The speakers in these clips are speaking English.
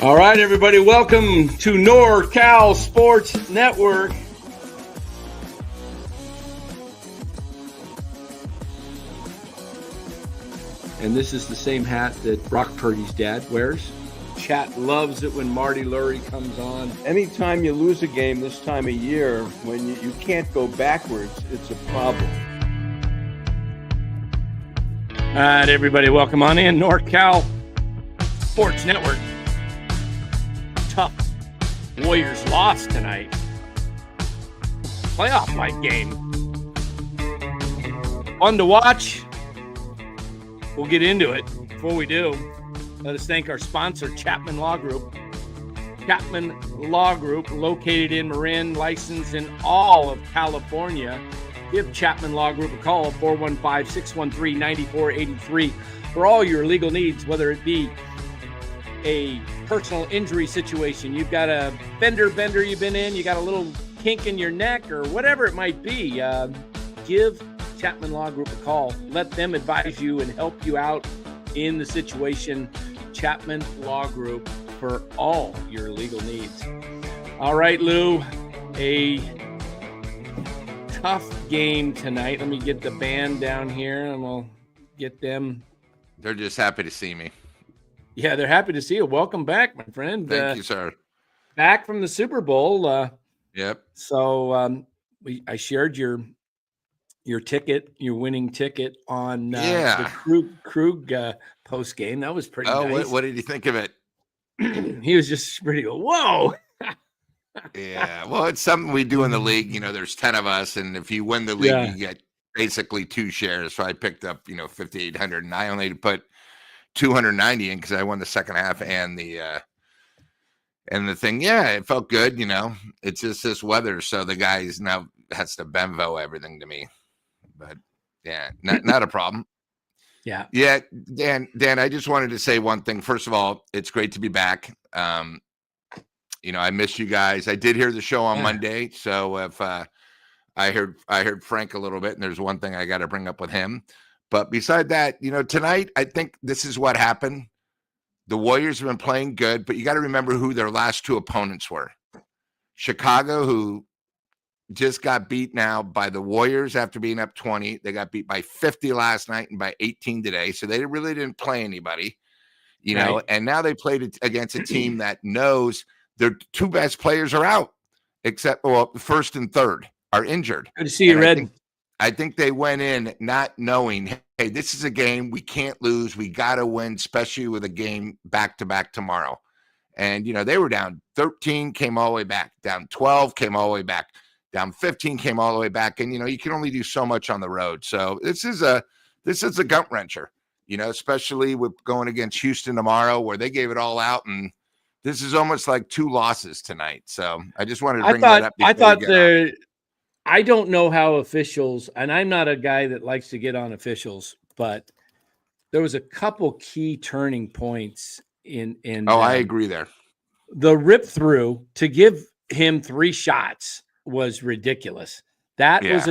All right, everybody, welcome to NorCal Sports Network. And this is the same hat that Brock Purdy's dad wears. Chat loves it when Marty Lurie comes on. Anytime you lose a game this time of year, when you can't go backwards, it's a problem. All right, everybody, welcome on in. NorCal Sports Network. Tough Warriors lost tonight. Playoff-like game. Fun to watch. We'll get into it. Before we do, let us thank our sponsor, Chapman Law Group. Chapman Law Group, located in Marin, licensed in all of California. Give Chapman Law Group a call, 415-613-9483, for all your legal needs, whether it be a personal injury situation, you've got a fender bender you've been in, you got a little kink in your neck, or whatever it might be. Give Chapman Law Group a call. Let them advise you and help you out in the situation. Chapman Law Group for all your legal needs. All right, Lou, a tough game tonight. Let me get the band down here and we'll get them. They're just happy to see me. Yeah, they're happy to see you. Welcome back, my friend. Thank you, sir. Back from the Super Bowl. Yep. So I shared your ticket, your winning ticket on the Krug post game. That was pretty nice. What did you think of it? He was just pretty whoa. Yeah, well, it's something we do in the league. You know, there's 10 of us, and if you win the league, you get basically 2 shares. So I picked up, 5,800, and I only put 290 in because I won the second half and the thing. Yeah, it felt good. It's just this weather, so the guys now has to Benvo everything to me. But yeah, not a problem. Yeah. Dan, I just wanted to say one thing. First of all, it's great to be back. I missed you guys. I did hear the show on Monday, so if I heard Frank a little bit, and there's one thing I got to bring up with him. But beside that, tonight, I think this is what happened. The Warriors have been playing good, but you got to remember who their last 2 opponents were. Chicago, who just got beat now by the Warriors after being up 20. They got beat by 50 last night and by 18 today. So they really didn't play anybody, Right. and now they played against a team that knows their 2 best players are out, except, first and third are injured. Good to see you, Red. I think they went in not knowing, hey, this is a game we can't lose. We got to win, especially with a game back-to-back tomorrow. And, they were down 13, came all the way back. Down 12, came all the way back. Down 15, came all the way back. And, you can only do so much on the road. So this is a gut wrencher, especially with going against Houston tomorrow where they gave it all out. And this is almost like 2 losses tonight. So I just wanted to bring that up. I don't know how officials, and I'm not a guy that likes to get on officials, but there was a couple key turning points in I agree there. The rip through to give him 3 shots was ridiculous. They were in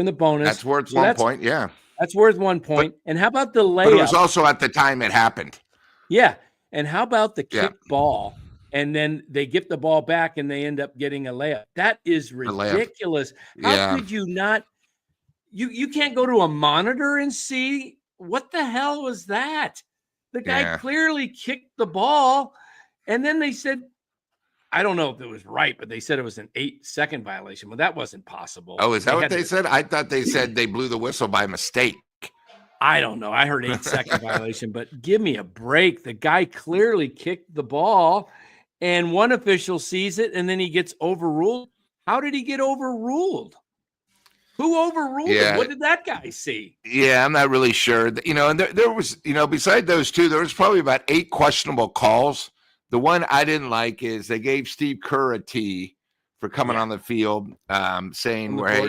the bonus. That's worth 1 point. Yeah. That's worth 1 point. And how about the layup? But it was also at the time it happened. Yeah. And how about the kick ball? And then they get the ball back and they end up getting a layup. That is ridiculous. How could you not? You can't go to a monitor and see what the hell was that? The guy clearly kicked the ball. And then they said, I don't know if it was right, but they said it was an 8-second violation. Well, that wasn't possible. Oh, is that what they said? I thought they said they blew the whistle by mistake. I don't know. I heard 8-second violation, but give me a break. The guy clearly kicked the ball. And one official sees it, and then he gets overruled. How did he get overruled? Who overruled him? What did that guy see? Yeah, I'm not really sure. And there was, beside those 2, there was probably about 8 questionable calls. The one I didn't like is they gave Steve Kerr a T for coming on the field, saying where,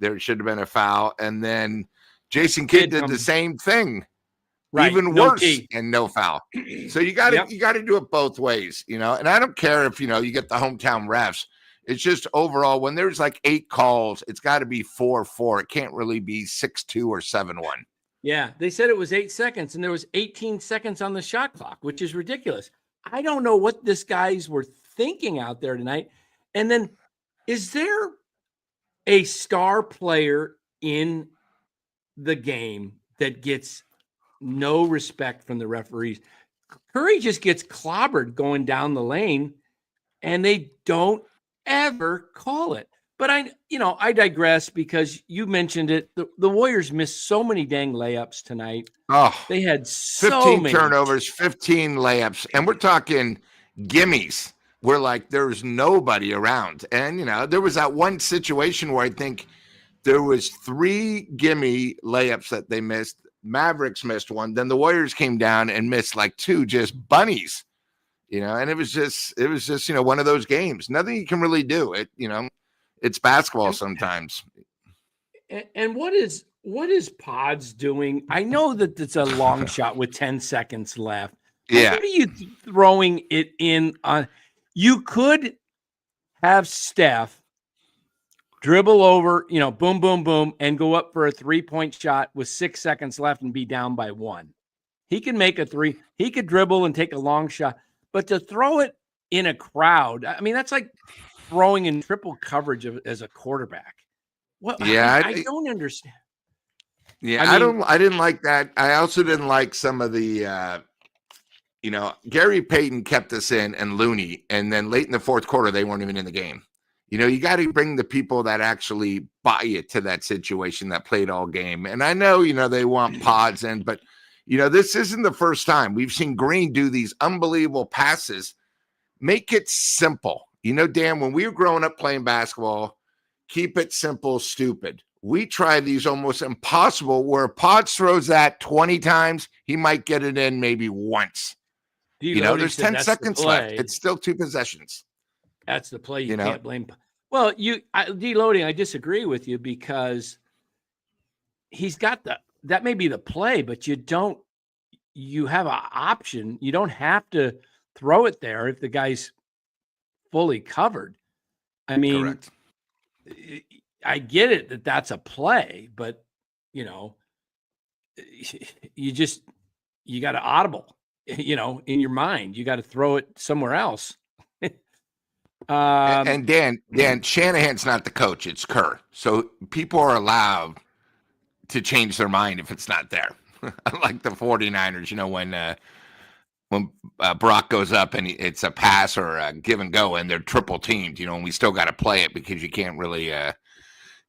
there should have been a foul. And then Jason Kidd did the same thing. Right. Even worse, and no foul. So you got to do it both ways, And I don't care if you get the hometown refs. It's just overall when there's like 8 calls, it's got to be 4-4. It can't really be 6-2 or 7-1. Yeah, they said it was 8 seconds, and there was 18 seconds on the shot clock, which is ridiculous. I don't know what this guys were thinking out there tonight. And then, is there a star player in the game that gets no respect from the referees? Curry just gets clobbered going down the lane, and they don't ever call it. But I digress because you mentioned it. The Warriors missed so many dang layups tonight. Oh, They had 15 many turnovers, 15 layups, and we're talking gimmies. We're like, there's nobody around. And, there was that one situation where I think there was 3 gimme layups that they missed. Mavericks missed one. Then the Warriors came down and missed like 2 just bunnies, and it was just, one of those games. Nothing you can really do. It's basketball sometimes. And what is Pods doing? I know that it's a long shot with 10 seconds left. Yeah. What are you throwing it in on? You could have Steph dribble over, boom, boom, boom, and go up for a 3-point shot with 6 seconds left and be down by 1. He can make a 3. He could dribble and take a long shot. But to throw it in a crowd, I mean, that's like throwing in triple coverage as a quarterback. What? Yeah, I don't understand. Yeah, I didn't like that. I also didn't like some of the, Gary Payton kept us in and Looney, and then late in the fourth quarter, they weren't even in the game. You got to bring the people that actually buy it to that situation that played all game. And I know, they want Pods in, but, this isn't the first time. We've seen Green do these unbelievable passes. Make it simple. Dan, when we were growing up playing basketball, keep it simple, stupid. We try these almost impossible where Pods throws that 20 times, he might get it in maybe once. There's 10 seconds left. It's still 2 possessions. That's the play. You can't blame. Well, deloading, I disagree with you because he's got that may be the play, but you have an option. You don't have to throw it there if the guy's fully covered. I mean, correct. I get it that that's a play, but you got to audible, in your mind, you got to throw it somewhere else. And Dan, Shanahan's not the coach; it's Kerr. So people are allowed to change their mind if it's not there. Like the 49ers, when Brock goes up and it's a pass or a give and go, and they're triple teamed, and we still got to play it because you can't really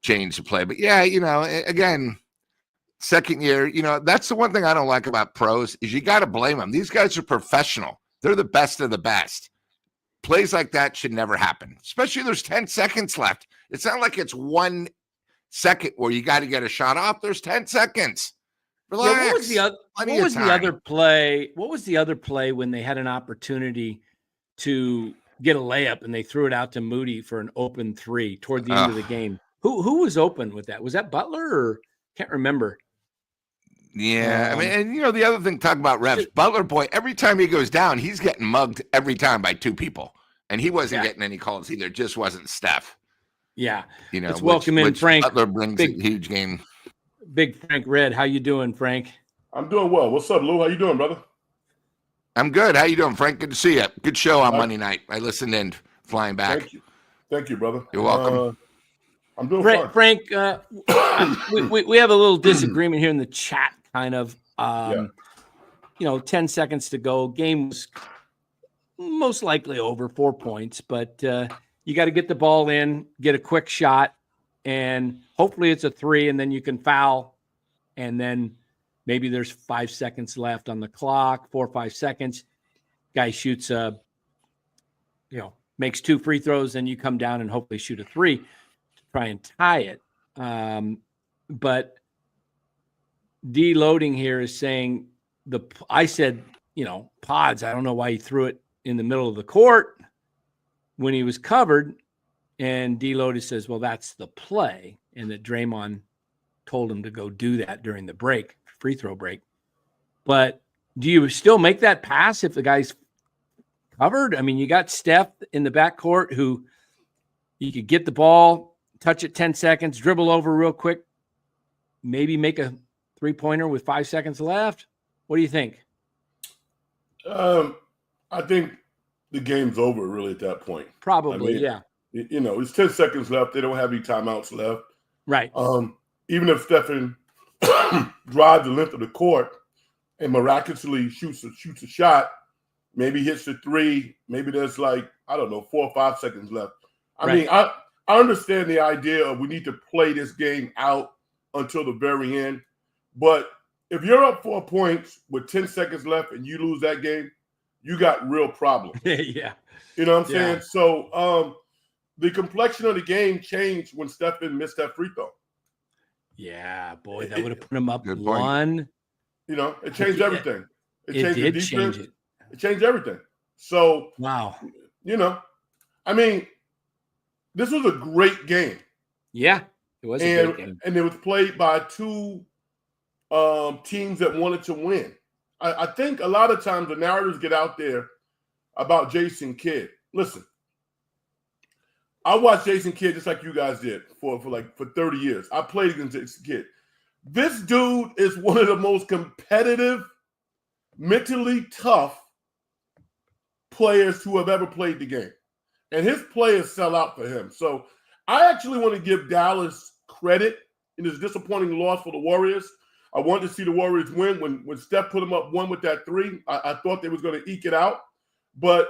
change the play. But yeah, again, second year, that's the one thing I don't like about pros is you got to blame them. These guys are professional; they're the best of the best. Plays like that should never happen, especially there's 10 seconds left. It's not like it's 1 second where you got to get a shot off. There's 10 seconds. Relax. Yeah, what was the other play? What was the other play when they had an opportunity to get a layup and they threw it out to Moody for an open 3 toward the end of the game? Who was open with that? Was that Butler or can't remember? Yeah, and the other thing, talk about refs. Butler, boy, every time he goes down, he's getting mugged every time by 2 people, and he wasn't getting any calls either. Just wasn't Steph. Yeah, let's welcome in Frank. Butler brings a huge game. Big Frank Red, how you doing, Frank? I'm doing well. What's up, Lou? How you doing, brother? I'm good. How you doing, Frank? Good to see you. Good show on Monday night. I listened in, flying back. Thank you, brother. You're welcome. I'm doing fine. Frank, we have a little disagreement here in the chat. Kind of, 10 seconds to go. Game was most likely over 4 points, but you got to get the ball in, get a quick shot, and hopefully it's a 3, and then you can foul, and then maybe there's 5 seconds left on the clock, 4 or 5 seconds. Guy shoots makes 2 free throws, then you come down and hopefully shoot a 3 to try and tie it. But deloading here is saying I said, Pods, I don't know why he threw it in the middle of the court when he was covered. And deloaded says, well, that's the play. And that Draymond told him to go do that during the free throw break. But do you still make that pass if the guy's covered? I mean, you got Steph in the backcourt who you could get the ball, touch it 10 seconds, dribble over real quick, maybe make a 3-pointer with 5 seconds left. What do you think? I think the game's over really at that point. Probably, yeah. It's 10 seconds left. They don't have any timeouts left. Right. Even if Stephen drives the length of the court and miraculously shoots a shot, maybe hits the three, maybe there's 4 or 5 seconds left. I mean, I understand the idea of we need to play this game out until the very end. But if you're up 4 points with 10 seconds left and you lose that game, you got real problems. Yeah. You know what I'm saying? So the complexion of the game changed when Stephen missed that free throw. Yeah, boy, that would have put him up Good point. one. It changed everything. It changed the defense. Change it. It changed everything. So, wow. I mean, this was a great game. Yeah, it was a great game. And it was played by two teams that wanted to win. I think a lot of times the narratives get out there about Jason Kidd. Listen, I watched Jason Kidd just like you guys did for 30 years. I played against Jason Kidd. This dude is one of the most competitive, mentally tough players who have ever played the game. And his players sell out for him. So I actually want to give Dallas credit in this disappointing loss for the Warriors. I wanted to see the Warriors win. When Steph put them up one with that three, I thought they was going to eke it out. But,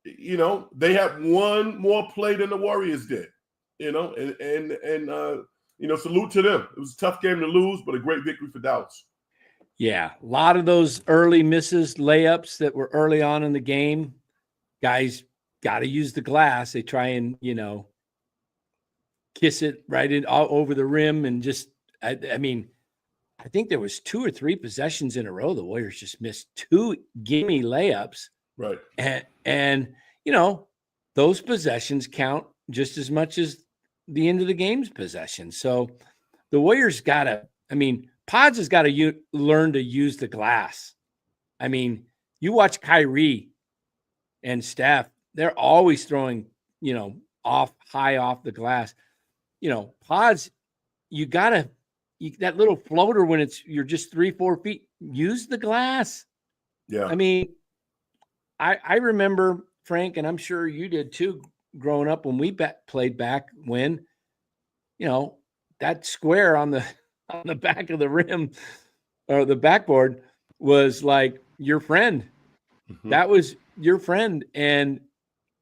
they had one more play than the Warriors did, salute to them. It was a tough game to lose, but a great victory for Dallas. Yeah, a lot of those early misses, layups that were early on in the game, guys got to use the glass. They try and, kiss it right in all over the rim and just, I mean, I think there was 2 or 3 possessions in a row. The Warriors just missed 2 gimme layups. Right. And those possessions count just as much as the end of the game's possession. So the Warriors Pods has got to learn to use the glass. I mean, you watch Kyrie and Steph, they're always throwing, high off the glass. Pods, that little floater when you're just 3-4 feet, use the glass. Yeah. I mean, I remember, Frank, and I'm sure you did too, growing up when we played back when, that square on the back of the rim or the backboard was like your friend. Mm-hmm. That was your friend. And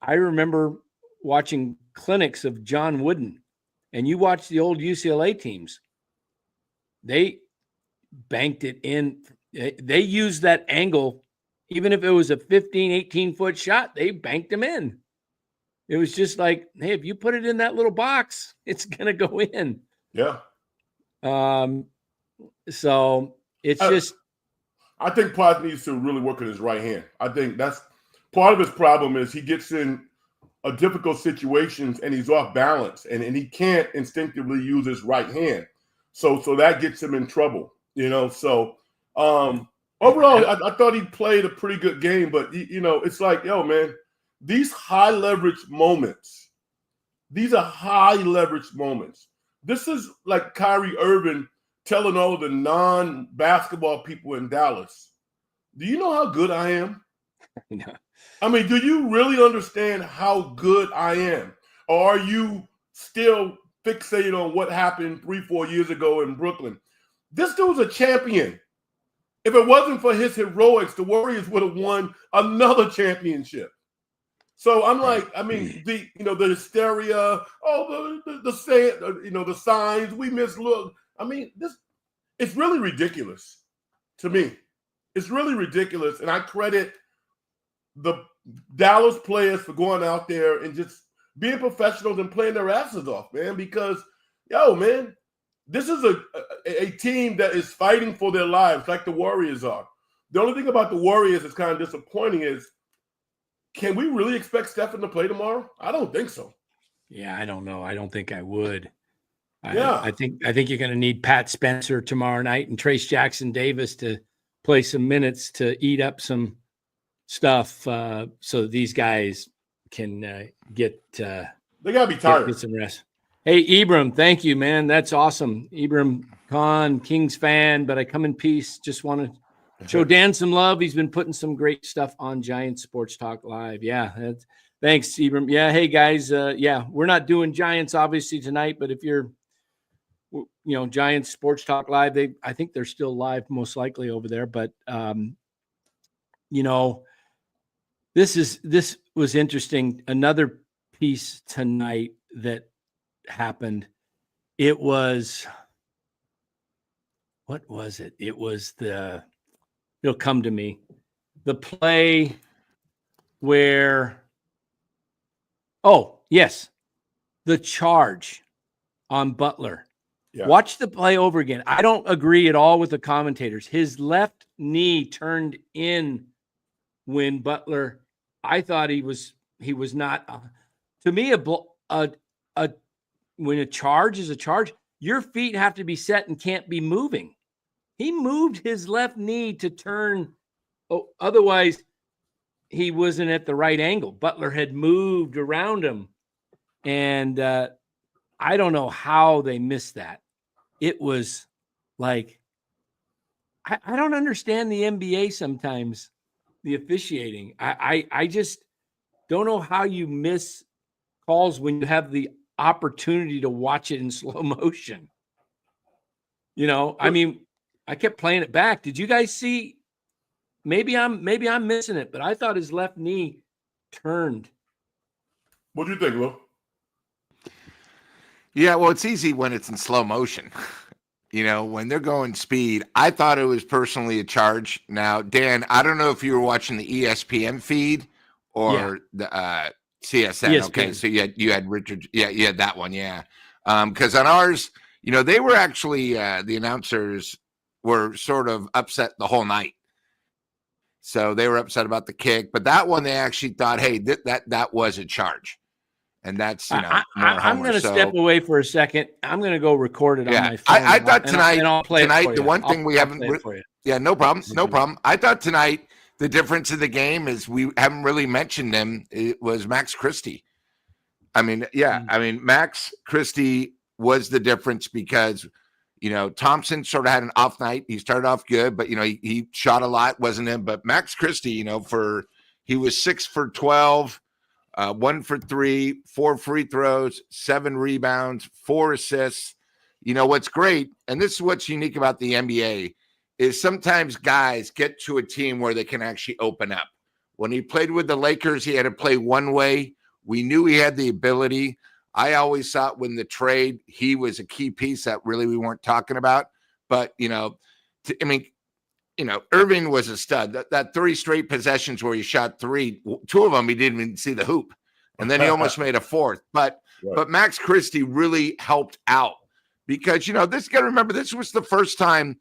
I remember watching clinics of John Wooden, and you watch the old UCLA teams. They banked it in. They used that angle. Even if it was a 15, 18-foot shot, they banked them in. It was just like, hey, if you put it in that little box, it's going to go in. Yeah. So it's I think Pod needs to really work on his right hand. I think that's part of his problem is he gets in a difficult situations and he's off balance and he can't instinctively use his right hand. So that gets him in trouble, So overall, I thought he played a pretty good game, but it's like, yo, man, these high leverage moments, these are high leverage moments. This is like Kyrie Irving telling all the non-basketball people in Dallas, do you know how good I am? No. I mean, do you really understand how good I am? Or are you still fixated on what happened 3-4 years ago in Brooklyn? This dude's a champion. If it wasn't for his heroics, the Warriors would have won another championship. So I'm like, I mean, the hysteria, the signs, we mislook. I mean, it's really ridiculous to me. It's really ridiculous. And I credit the Dallas players for going out there and just being professionals and playing their asses off, man, because, man, this is a team that is fighting for their lives like the Warriors are. The only thing about the Warriors that's kind of disappointing is, can we really expect Stephen to play tomorrow? I don't think so. Yeah, I don't know. I don't think I would. I think you're going to need Pat Spencer tomorrow night and Trace Jackson Davis to play some minutes to eat up some stuff so these guys can get they got to be tired. Get some rest. Hey, Ibram, thank you, man. That's awesome. Ibram Con, Kings fan, but I come in peace. Just want to show Dan some love. He's been putting some great stuff on Giants Sports Talk Live. Yeah, thanks, Ibram. Yeah, hey guys. Yeah, we're not doing Giants obviously tonight, but if you're, Giants Sports Talk Live, I think they're still live most likely over there. But this was interesting. Another piece tonight that happened. It was. What was it? It was it'll come to me. The play where, the charge on Butler. Yeah. Watch the play over again. I don't agree at all with the commentators. His left knee turned in when Butler, I thought he was not, to me, when a charge is a charge, your feet have to be set and can't be moving. He moved his left knee to turn. Otherwise, he wasn't at the right angle. Butler had moved around him. And I don't know how they missed that. It was like, I don't understand the NBA sometimes, the officiating. I just don't know how you miss calls when you have the opportunity to watch it in slow motion. I mean, I kept playing it back. Did you guys see? Maybe I'm missing it, but I thought his left knee turned. What do you think, Will? Yeah, well, it's easy when it's in slow motion. When they're going speed, I thought it was personally a charge. Now, Dan, I don't know if you were watching the ESPN feed or the CSN. ESPN. Okay, so you had Richard. Yeah, you had that one. Yeah, because on ours, they were actually the announcers were sort of upset the whole night. So they were upset about the kick, but that one they actually thought, hey, that was a charge. And that's, I'm going to step away for a second. I'm going to go record it on my phone. I thought tonight, the one thing we haven't, no problem. No problem. I thought tonight, the difference in the game is we haven't really mentioned him. It was Max Christie. I mean, Max Christie was the difference because, Thompson sort of had an off night. He started off good, but, he shot a lot, wasn't him. But Max Christie, he was 6 for 12, 1 for 3, 4 free throws, 7 rebounds, 4 assists. What's great, and this is what's unique about the NBA, is sometimes guys get to a team where they can actually open up. When he played with the Lakers, he had to play one way. We knew he had the ability. I always thought when the trade, he was a key piece that really we weren't talking about. But, Irving was a stud. That 3 straight possessions where he shot 3, 2 of them, he didn't even see the hoop. And then he almost made a 4th. But Max Christie really helped out because, this, got to remember, this was the first time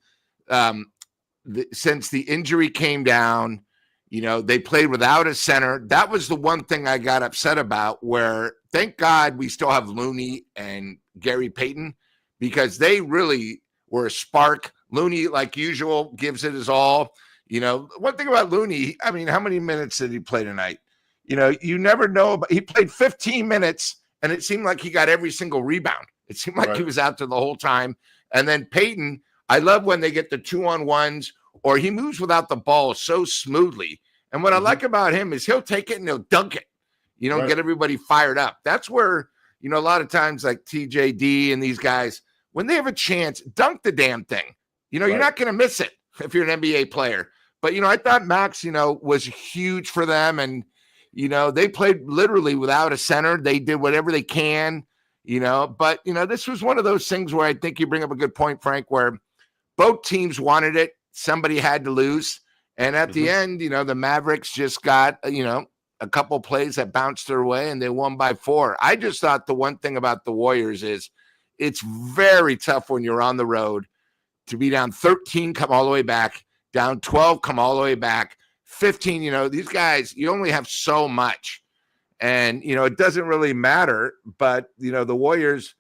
since the injury came down, they played without a center. That was the one thing I got upset about, where thank God we still have Looney and Gary Payton because they really were a spark. Looney, like usual, gives it his all. One thing about Looney, I mean, how many minutes did he play tonight? You never know. But he played 15 minutes, and it seemed like he got every single rebound. It seemed like he was out there the whole time. And then Payton, I love when they get the 2-on-1s, or he moves without the ball so smoothly. And what I like about him is he'll take it and he'll dunk it, get everybody fired up. That's where, a lot of times like TJD and these guys, when they have a chance, dunk the damn thing. You're not going to miss it if you're an NBA player. But, I thought Max, was huge for them. And, they played literally without a center. They did whatever they can, But, this was one of those things where I think you bring up a good point, Frank, where both teams wanted it. Somebody had to lose. And at the end, the Mavericks just got, a couple plays that bounced their way and they won by 4. I just thought the one thing about the Warriors is it's very tough when you're on the road to be down 13, come all the way back, down 12, come all the way back, 15, these guys, you only have so much. And, it doesn't really matter. But, the Warriors,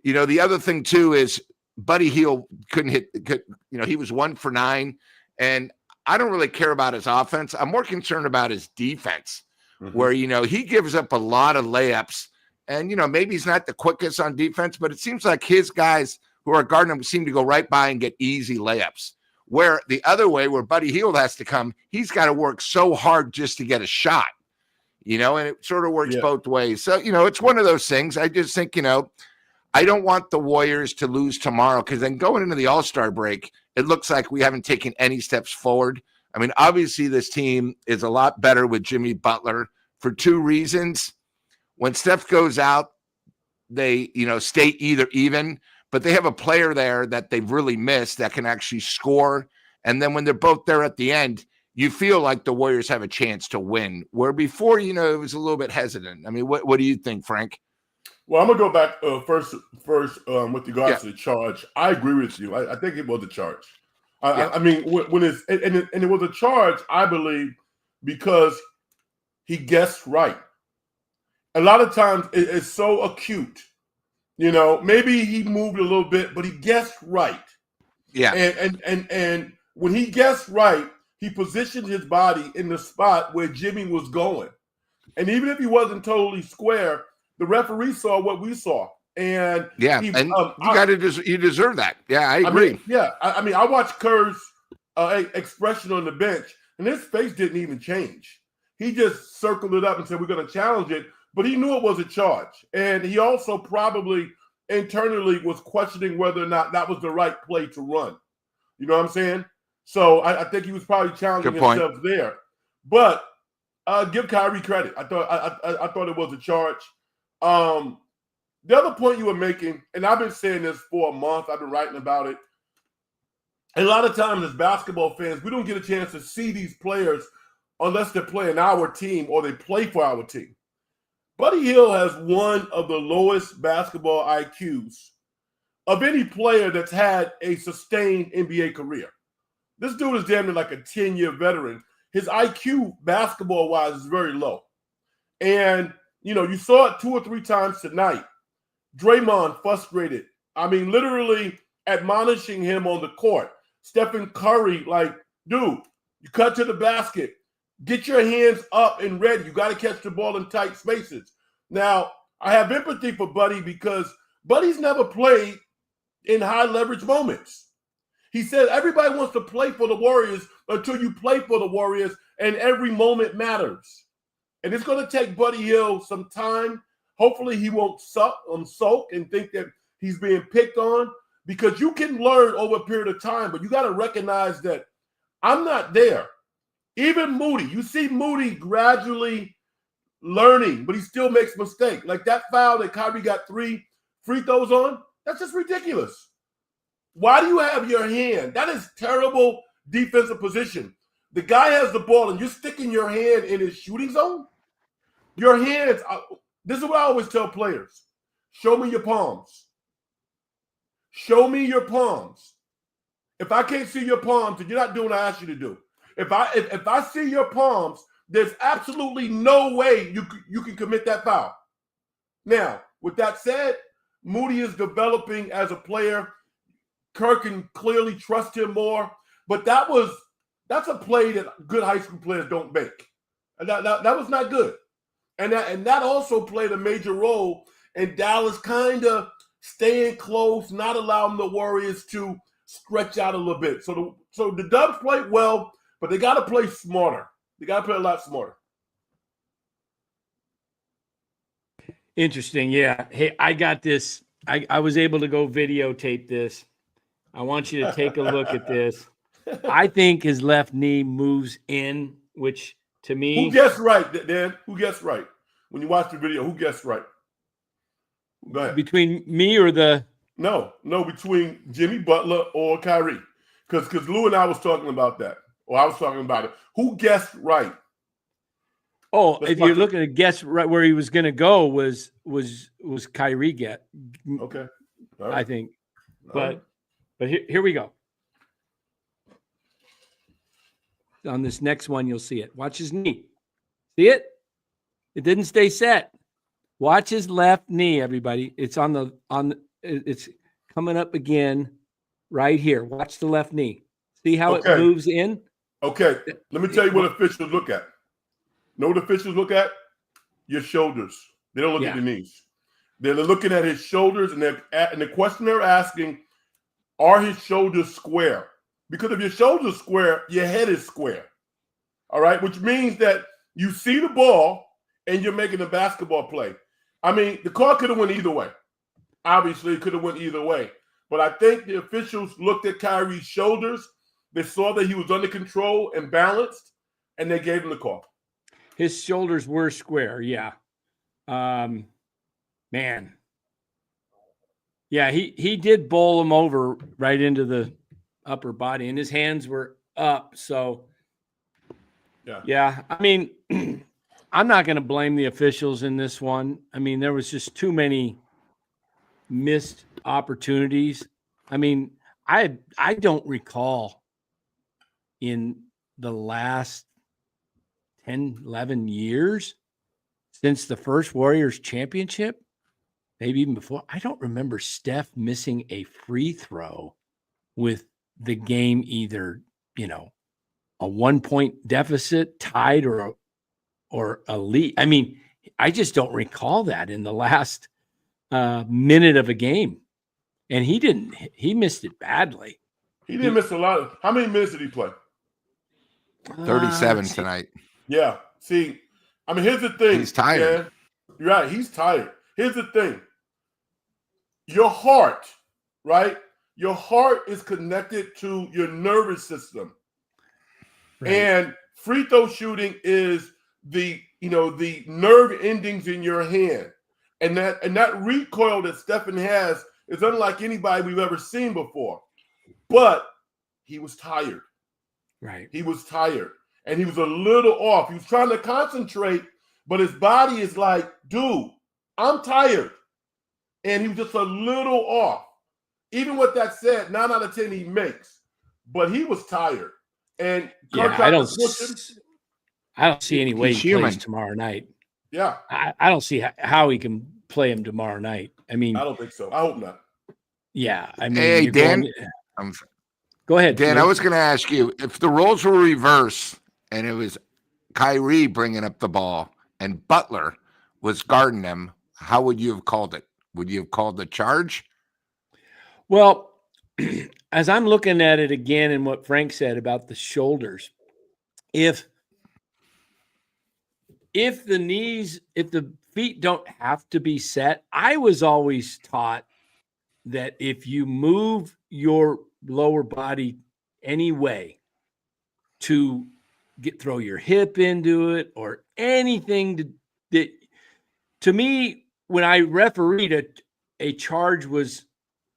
the other thing too is Buddy Hield he was 1 for 9. And I don't really care about his offense. I'm more concerned about his defense, where, he gives up a lot of layups. And, maybe he's not the quickest on defense, but it seems like his guys who are guarding him seem to go right by and get easy layups. Where the other way, where Buddy Hield has to come, he's got to work so hard just to get a shot, and it sort of works both ways. So, it's one of those things. I just think, I don't want the Warriors to lose tomorrow, because then going into the All-Star break, it looks like we haven't taken any steps forward. I mean, obviously this team is a lot better with Jimmy Butler for two reasons. When Steph goes out, they, stay either even, but they have a player there that they've really missed that can actually score. And then when they're both there at the end, you feel like the Warriors have a chance to win, where before, it was a little bit hesitant. I mean, what do you think, Frank? Well, I'm going to go back first with regards to the charge. I agree with you. I think it was a charge. I mean, when it's and it was a charge, I believe, because he guessed right. A lot of times it's so acute. Maybe he moved a little bit, but he guessed right. Yeah. And when he guessed right, he positioned his body in the spot where Jimmy was going. And even if he wasn't totally square, the referee saw what we saw. And you deserve that. Yeah, I agree. I mean, I watched Kerr's expression on the bench, and his face didn't even change. He just circled it up and said, "We're going to challenge it." But he knew it was a charge. And he also probably internally was questioning whether or not that was the right play to run. You know what I'm saying? So I think he was probably challenging himself there. But give Kyrie credit. I thought it was a charge. The other point you were making, and I've been saying this for a month, I've been writing about it. And a lot of times as basketball fans, we don't get a chance to see these players unless they're playing our team or they play for our team. Buddy Hield has one of the lowest basketball IQs of any player that's had a sustained NBA career. This dude is damn near like a 10-year veteran. His IQ, basketball-wise, is very low. And, you saw it 2 or 3 times tonight. Draymond frustrated. I mean, literally admonishing him on the court. Stephen Curry, like, dude, you cut to the basket. Get your hands up and ready. You got to catch the ball in tight spaces. Now, I have empathy for Buddy because Buddy's never played in high leverage moments. He said everybody wants to play for the Warriors until you play for the Warriors, and every moment matters. And it's going to take Buddy Hield some time. Hopefully he won't sulk and think that he's being picked on, because you can learn over a period of time, but you got to recognize that I'm not there. Even Moody, you see Moody gradually learning, but he still makes mistakes. Like that foul that Kyrie got 3 free throws on, that's just ridiculous. Why do you have your hand? That is terrible defensive position. The guy has the ball and you're sticking your hand in his shooting zone. Your hands, this is what I always tell players. Show me your palms. Show me your palms. If I can't see your palms, then you're not doing what I asked you to do. If I see your palms, there's absolutely no way you can commit that foul. Now, with that said, Moody is developing as a player. Kirk can clearly trust him more, but that's a play that good high school players don't make. And that was not good. And that also played a major role in Dallas kind of staying close, not allowing the Warriors to stretch out a little bit. So the Dubs played well, but they got to play smarter. They got to play a lot smarter. Interesting. Yeah. Hey, I got this. I was able to go videotape this. I want you to take a look at this. I think his left knee moves in, which to me. Who guessed right, Dan? Who guessed right? When you watch the video, who guessed right? Go ahead. Between me or the. No, between Jimmy Butler or Kyrie. Because Lou and I was talking about that. Or I was talking about it. Who guessed right? Oh, if you're looking to guess right where he was going to go was Kyrie get. Okay. All right. I think. But here we go. On this next one, you'll see it. Watch his knee. See it? It didn't stay set. Watch his left knee, everybody. It's it's coming up again right here. Watch the left knee. See how it moves in? Okay. Let me tell you what officials look at. Know what officials look at? Your shoulders. They don't look at your knees. They're looking at his shoulders, and the question they're asking are his shoulders square? Because if your shoulders square, your head is square. All right, which means that you see the ball and you're making a basketball play. I mean, the call could have went either way. Obviously, it could have went either way. But I think the officials looked at Kyrie's shoulders. They saw that he was under control and balanced, and they gave him the call. His shoulders were square, yeah. Man. Yeah, he did bowl him over right into the upper body, and his hands were up. So, yeah. I mean, I'm not going to blame the officials in this one. I mean, there was just too many missed opportunities. I mean, I don't recall in the last 10, 11 years since the first Warriors championship, maybe even before, I don't remember Steph missing a free throw with the game either, a 1-point deficit, tied, or a lead. I mean, I just don't recall that in the last minute of a game. And he missed it badly. He didn't miss a lot. How many minutes did he play? 37 tonight. Yeah. See, I mean, here's the thing. He's tired. Man. You're right. He's tired. Here's the thing. Your heart, right? Your heart is connected to your nervous system. Right. And free throw shooting is the nerve endings in your hand. And that recoil that Stephen has is unlike anybody we've ever seen before. But he was tired. Right. He was tired. And he was a little off. He was trying to concentrate, but his body is like, dude, I'm tired. And he was just a little off. Even with that said, 9 out of 10 he makes. But he was tired. And I don't see any way he plays tomorrow night. Yeah. I don't see how he can play him tomorrow night. I mean, I don't think so. I hope not. Yeah. I mean, hey, Dan. Go ahead, Dan. I was going to ask you, if the roles were reversed and it was Kyrie bringing up the ball and Butler was guarding him, how would you have called it? Would you have called the charge? Well, as I'm looking at it again and what Frank said about the shoulders, if the feet don't have to be set, I was always taught that if you move your lower body any way to throw your hip into it or anything to me, when I refereed a charge was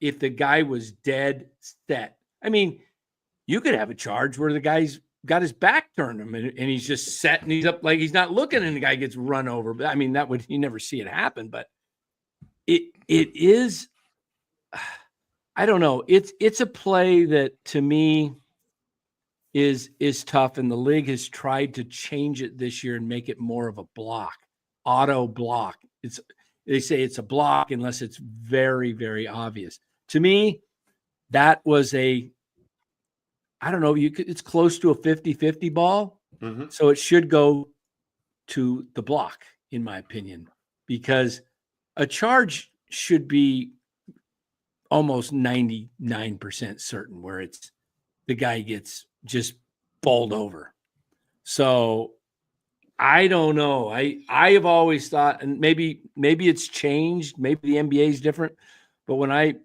if the guy was dead set. I mean, you could have a charge where the guy's got his back turned him and he's just set and he's up like he's not looking and the guy gets run over. But I mean, you never see it happen, but it is, I don't know. It's a play that to me is tough. And the league has tried to change it this year and make it more of a block, auto block. They say it's a block unless it's very, very obvious. To me, that was I don't know, it's close to a 50-50 ball. Mm-hmm. So it should go to the block, in my opinion, because a charge should be almost 99% certain where it's the guy gets just bowled over. So I don't know. I have always thought, and maybe it's changed. Maybe the NBA is different. But when I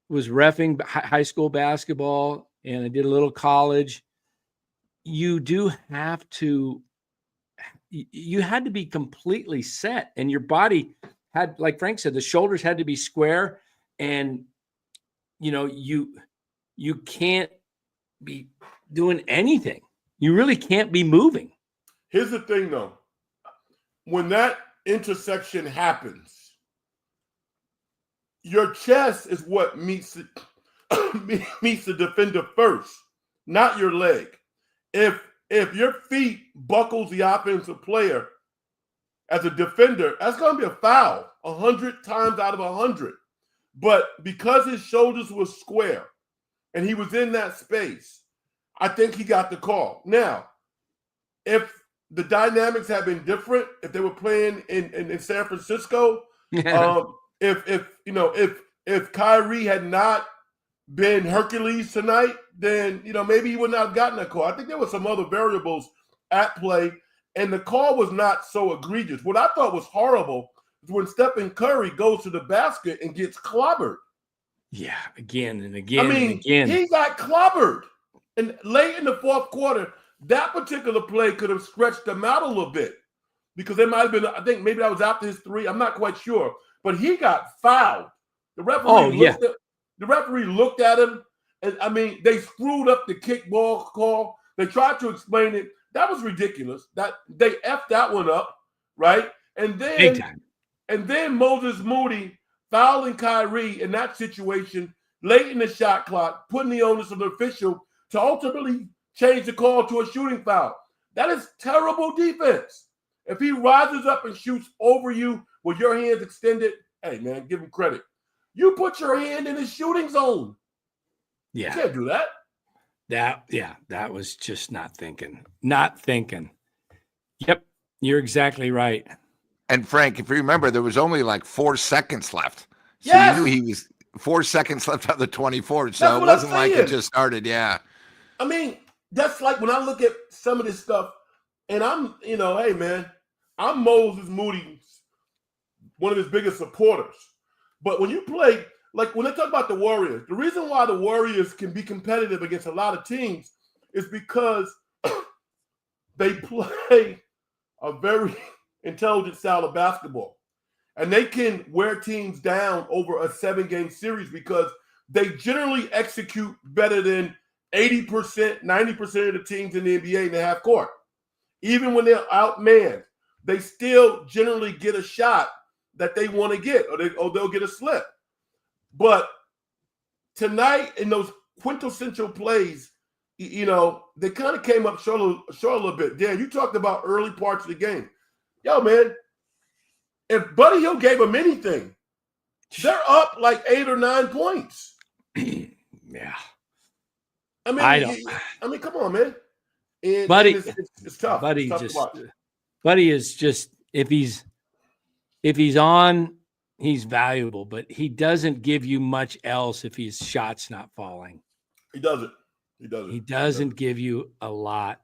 was reffing high school basketball and I did a little college, you had to be completely set, and your body had, like Frank said, the shoulders had to be square, and you can't be doing anything. You really can't be moving. Here's the thing, though. When that intersection happens, your chest is what meets the defender first, not your leg. If your feet buckles the offensive player as a defender, that's going to be a foul 100 times out of 100. But because his shoulders were square and he was in that space, I think he got the call. Now, if the dynamics had been different, if they were playing in San Francisco, if Kyrie had not been Hercules tonight, then, maybe he would not have gotten that call. I think there were some other variables at play, and the call was not so egregious. What I thought was horrible is when Stephen Curry goes to the basket and gets clobbered. Yeah, again and again and again. He got clobbered. And late in the fourth quarter, that particular play could have stretched them out a little bit because they might have been, I think maybe that was after his three. I'm not quite sure. But he got fouled. The referee looked at him, and they screwed up the kickball call. They tried to explain it. That was ridiculous. That they effed that one up, right? And then Moses Moody fouling Kyrie in that situation late in the shot clock, putting the onus on the official to ultimately change the call to a shooting foul. That is terrible defense. If he rises up and shoots over you with your hands extended, hey, man, give him credit. You put your hand in the shooting zone. Yeah. You can't do that. That was just not thinking. Not thinking. Yep, you're exactly right. And Frank, if you remember, there was only like 4 seconds left. So yes! you knew he was 4 seconds left out of the 24. So it wasn't like it just started. Yeah. That's like when I look at some of this stuff, and I'm, hey, man, I'm Moses Moody's one of his biggest supporters. But when you play, like when they talk about the Warriors, the reason why the Warriors can be competitive against a lot of teams is because they play a very intelligent style of basketball. And they can wear teams down over a 7-game series because they generally execute better than 80%, 90% of the teams in the NBA in the half court. Even when they're outmanned, they still generally get a shot that they want to get, or they'll get a slip. But tonight, in those quintessential plays, they kind of came up short a little bit. Dan, you talked about early parts of the game. Yo, man, if Buddy Hield gave them anything, they're up like 8 or 9 points. Yeah. Come on, man. Buddy, it's tough. Buddy, it's tough to watch. Buddy is just, if he's on, he's valuable, but he doesn't give you much else if his shot's not falling. He doesn't. He doesn't give you a lot.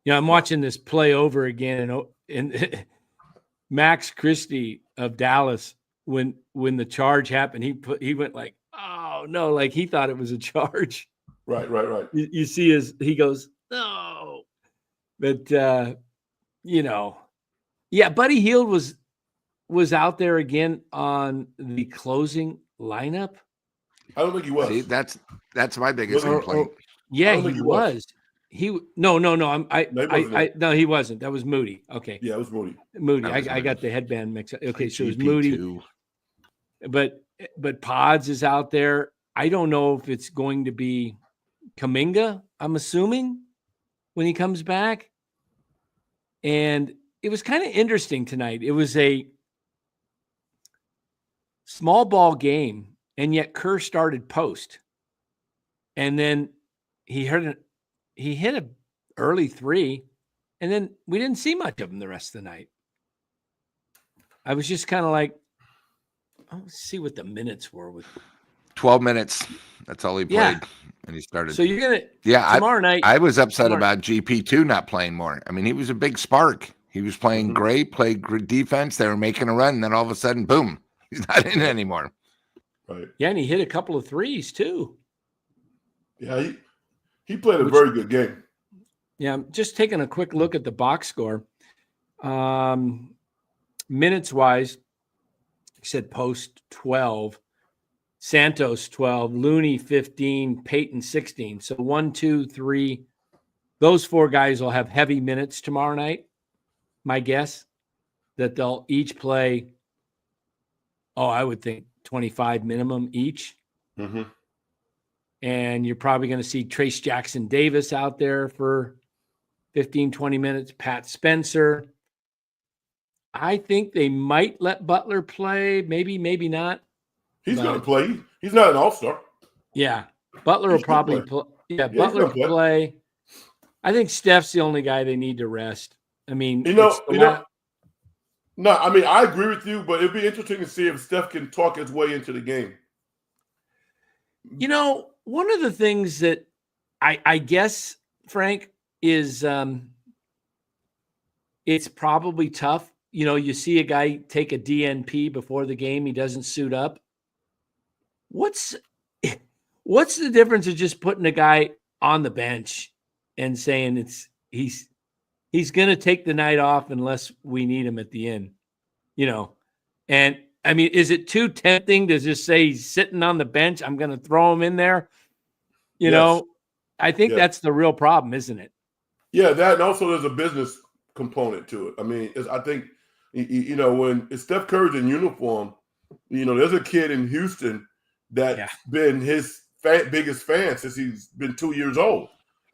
I'm watching this play over again, and Max Christie of Dallas, when the charge happened, he went like, oh no, like he thought it was a charge. Right. You see he goes, no. But Buddy Hield was out there again on the closing lineup. I don't think he was. See, that's my biggest complaint. He was. No, he wasn't. That was Moody. Okay. Yeah, it was Moody. I got the headband mixed up. Okay, so it was Moody. But Pods is out there. I don't know if it's going to be Kuminga, I'm assuming, when he comes back. And it was kind of interesting tonight. It was a small ball game, and yet Kerr started post. And then he hit an early three, and then we didn't see much of him the rest of the night. I was just kind of like, let's see what the minutes were with 12 minutes. That's all he played, and he started. So you're gonna tomorrow night. I was upset about GP2 not playing more. I mean, he was a big spark. He was playing great, played great defense. They were making a run, and then all of a sudden, boom, he's not in anymore. Right. Yeah, and he hit a couple of threes too. Yeah, he played a very good game. Yeah, I'm just taking a quick look at the box score. Minutes wise, he said Post 12, Santos 12, Looney 15, Peyton 16. So 1, 2, 3. Those 4 guys will have heavy minutes tomorrow night. My guess that they'll each play, I would think 25 minimum each. Mm-hmm. And you're probably going to see Trace Jackson Davis out there for 15, 20 minutes. Pat Spencer. I think they might let Butler play. Maybe not. He's going to play. He's not an all-star. Yeah. Butler will probably play. Yeah, Butler will play. I think Steph's the only guy they need to rest. I mean, no, I mean, I agree with you, but it'd be interesting to see if Steph can talk his way into the game. One of the things that I guess, Frank, is it's probably tough. You see a guy take a DNP before the game, he doesn't suit up. What's the difference of just putting a guy on the bench and saying he's going to take the night off unless we need him at the end, And I mean, is it too tempting to just say he's sitting on the bench? I'm going to throw him in there. I think that's the real problem, isn't it? Yeah, that, and also there's a business component to it. I mean, I think, when Steph Curry's in uniform, there's a kid in Houston that's been his biggest fan since he's been 2 years old.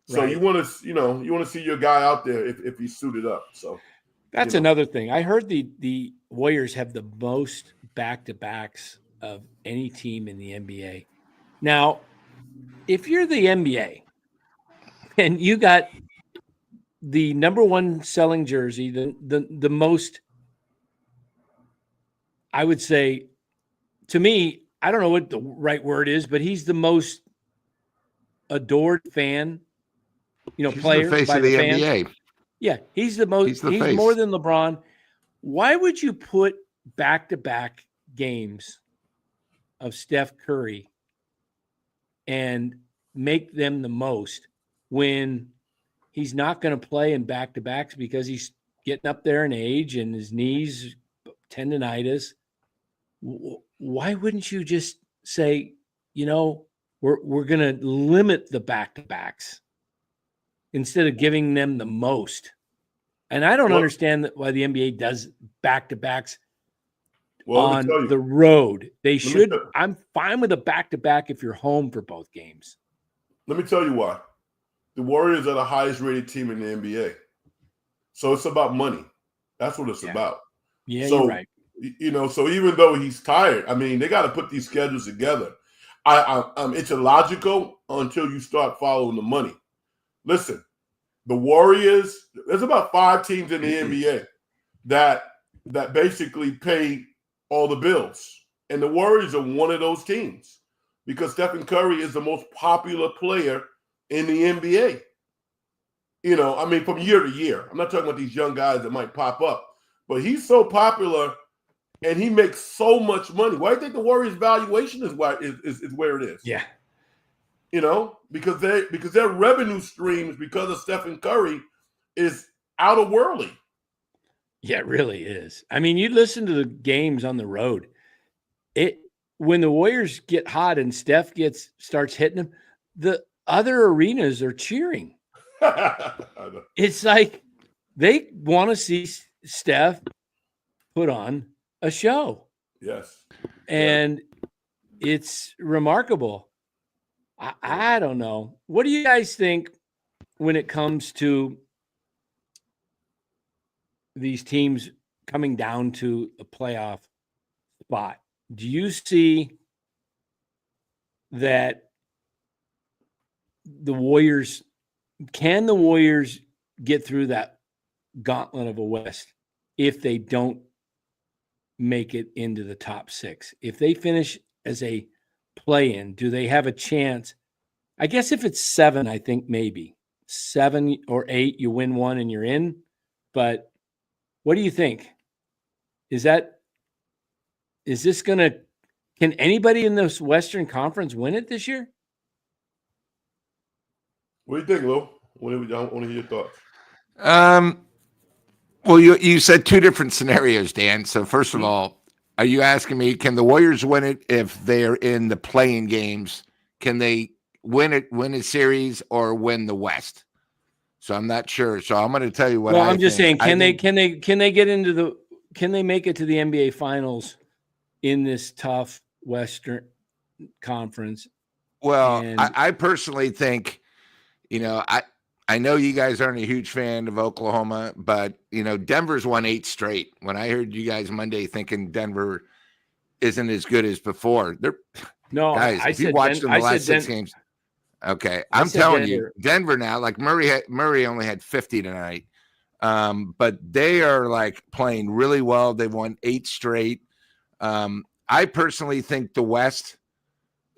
So you want to see your guy out there if he's suited up. So that's another thing. I heard the Warriors have the most back-to-backs of any team in the NBA. Now, if you're the NBA and you got the number one selling jersey, the most, I would say, to me, I don't know what the right word is, but he's the most adored fan, player the face by of the fans. NBA. Yeah, he's the most. He's more than LeBron. Why would you put back-to-back games of Steph Curry and make them the most when he's not going to play in back-to-backs because he's getting up there in age and his knees, tendonitis? Why wouldn't you just say, we're going to limit the back-to-backs instead of giving them the most? And I don't understand why the NBA does back-to-backs on the road. They should. I'm fine with a back-to-back if you're home for both games. Let me tell you why. The Warriors are the highest rated team in the NBA. So it's about money. That's what it's about. Yeah, you're right. So even though he's tired, I mean, they got to put these schedules together. It's illogical until you start following the money. Listen, the Warriors, there's about 5 teams in the NBA that basically pay all the bills. And the Warriors are one of those teams because Stephen Curry is the most popular player in the NBA. From year to year. I'm not talking about these young guys that might pop up, but he's so popular and he makes so much money. Why do you think the Warriors' valuation is where it is? Yeah. Because their revenue streams because of Stephen Curry is out of worldly. Yeah, it really is. I mean, you listen to the games on the road. When the Warriors get hot and Steph starts hitting them, the other arenas are cheering. It's like they want to see Steph put on a show. Yes. And it's remarkable. I don't know. What do you guys think when it comes to these teams coming down to a playoff spot? Do you see that the Warriors get through that gauntlet of a West if they don't make it into the top 6? If they finish as a play-in, do they have a chance? I guess if it's 7, I think maybe 7 or 8, you win one and you're in. But what do you think? Can anybody in this Western Conference win it this year? What do you think, Lou? I want to hear your thoughts. Well, you said 2 different scenarios, Dan. So first of all, are you asking me, can the Warriors win it if they're in the play-in games? Can they win a series or win the West? So I'm not sure. So I'm going to tell you what I'm just saying, can they make it to the NBA Finals in this tough Western Conference? Well, I personally think, I know you guys aren't a huge fan of Oklahoma, but Denver's won 8 straight. When I heard you guys Monday thinking Denver isn't as good as before, guys, if you watched them the last 6 games, okay, I'm telling you, Denver now, like Murray only had 50 tonight, but they are like playing really well. They won 8 straight. I personally think the West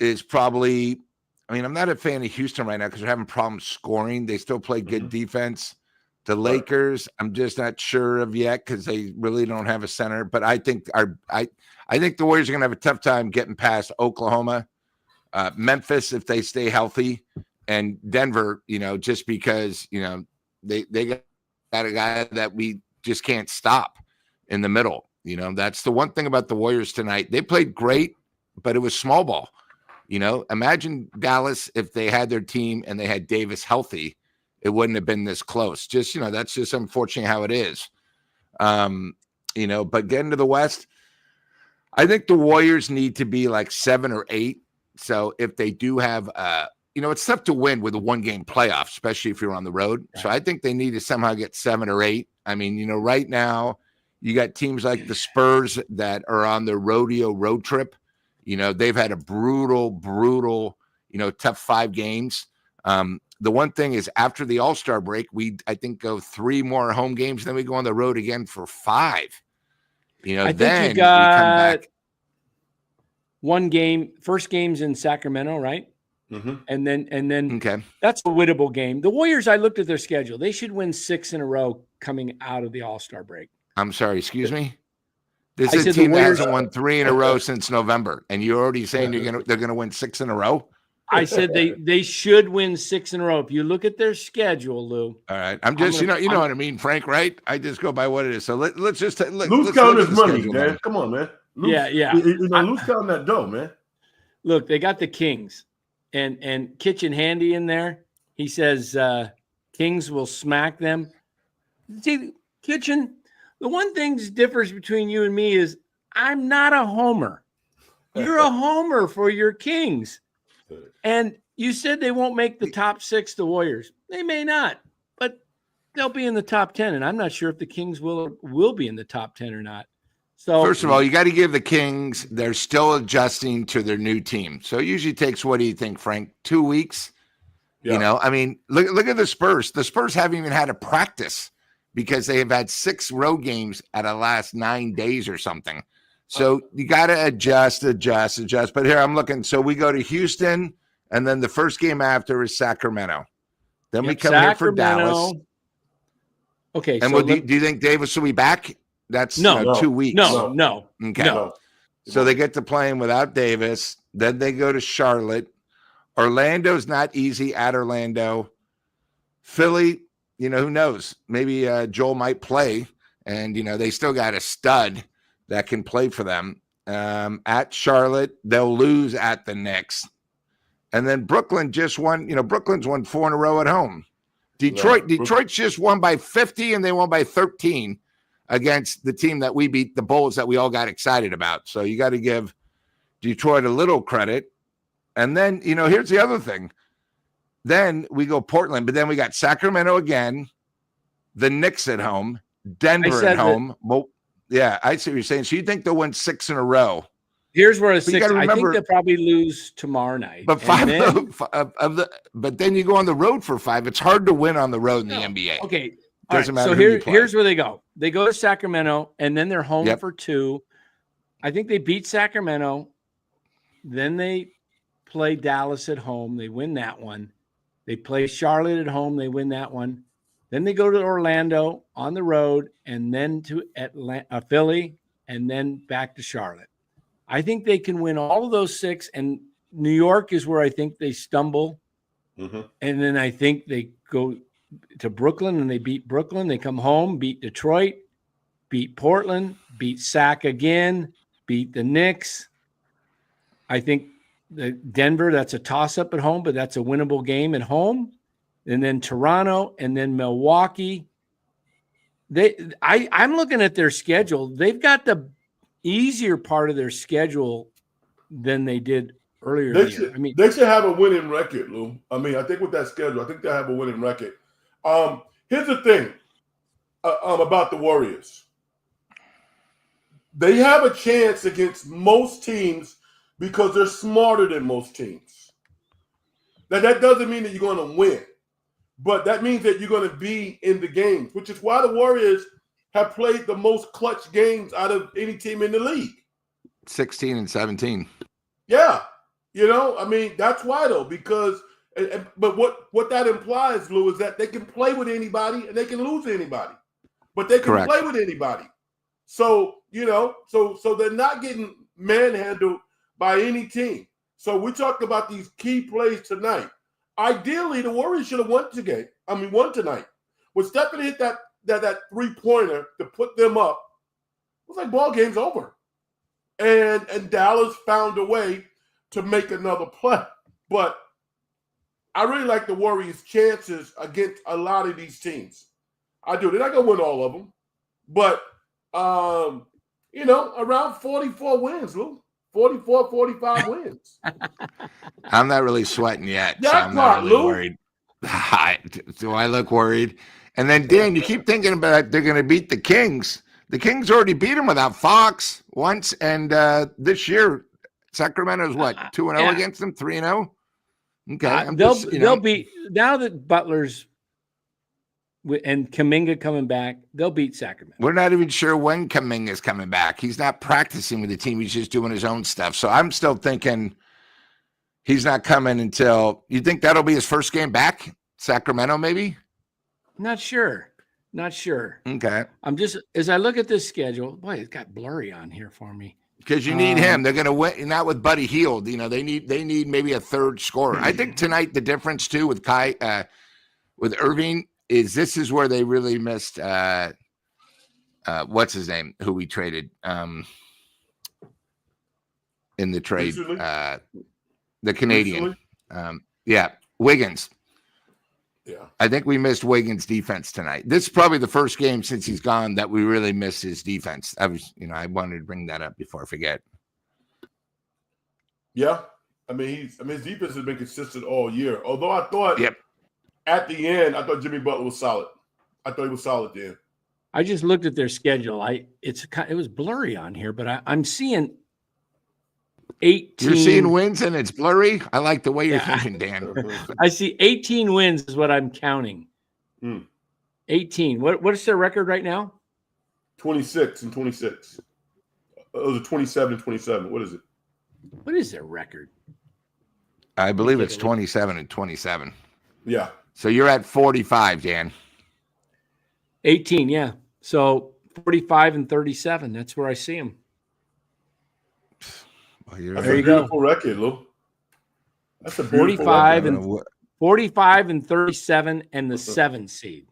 is probably. I mean, I'm not a fan of Houston right now because they're having problems scoring. They still play good defense. The Lakers, I'm just not sure of yet because they really don't have a center. But I think I think the Warriors are going to have a tough time getting past Oklahoma, Memphis if they stay healthy, and Denver. Just because they got a guy that we just can't stop in the middle. That's the one thing about the Warriors tonight. They played great, but it was small ball. Imagine Dallas if they had their team and they had Davis healthy, it wouldn't have been this close. Just, that's just unfortunately how it is. But getting to the West, I think the Warriors need to be like 7 or 8. So if they do have, it's tough to win with a 1-game playoff, especially if you're on the road. Right. So I think they need to somehow get 7 or 8. I mean, right now you got teams like the Spurs that are on their rodeo road trip. They've had a brutal, tough 5 games. The one thing is after the All-Star break, I think go 3 more home games. Then we go on the road again for 5. I then think you got we come back. 1 game, first game's in Sacramento, right? Mm-hmm. And then okay. That's a winnable game. The Warriors, I looked at their schedule. They should win 6 in a row coming out of the All-Star break. I'm sorry, excuse me? This is a team that hasn't won 3 in a row since November, and you're already saying they're gonna win 6 in a row. I said they should win 6 in a row. If you look at their schedule, Lou. All right, I'm just you know what I mean, Frank, right? I just go by what it is. So let's just Lou's counting his money, man. Man. Come on, man. Yeah. Lou's counting that dough, man. Look, they got the Kings, and Kitchen Handy in there. He says Kings will smack them. See, Kitchen. The one thing that differs between you and me is I'm not a homer. You're a homer for your Kings. And you said they won't make the top 6, the Warriors. They may not, but they'll be in the top 10. And I'm not sure if the Kings will be in the top 10 or not. So first of all, you got to give the Kings, they're still adjusting to their new team. So it usually takes, what do you think, Frank? 2 weeks? Yeah. I mean, look at the Spurs. The Spurs haven't even had a practice because they have had 6 road games at the last 9 days or something. So you got to adjust. But here I'm looking. So we go to Houston, and then the first game after is Sacramento. Then we come here for Dallas. Okay. And so do you think Davis will be back? That's 2 weeks. No. Okay. No. So they get to playing without Davis. Then they go to Charlotte. Orlando's not easy at Orlando. Philly, who knows? Maybe Joel might play, and they still got a stud that can play for them. At Charlotte, they'll lose at the Knicks, and then Brooklyn just won. Brooklyn's won 4 in a row at home. Detroit's just won by 50, and they won by 13 against the team that we beat, the Bulls that we all got excited about. So you got to give Detroit a little credit. And then here's the other thing. Then we go Portland, but then we got Sacramento again, the Knicks at home, Denver at home. Well, yeah, I see what you're saying. So you think they'll win 6 in a row? Here's where I think they'll probably lose tomorrow night. But 5 but then you go on the road for 5. It's hard to win on the road in the NBA. Okay. Doesn't matter. So here's where they go. They go to Sacramento, and then they're home for 2. I think they beat Sacramento. Then they play Dallas at home. They win that one. They play Charlotte at home. They win that one. Then they go to Orlando on the road, and then to Philly, and then back to Charlotte. I think they can win all of those 6, and New York is where I think they stumble. Mm-hmm. And then I think they go to Brooklyn, and they beat Brooklyn. They come home, beat Detroit, beat Portland, beat Sac again, beat the Knicks. I think the Denver, that's a toss-up at home, but that's a winnable game at home. And then Toronto, and then Milwaukee. I'm looking at their schedule. They've got the easier part of their schedule than they did earlier. They should have a winning record, Lou. I think with that schedule, I think they'll have a winning record. Here's the thing about the Warriors. They have a chance against most teams because they're smarter than most teams. Now, that doesn't mean that you're going to win, but that means that you're going to be in the games, which is why the Warriors have played the most clutch games out of any team in the league. 16 and 17. Yeah. I mean, that's why though, because but what that implies, Lou, is that they can play with anybody and they can lose to anybody, but they can Correct. play with anybody. So so they're not getting manhandled by any team. So we talked about these key plays tonight. Ideally, the Warriors should have won tonight. When Steph hit that 3-pointer to put them up, it was like ball game's over. And Dallas found a way to make another play. But I really like the Warriors' chances against a lot of these teams. I do. They're not going to win all of them. But, around 44 wins, Lou. 44, 45 wins. I'm not really sweating yet. So That I'm not part, really Lou. worried. Do I look worried? And then, Dan, you keep thinking about they're going to beat the Kings. The Kings already beat them without Fox once. And this year, Sacramento's what, 2-0 against them, 3-0? Okay. They'll beat, now that Butler's and Kuminga coming back, they'll beat Sacramento. We're not even sure when Kuminga's coming back. He's not practicing with the team. He's just doing his own stuff. So I'm still thinking he's not coming until – you think that'll be his first game back? Sacramento, maybe? Not sure. Okay. I'm just, as I look at this schedule, boy, it got blurry on here for me. Because you need him. They're going to win, not with Buddy Hield. They need maybe a third scorer. I think tonight the difference, too, with with Irving is this is where they really missed what's his name, who we traded in the trade, the Canadian. Wiggins. Yeah. I think we missed Wiggins' defense tonight. This is probably the first game since he's gone that we really missed his defense. I wanted to bring that up before I forget. Yeah. I mean, his defense has been consistent all year. Although I thought at the end, I thought Jimmy Butler was solid. I thought he was solid then. I just looked at their schedule. It was blurry on here, but I'm seeing 18. You're seeing wins and it's blurry. I like the way you're thinking, Dan. I see 18 wins is what I'm counting. 18. What is their record right now? 26-26. Those are 27-27. What is it? What is their record? I believe it's 27-27. Yeah. So you're at 45, Dan. 18, yeah. So 45-37. That's where I see them. Well, that's a beautiful record, Lou. That's a beautiful 45-37 and the 7 seed.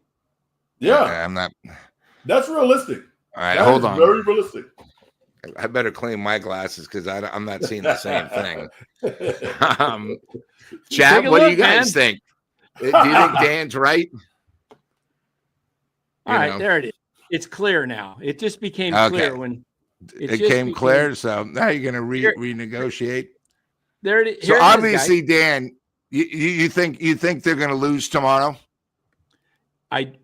Yeah. Okay, I'm not. That's realistic. All right, that hold on. Very realistic. I better clean my glasses because I'm not seeing the same thing. Chad, what do you guys think? Do you think Dan's right? All right, there it is. It's clear now. It just became clear when it became clear. So now you're going to renegotiate. There it is. So obviously, Dan, you think they're going to lose tomorrow? I'd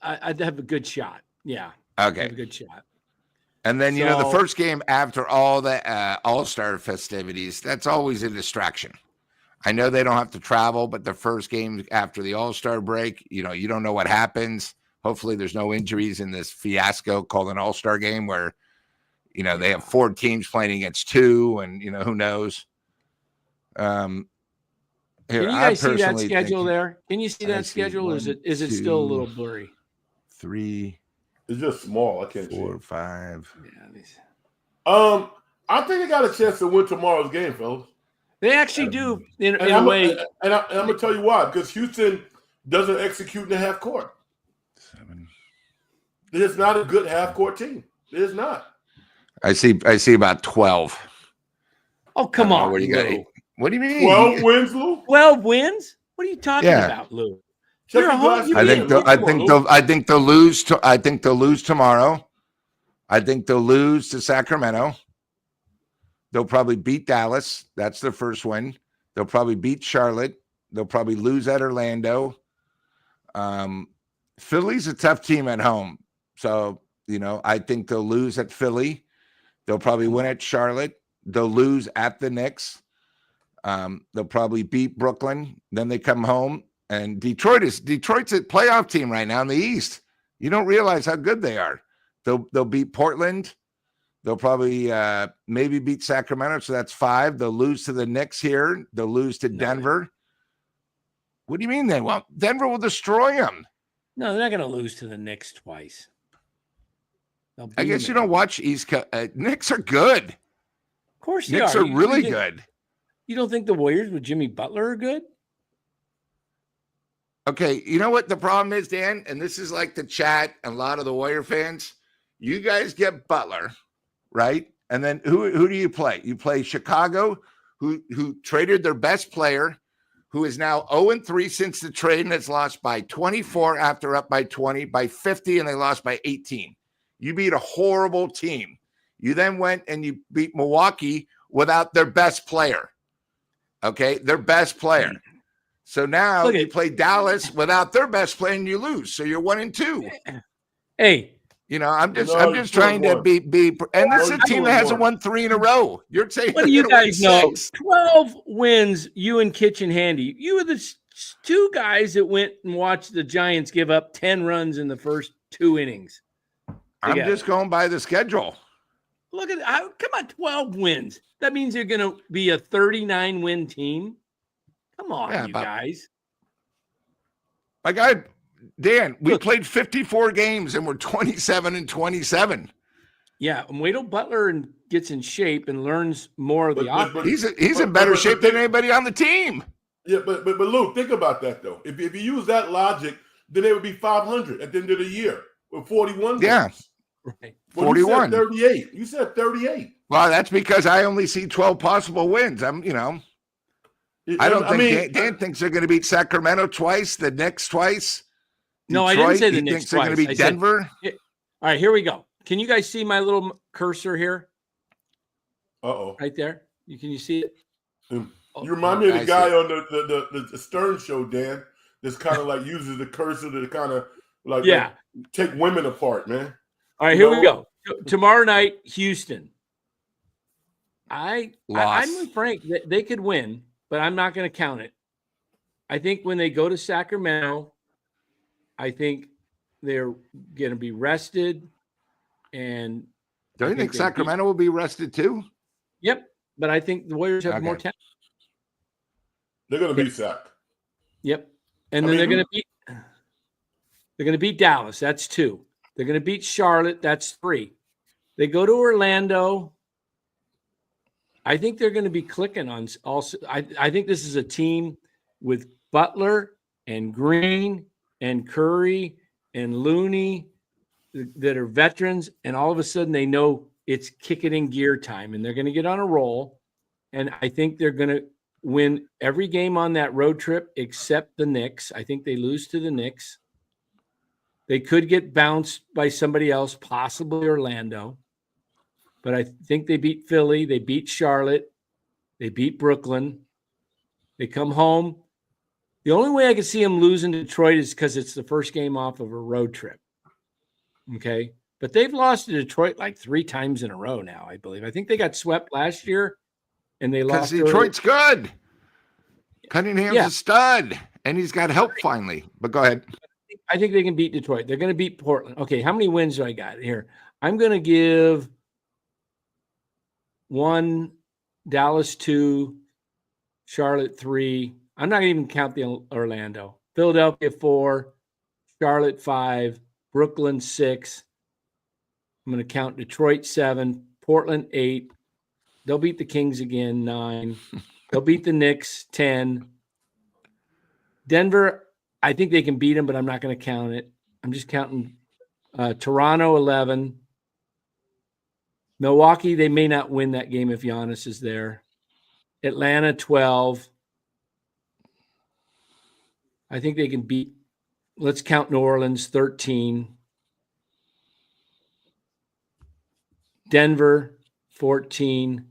have a good shot. Yeah. Okay. Have a good shot. And then, the first game after all the All-Star festivities, that's always a distraction. I know they don't have to travel, but the first game after the All-Star break, you don't know what happens. Hopefully there's no injuries in this fiasco called an All-Star game where, they have 4 teams playing against 2 and, who knows. Can you guys see that schedule there? Can you see that schedule? Or is it still a little blurry? 3. It's just small. I can't 4, 5. Yeah. I think they got a chance to win tomorrow's game, fellas. They actually do in a way. And I'm going to tell you why. Because Houston doesn't execute in the half court. 7. It's not a good half court team. It is not. I see about 12. Oh, come on. What do you got? What do you mean? 12 wins, Lou? 12 wins? What are you talking about, Lou? I think they'll lose tomorrow. I think they'll lose to Sacramento. They'll probably beat Dallas. That's their first win. They'll probably beat Charlotte. They'll probably lose at Orlando. Philly's a tough team at home. So, I think they'll lose at Philly. They'll probably win at Charlotte. They'll lose at the Knicks. They'll probably beat Brooklyn. Then they come home. And Detroit's a playoff team right now in the East. You don't realize how good they are. They'll beat Portland. They'll probably maybe beat Sacramento, so that's 5. They'll lose to the Knicks here. They'll lose to Denver. What do you mean then? Well, Denver will destroy them. No, they're not going to lose to the Knicks twice. I guess you don't watch East Coast. Knicks are good. Of course they Knicks are really good. You don't think the Warriors with Jimmy Butler are good? Okay, you know what the problem is, Dan? And this is like the chat and a lot of the Warrior fans. You guys get Butler, right? And then who do you play? You play Chicago, who traded their best player, who is now 0-3 since the trade and has lost by 24 after up by 20, by 50, and they lost by 18. You beat a horrible team. You then went and you beat Milwaukee without their best player. Okay, their best player. So now you play Dallas without their best player and you lose. So you're 1-2. Hey, you know, I'm just trying to be and this is a team that hasn't won 3 in a row. You're saying what do you guys know? 12 wins, you and Kitchen Handy. You were the 2 guys that went and watched the Giants give up 10 runs in the first 2 innings. I'm just going by the schedule. Look at come on, 12 wins. That means you're going to be a 39-win team. Come on, you guys. My guy, Dan, we played 54 games and we're 27-27. Yeah, and wait till Butler gets in shape and learns more of the offense. He's in better shape than anybody on the team. Yeah, but Luke, think about that though. If you use that logic, then they would be 500 at the end of the year with 41 games. Right. 41. You said 38. You said 38. Well, that's because I only see 12 possible wins. I don't think Dan thinks they're going to beat Sacramento twice, the Knicks twice. No, Detroit, I didn't say the Knicks thinks they're going to beat Denver. All right, here we go. Can you guys see my little cursor here? Right there. Can you see it? You remind me of the guy on the Stern show, Dan. That's kind of like uses the cursor to kind of like take women apart, man. All right, here we go. Tomorrow night, Houston. I'm with Frank. They could win, but I'm not going to count it. I think when they go to Sacramento, I think they're going to be rested. And do you think Sacramento will be rested too? Yep, but I think the Warriors have more talent. They're going to beat Sac. Yep, and then they're going to beat Dallas. That's 2. They're going to beat Charlotte. That's 3. They go to Orlando. I think they're going to be clicking on also. I think this is a team with Butler and Green and Curry and Looney that are veterans, and all of a sudden they know it's kick it in gear time, and they're going to get on a roll. And I think they're going to win every game on that road trip except the Knicks. I think they lose to the Knicks. They could get bounced by somebody else, possibly Orlando. But I think they beat Philly. They beat Charlotte. They beat Brooklyn. They come home. The only way I could see them losing to Detroit is because it's the first game off of a road trip. Okay? But they've lost to Detroit like 3 times in a row now, I believe. I think they got swept last year, and they lost. Because Detroit's good. Cunningham's a stud, and he's got help finally. But go ahead. I think they can beat Detroit. They're going to beat Portland. Okay, how many wins do I got here? I'm going to give 1, Dallas 2, Charlotte 3. I'm not going to even count the Orlando. Philadelphia 4, Charlotte 5, Brooklyn 6. I'm going to count Detroit 7, Portland 8. They'll beat the Kings again 9. They'll beat the Knicks 10. Denver, I think they can beat them, but I'm not going to count it. I'm just counting Toronto 11. Milwaukee, they may not win that game if Giannis is there. Atlanta 12. I think they can beat, let's count New Orleans 13. Denver 14.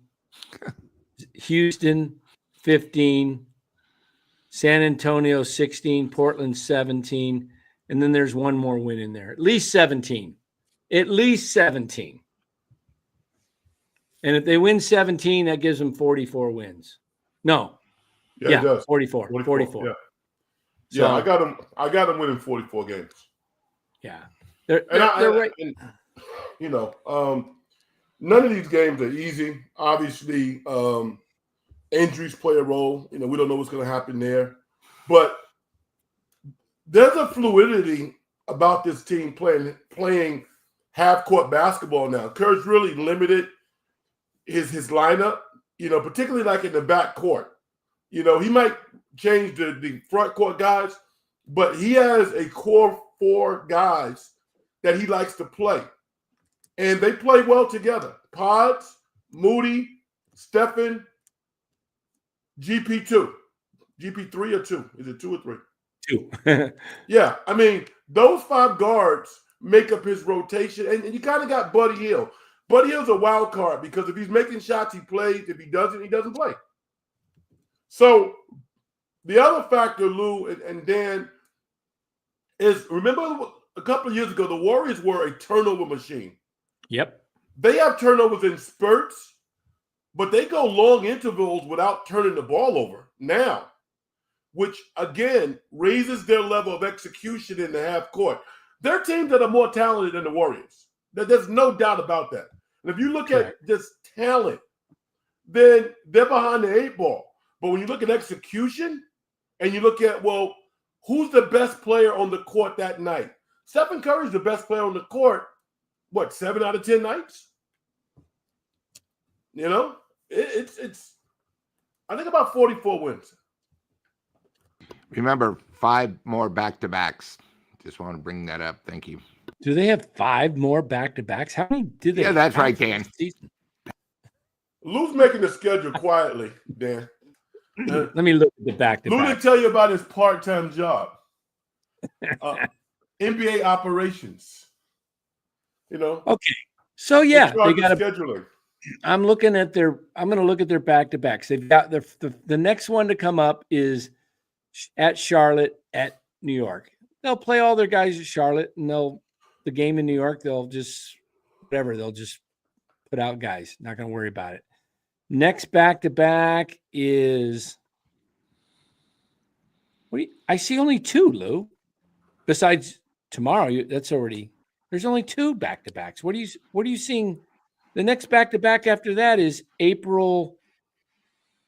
Houston 15. San Antonio 16. Portland 17. And then there's one more win in there. At least 17. At least 17. And if they win 17, that gives them 44 wins. No. Yeah, it does. 44. 44. Yeah. So, I got them winning 44 games. Yeah. They're right. And, none of these games are easy. Obviously, injuries play a role. We don't know what's going to happen there. But there's a fluidity about this team playing half-court basketball now. Kerr's really limited his lineup, particularly like in the back court. He might change the front court guys, but he has a core 4 guys that he likes to play. And they play well together. Pods, Moody, Stephen, GP2. GP3 or 2? Is it 2 or 3? 2. Yeah, I mean, those 5 guards make up his rotation. And you kind of got Buddy Hill. Buddy Hill's a wild card because if he's making shots, he plays. If he doesn't, he doesn't play. So the other factor, Lou and Dan, is remember a couple of years ago, the Warriors were a turnover machine. Yep. They have turnovers in spurts, but they go long intervals without turning the ball over now, which, again, raises their level of execution in the half court. There are teams that are more talented than the Warriors. There's no doubt about that. And if you look at just talent, then they're behind the 8 ball. But when you look at execution and you look at, well, who's the best player on the court that night? Stephen Curry's the best player on the court, 7 out of 10 nights? It's I think about 44 wins. Remember, 5 more back-to-backs. Just want to bring that up. Thank you. Do they have 5 more back-to-backs? How many did they? Yeah, that's right, Dan. Lou's making the schedule quietly, Dan. Let me look at the back-to-back. Lou didn't tell you about his part-time job. NBA operations. Okay. So yeah, they got scheduling. I'm going to look at their back-to-backs. They've got the next one to come up is at Charlotte at New York. They'll play all their guys at Charlotte, and the game in New York, they'll just put out guys. Not going to worry about it. Next back-to-back is I see only 2, Lou. Besides tomorrow, there's only 2 back-to-backs. What are you seeing? The next back-to-back after that is April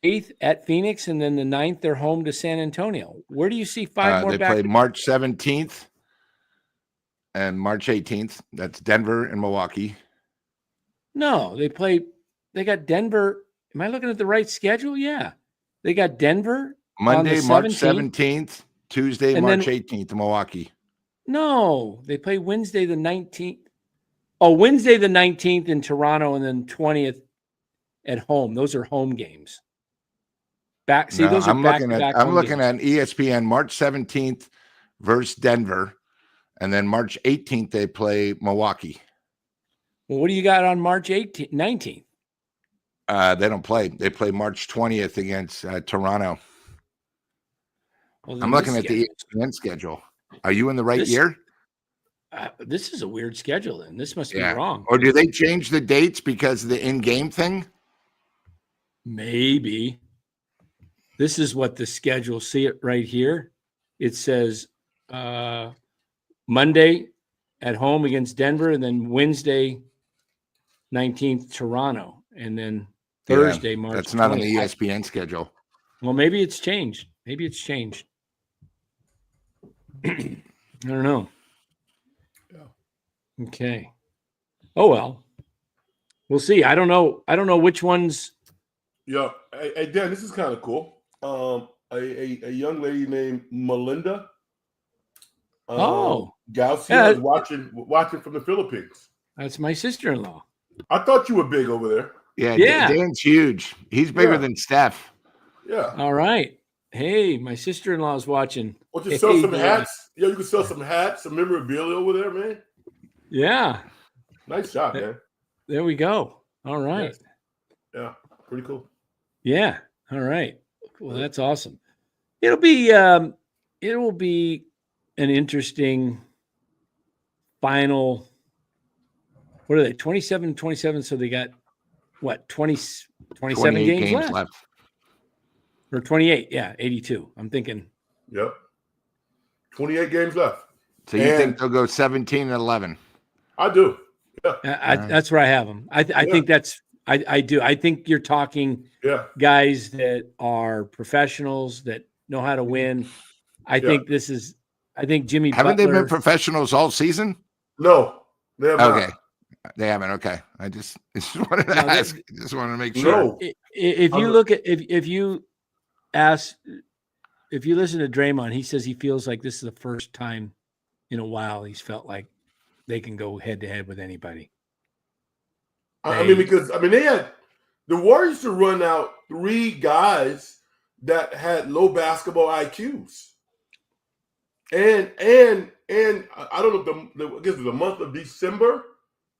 8th at Phoenix, and then the 9th they're home to San Antonio. Where do you see 5 more They back? play March 17th and March 18th. That's Denver and Milwaukee. No, they got Denver. Am I looking at the right schedule? Yeah. They got Denver Monday, on the March 17th. 17th, Tuesday, And March then- 18th in Milwaukee. No, they play Wednesday the 19th. Oh, Wednesday the 19th in Toronto, and then 20th at home. Those are home games. Those are I'm looking back-to-back at home games. ESPN March 17th versus Denver, and then March 18th they play Milwaukee. Well, what do you got on March 19th? They don't play. They play March 20th against Toronto. Well, I'm looking at the ESPN schedule. Are you in the right This- year? This is a weird schedule, then. This must be Yeah. wrong. Or do they change the dates because of the in-game thing? Maybe. This is what the schedule, see it right here. It says Monday at home against Denver, and then Wednesday 19th Toronto, and then Thursday March. That's not on the 20th. ESPN schedule. Well, maybe it's changed. I don't know. Yeah. Okay. Oh well. We'll see. I don't know which ones. Yeah. Hey, Dan, this is kind of cool. A young lady named Melinda. Garcia is watching from the Philippines. That's my sister-in-law. I thought you were big over there. Yeah. Dan's huge. He's bigger than Steph. Yeah. All right. Hey, my sister-in-law is watching. Why don't you sell some hats? Yeah, you can sell some hats, some memorabilia over there, man. Yeah. Nice job, man. There we go. All right. Yeah, pretty cool. Yeah. All right. Well, that's awesome. It will be an interesting final. What are they? 27. So they got what? 27 games left. Or 28. Yeah, 82. I'm thinking. Yep. 28 games left. So you think they'll go 17-11? I do. That's where I have them. I think I do. I think you're talking guys that are professionals that know how to win. I think Jimmy Haven't Butler. they been professionals all season? No, they have Okay. not. They haven't. Okay. I just wanted to ask. Just wanted to make sure. No. If you look at if you listen to Draymond, he says he feels like this is the first time in a while he's felt like they can go head to head with anybody. Because they had the Warriors to run out 3 guys that had low basketball IQs, and I don't know I guess it was the month of December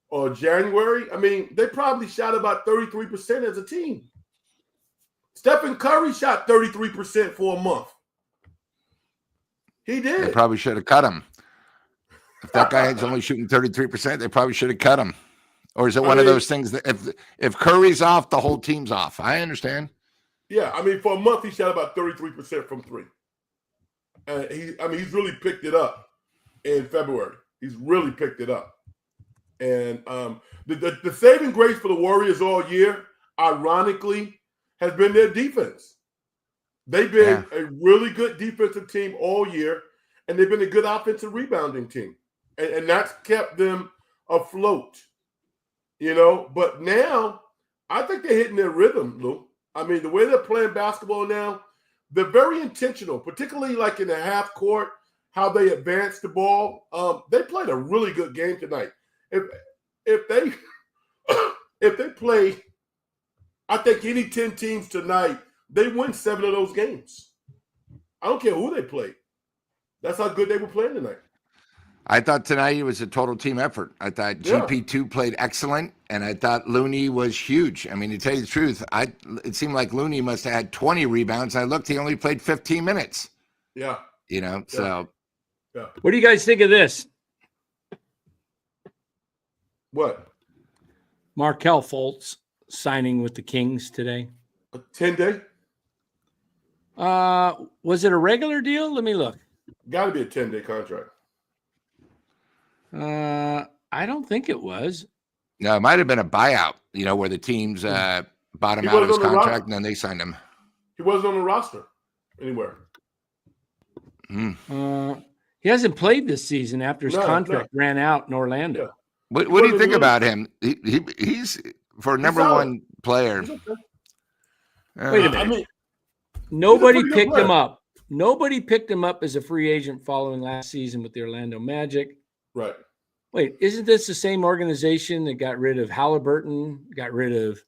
or January. I mean, they probably shot about 33% as a team. Stephen Curry shot 33% for a month. He did. They probably should have cut him. If that guy is only shooting 33%, they probably should have cut him. Or is it one of those things that if Curry's off, the whole team's off? I understand. Yeah, for a month he shot about 33% from 3. And he's really picked it up in February. He's really picked it up. And the saving grace for the Warriors all year, ironically, has been their defense. They've been a really good defensive team all year, and they've been a good offensive rebounding team. And that's kept them afloat, But now, I think they're hitting their rhythm, Lou. The way they're playing basketball now, they're very intentional, particularly like in the half court, how they advance the ball. They played a really good game tonight. If they play, I think any 10 teams tonight, they win 7 of those games. I don't care who they played. That's how good they were playing tonight. I thought tonight it was a total team effort. I thought GP2 played excellent, and I thought Looney was huge. To tell you the truth, it seemed like Looney must have had 20 rebounds. I looked, he only played 15 minutes. Yeah. So. Yeah. What do you guys think of this? What? Markelle Fultz signing with the Kings today. A 10-day? Was it a regular deal? Let me look. Got to be a 10-day contract. I don't think it was. No, it might have been a buyout, where the teams bought him out of his contract and then they signed him. He wasn't on the roster anywhere. He hasn't played this season after his contract ran out in Orlando. Yeah. What do you think about him? He's for a number one player. Wait a minute. Nobody picked him up. Nobody picked him up as a free agent following last season with the Orlando Magic. Right. Wait, isn't this the same organization that got rid of Halliburton, got rid of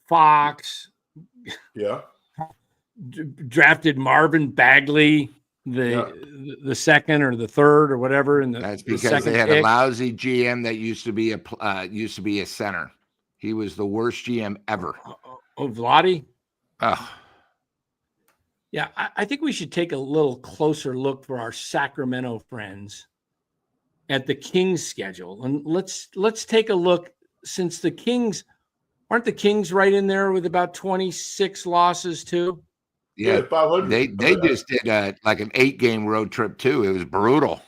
Fox? Yeah. Drafted Marvin Bagley, the second or the third or whatever. That's because they had a lousy GM that used to be a center. He was the worst GM ever. Vlade? Oh. Yeah, I think we should take a little closer look for our Sacramento friends at the Kings schedule. And let's take a look, since the Kings aren't the Kings right in there with about 26 losses too? Yeah, 500. They just did like an 8-game road trip too. It was brutal.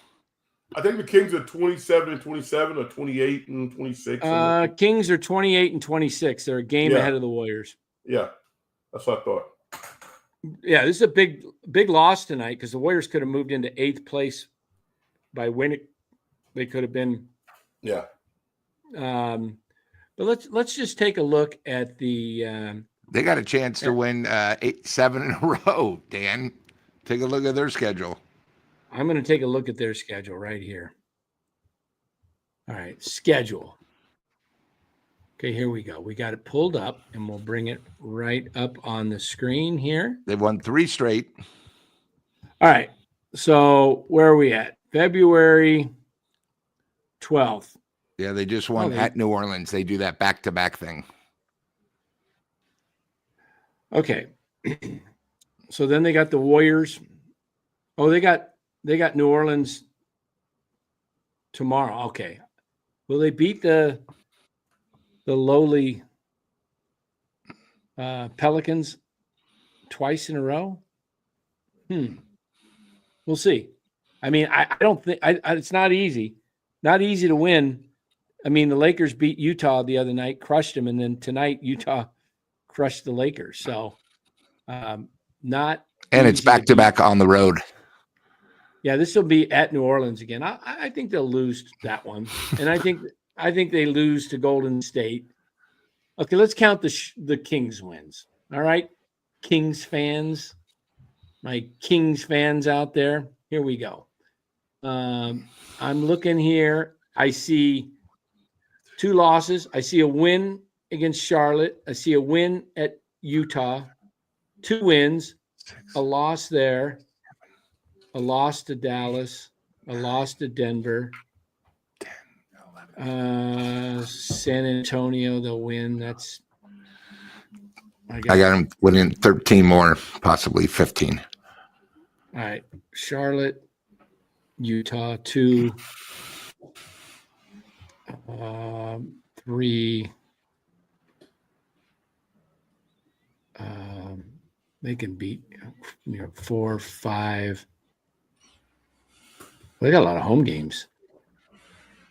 I think the Kings are 27-27 or 28-26. Kings are 28-26. They're a game ahead of the Warriors. Yeah, that's what I thought. Yeah, this is a big loss tonight because the Warriors could have moved into 8th place by winning. They could have been. Yeah. But let's just take a look at the. They got a chance to win 7 in a row. Dan, take a look at their schedule. I'm going to take a look at their schedule right here. All right, schedule. Okay, here we go. We got it pulled up, and we'll bring it right up on the screen here. They've won 3 straight. All right, so where are we at? February 12th. Yeah, they just won at New Orleans. They do that back-to-back thing. Okay, so then they got the Warriors. Oh, they got New Orleans tomorrow. Okay, will they beat the lowly Pelicans twice in a row? We'll see. I mean, I don't think it's not easy. Not easy to win I mean, the Lakers beat Utah the other night, crushed them, and then tonight Utah crushed the Lakers. So not And it's easy to beat. back-to-back on the road. Yeah, this will be at New Orleans again. I think they'll lose that one, and I think they lose to Golden State. Okay, let's count the Kings wins. All right, Kings fans, my Kings fans out there, here we go. I'm looking here. I see 2 losses. I see a win against Charlotte. I see a win at Utah. 2 wins, a loss there, a loss to Dallas, a loss to Denver. 10, 11. San Antonio, they'll win. That's I got them winning 13 more, possibly 15. All right. Charlotte, Utah, 2, 3. They can beat 4, 5. They got a lot of home games.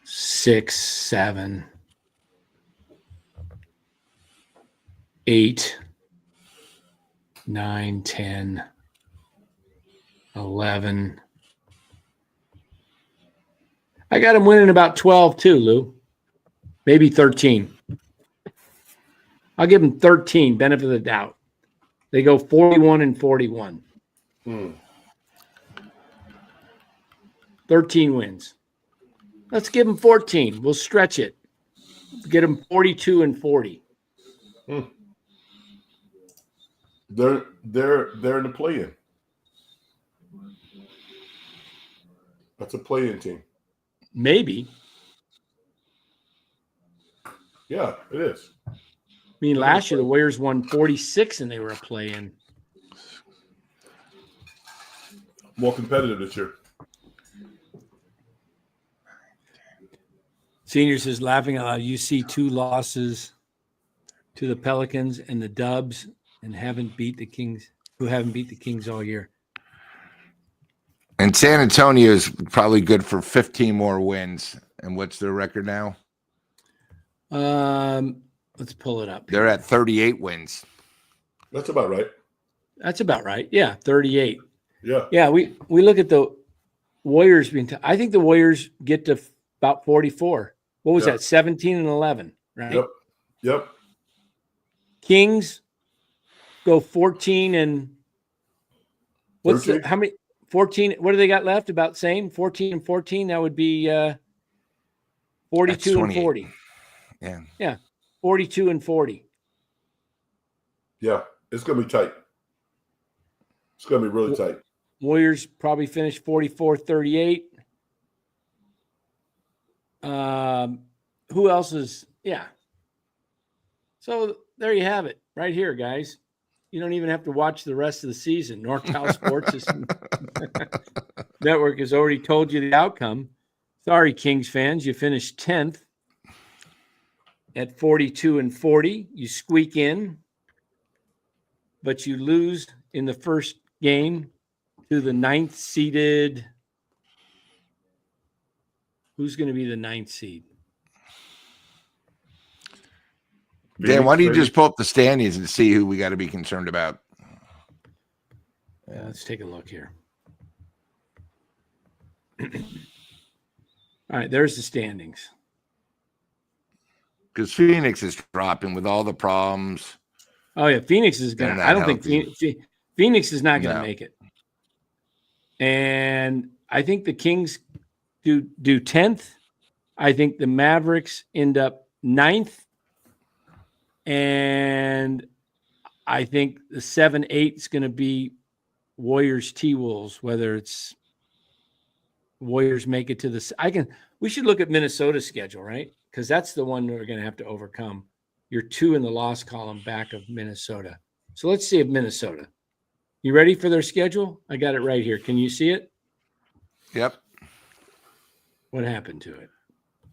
6, 7, 8, 9, 10, 11. I got them winning about 12 too, Lou. Maybe 13. I'll give them 13, benefit of the doubt. They go 41-41. 13 wins. Let's give them 14. We'll stretch it. Get them 42-40. They're in the play-in. That's a play-in team. Maybe. Yeah, it is. I mean, last year the Warriors won 46 and they were a play-in. More competitive this year. Senior says, laughing out loud, you see 2 losses to the Pelicans and the Dubs and haven't beat the Kings, who haven't beat the Kings all year. And San Antonio is probably good for 15 more wins. And what's their record now? Let's pull it up. They're at 38 wins. That's about right. That's about right. Yeah, 38. Yeah. Yeah, we look at the Warriors being I think the Warriors get to about 44. What was that? 17-11, right? Yep. Kings go 14 and what's the, how many 14? What do they got left? About same 14-14. That would be 42-40. Yeah, 42-40. Yeah, it's gonna be tight. It's gonna be really tight. Warriors probably finish 44-38. Who else is? Yeah. So there you have it, right here, guys. You don't even have to watch the rest of the season. NorCal Sports Network has already told you the outcome. Sorry, Kings fans, you finished 10th at 42-40. You squeak in, but you lose in the first game to the 9th seeded. Who's going to be the 9th seed? Dan, why don't you just pull up the standings and see who we got to be concerned about? Let's take a look here. All right, there's the standings. Because Phoenix is dropping with all the problems. Oh, yeah, Phoenix is going to – I don't think Phoenix is not going to make it. And I think the Kings do 10th. I think the Mavericks end up 9th. And I think the 7-8 is going to be Warriors T-Wolves, whether it's Warriors make it to the we should look at Minnesota's schedule, right? Because that's the one we're going to have to overcome. You're 2 in the loss column back of Minnesota. So let's see if Minnesota. You ready for their schedule? I got it right here. Can you see it? Yep. What happened to it?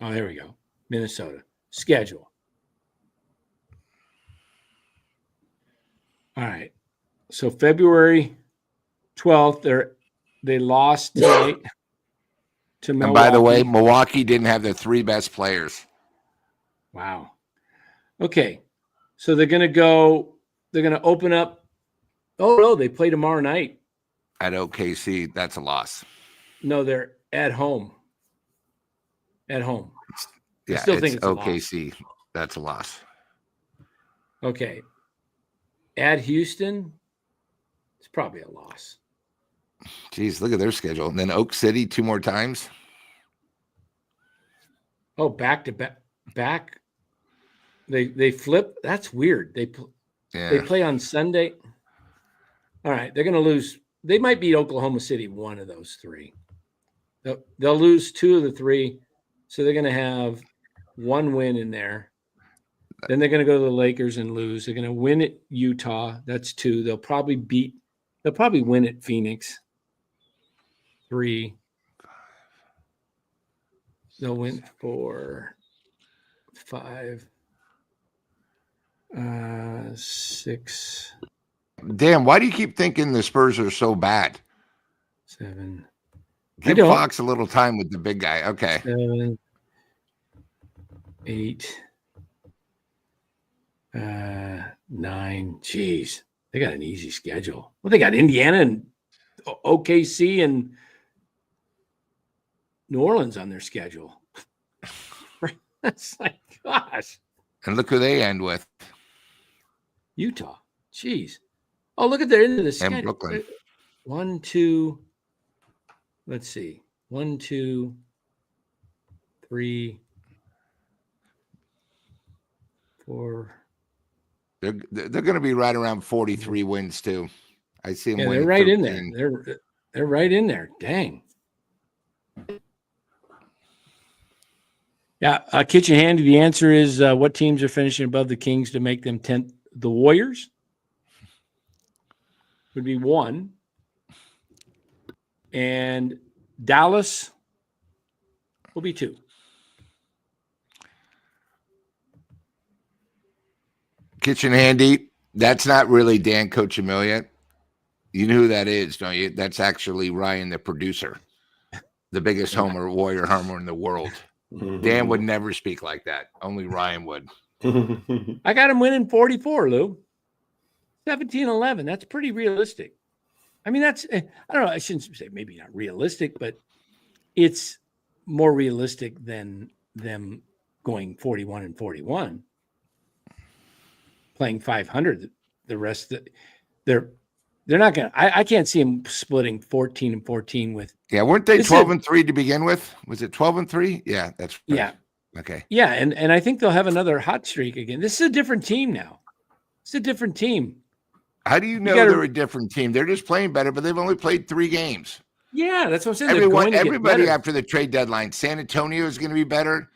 Oh, there we go. Minnesota. Schedule. All right. So February 12th, they lost tonight to Milwaukee. And by the way, Milwaukee didn't have their 3 best players. Wow. Okay. So they're going to open up. Oh, no, they play tomorrow night. At OKC, that's a loss. No, they're at home. At home. Yeah, I still think it's OKC. a loss. That's a loss. Okay. At Houston, it's probably a loss. Jeez, look at their schedule. And then Oak City 2 more times. Oh, back to back. They flip. That's weird. They play on Sunday. All right, they're going to lose. They might beat Oklahoma City one of those 3. They'll lose 2 of the 3, so they're going to have 1 win in there. Then they're going to go to the Lakers and lose. They're going to win at Utah. That's 2. They'll probably win at Phoenix. 3. They'll win 4, 5, 6. Damn, why do you keep thinking the Spurs are so bad? 7. Give Fox a little time with the big guy. Okay. 7, 8, 9. Jeez, they got an easy schedule. Well, they got Indiana and OKC and New Orleans on their schedule. That's like, gosh. And look who they end with. Utah. Jeez. Oh, look at their end of the schedule. And Brooklyn. 1, 2. Let's see. 1, 2, 3, 4. They're going to be right around 43 wins too. I see them. Yeah, winning they're right 13. in there. They're right in there. Dang. Yeah, Kitchen Handy. The answer is what teams are finishing above the Kings to make them 10th? The Warriors would be 1, and Dallas will be 2. Kitchen Handy. That's not really Dan Coachimilia. You know who that is, don't you? That's actually Ryan, the producer, the biggest Warrior homer in the world. Dan would never speak like that. Only Ryan would. I got him winning 44, Lou. 17-11. That's pretty realistic. I mean, I don't know. I shouldn't say maybe not realistic, but it's more realistic than them going 41-41, playing 500. The rest of they're not going to. I can't see them splitting 14-14 with. Yeah, weren't they 12-3 to begin with? Was it 12-3? Yeah, that's right. Yeah. Okay. Yeah, and I think they'll have another hot streak again. This is a different team now. It's a different team. How do you know they're a different team? They're just playing better, but they've only played 3 games. Yeah, that's what I'm saying. Everybody after the trade deadline, San Antonio is going to be better.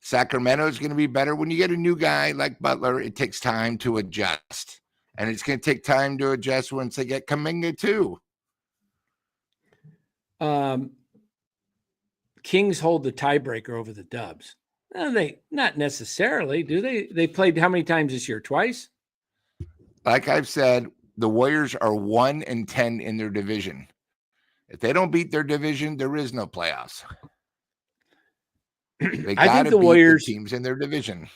Sacramento is going to be better. When you get a new guy like Butler, it takes time to adjust. And it's going to take time to adjust once they get Kuminga too. Kings hold the tiebreaker over the Dubs. No, they not necessarily, do they? They played how many times this year? Twice? Like I've said, the Warriors are 1-10 in their division. If they don't beat their division, there is no playoffs. They got to beat the Warriors teams in their division.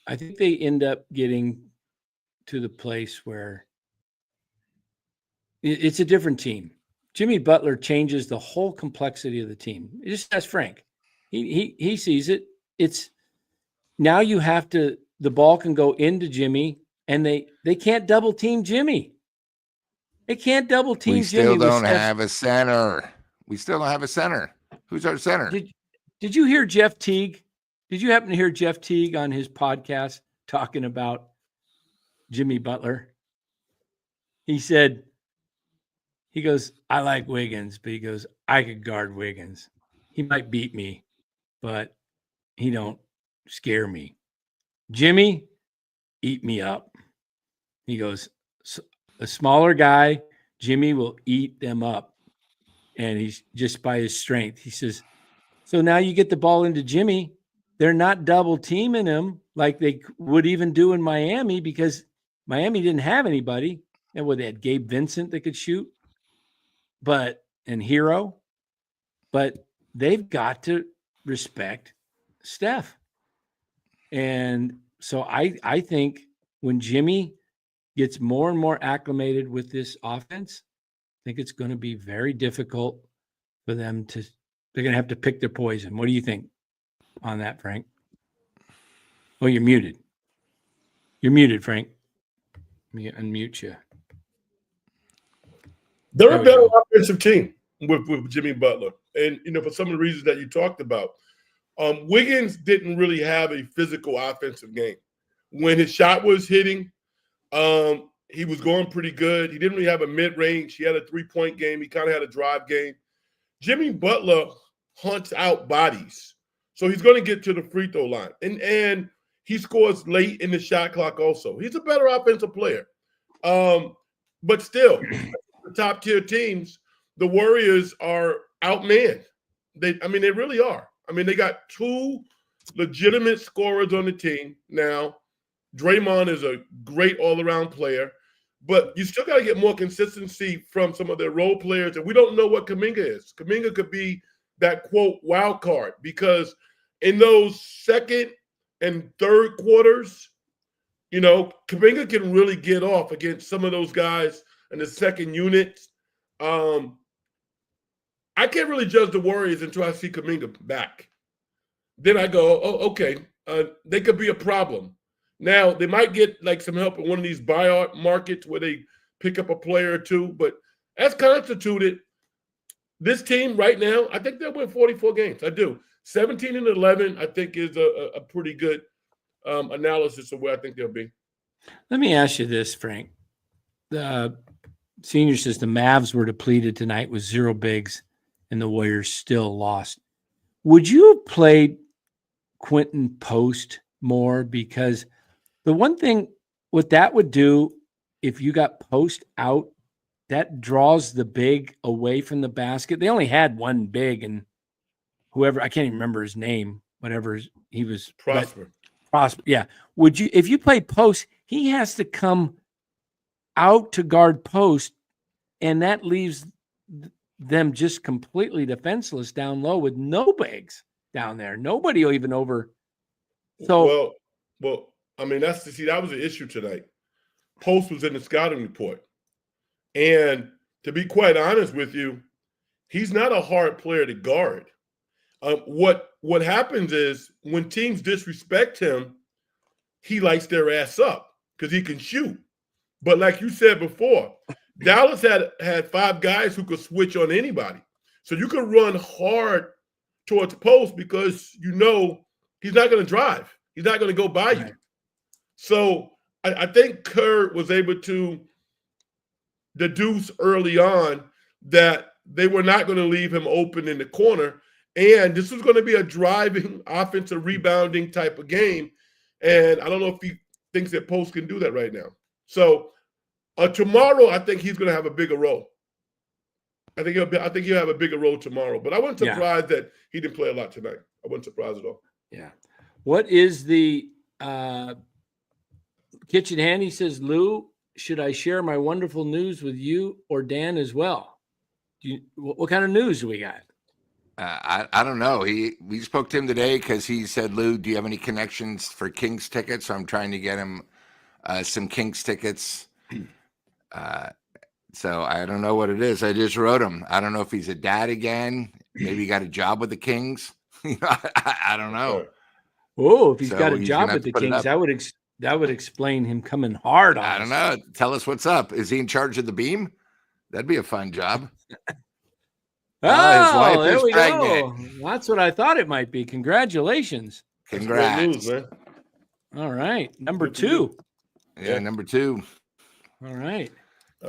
I think they end up getting to the place where it's a different team. Jimmy Butler changes the whole complexity of the team. Just ask Frank. He sees it. It's now you have to. The ball can go into Jimmy, and they can't double team Jimmy. They can't double team Jimmy. We still don't have a center. We still don't have a center. Who's our center? Did you hear Jeff Teague? Did you happen to hear Jeff Teague on his podcast talking about Jimmy Butler? He said, he goes, I like Wiggins, but he goes, I could guard Wiggins. He might beat me, but he don't scare me. Jimmy, eat me up. He goes, a smaller guy, Jimmy will eat them up. And he's just by his strength. He says, so now you get the ball into Jimmy. They're not double teaming him like they would even do in Miami because Miami didn't have anybody. And they had Gabe Vincent that could shoot, and Hero. But they've got to respect Steph. And so I think when Jimmy gets more and more acclimated with this offense, I think it's going to be very difficult for them to – they're going to have to pick their poison. What do you think on that, Frank? Oh, you're muted. You're muted, Frank. Let me unmute you. They're There a we better go. offensive team with Jimmy Butler. And, for some of the reasons that you talked about. Wiggins didn't really have a physical offensive game. When his shot was hitting, he was going pretty good. He didn't really have a mid-range. He had a three-point game. He kind of had a drive game. Jimmy Butler hunts out bodies. So he's going to get to the free throw line. And he scores late in the shot clock also. He's a better offensive player. But still, the top-tier teams, the Warriors are outmanned. They really are. They got two legitimate scorers on the team now. Draymond is a great all-around player, but you still got to get more consistency from some of their role players, and we don't know what Kuminga is. Kuminga could be that, quote, wild card, because in those second and third quarters, Kuminga can really get off against some of those guys in the second unit. I can't really judge the Warriors until I see Kuminga back. Then I go, oh, okay, they could be a problem. Now, they might get some help in one of these buyout markets where they pick up a player or two, but as constituted, this team right now, I think they'll win 44 games. I do. 17-11, I think, is a pretty good analysis of where I think they'll be. Let me ask you this, Frank. The senior says the Mavs were depleted tonight with 0 bigs, and the Warriors still lost. Would you have played Quentin Post more? Because the one thing what that would do, if you got Post out, that draws the big away from the basket. They only had one big, and whoever, I can't even remember his name, whatever he was. Prosper, yeah. Would you, if you played Post, he has to come out to guard Post, and that leaves them just completely defenseless down low with no bigs down there. Nobody will even over. So well, that was an issue tonight. Post was in the scouting report, and to be quite honest with you, he's not a hard player to guard. What happens is when teams disrespect him, he lights their ass up because he can shoot. But like you said before, Dallas had 5 guys who could switch on anybody. So you could run hard towards Post because he's not going to drive. He's not going to go by you. So I think Kerr was able to deduce early on that they were not going to leave him open in the corner. And this was going to be a driving, offensive, rebounding type of game. And I don't know if he thinks that Post can do that right now. So tomorrow, I think he's going to have a bigger role. I think he'll have a bigger role tomorrow. But I wasn't surprised that he didn't play a lot tonight. I wasn't surprised at all. Yeah. What is the kitchen handy says, Lou, should I share my wonderful news with you or Dan as well? What kind of news do we got? I don't know. We spoke to him today because he said, Lou, do you have any connections for Kings tickets? So I'm trying to get him some Kings tickets. So I don't know what it is. I just wrote him. I don't know if he's a dad again. Maybe he got a job with the Kings. I don't know. Oh, if he's got a job with the Kings, that would explain him coming hard on us. I don't know. Tell us what's up. Is he in charge of the beam? That'd be a fun job. His wife there we pregnant. Go. That's what I thought it might be. Congratulations. Congrats. Great news, man. All right. Number 2. Yeah, number 2. All right.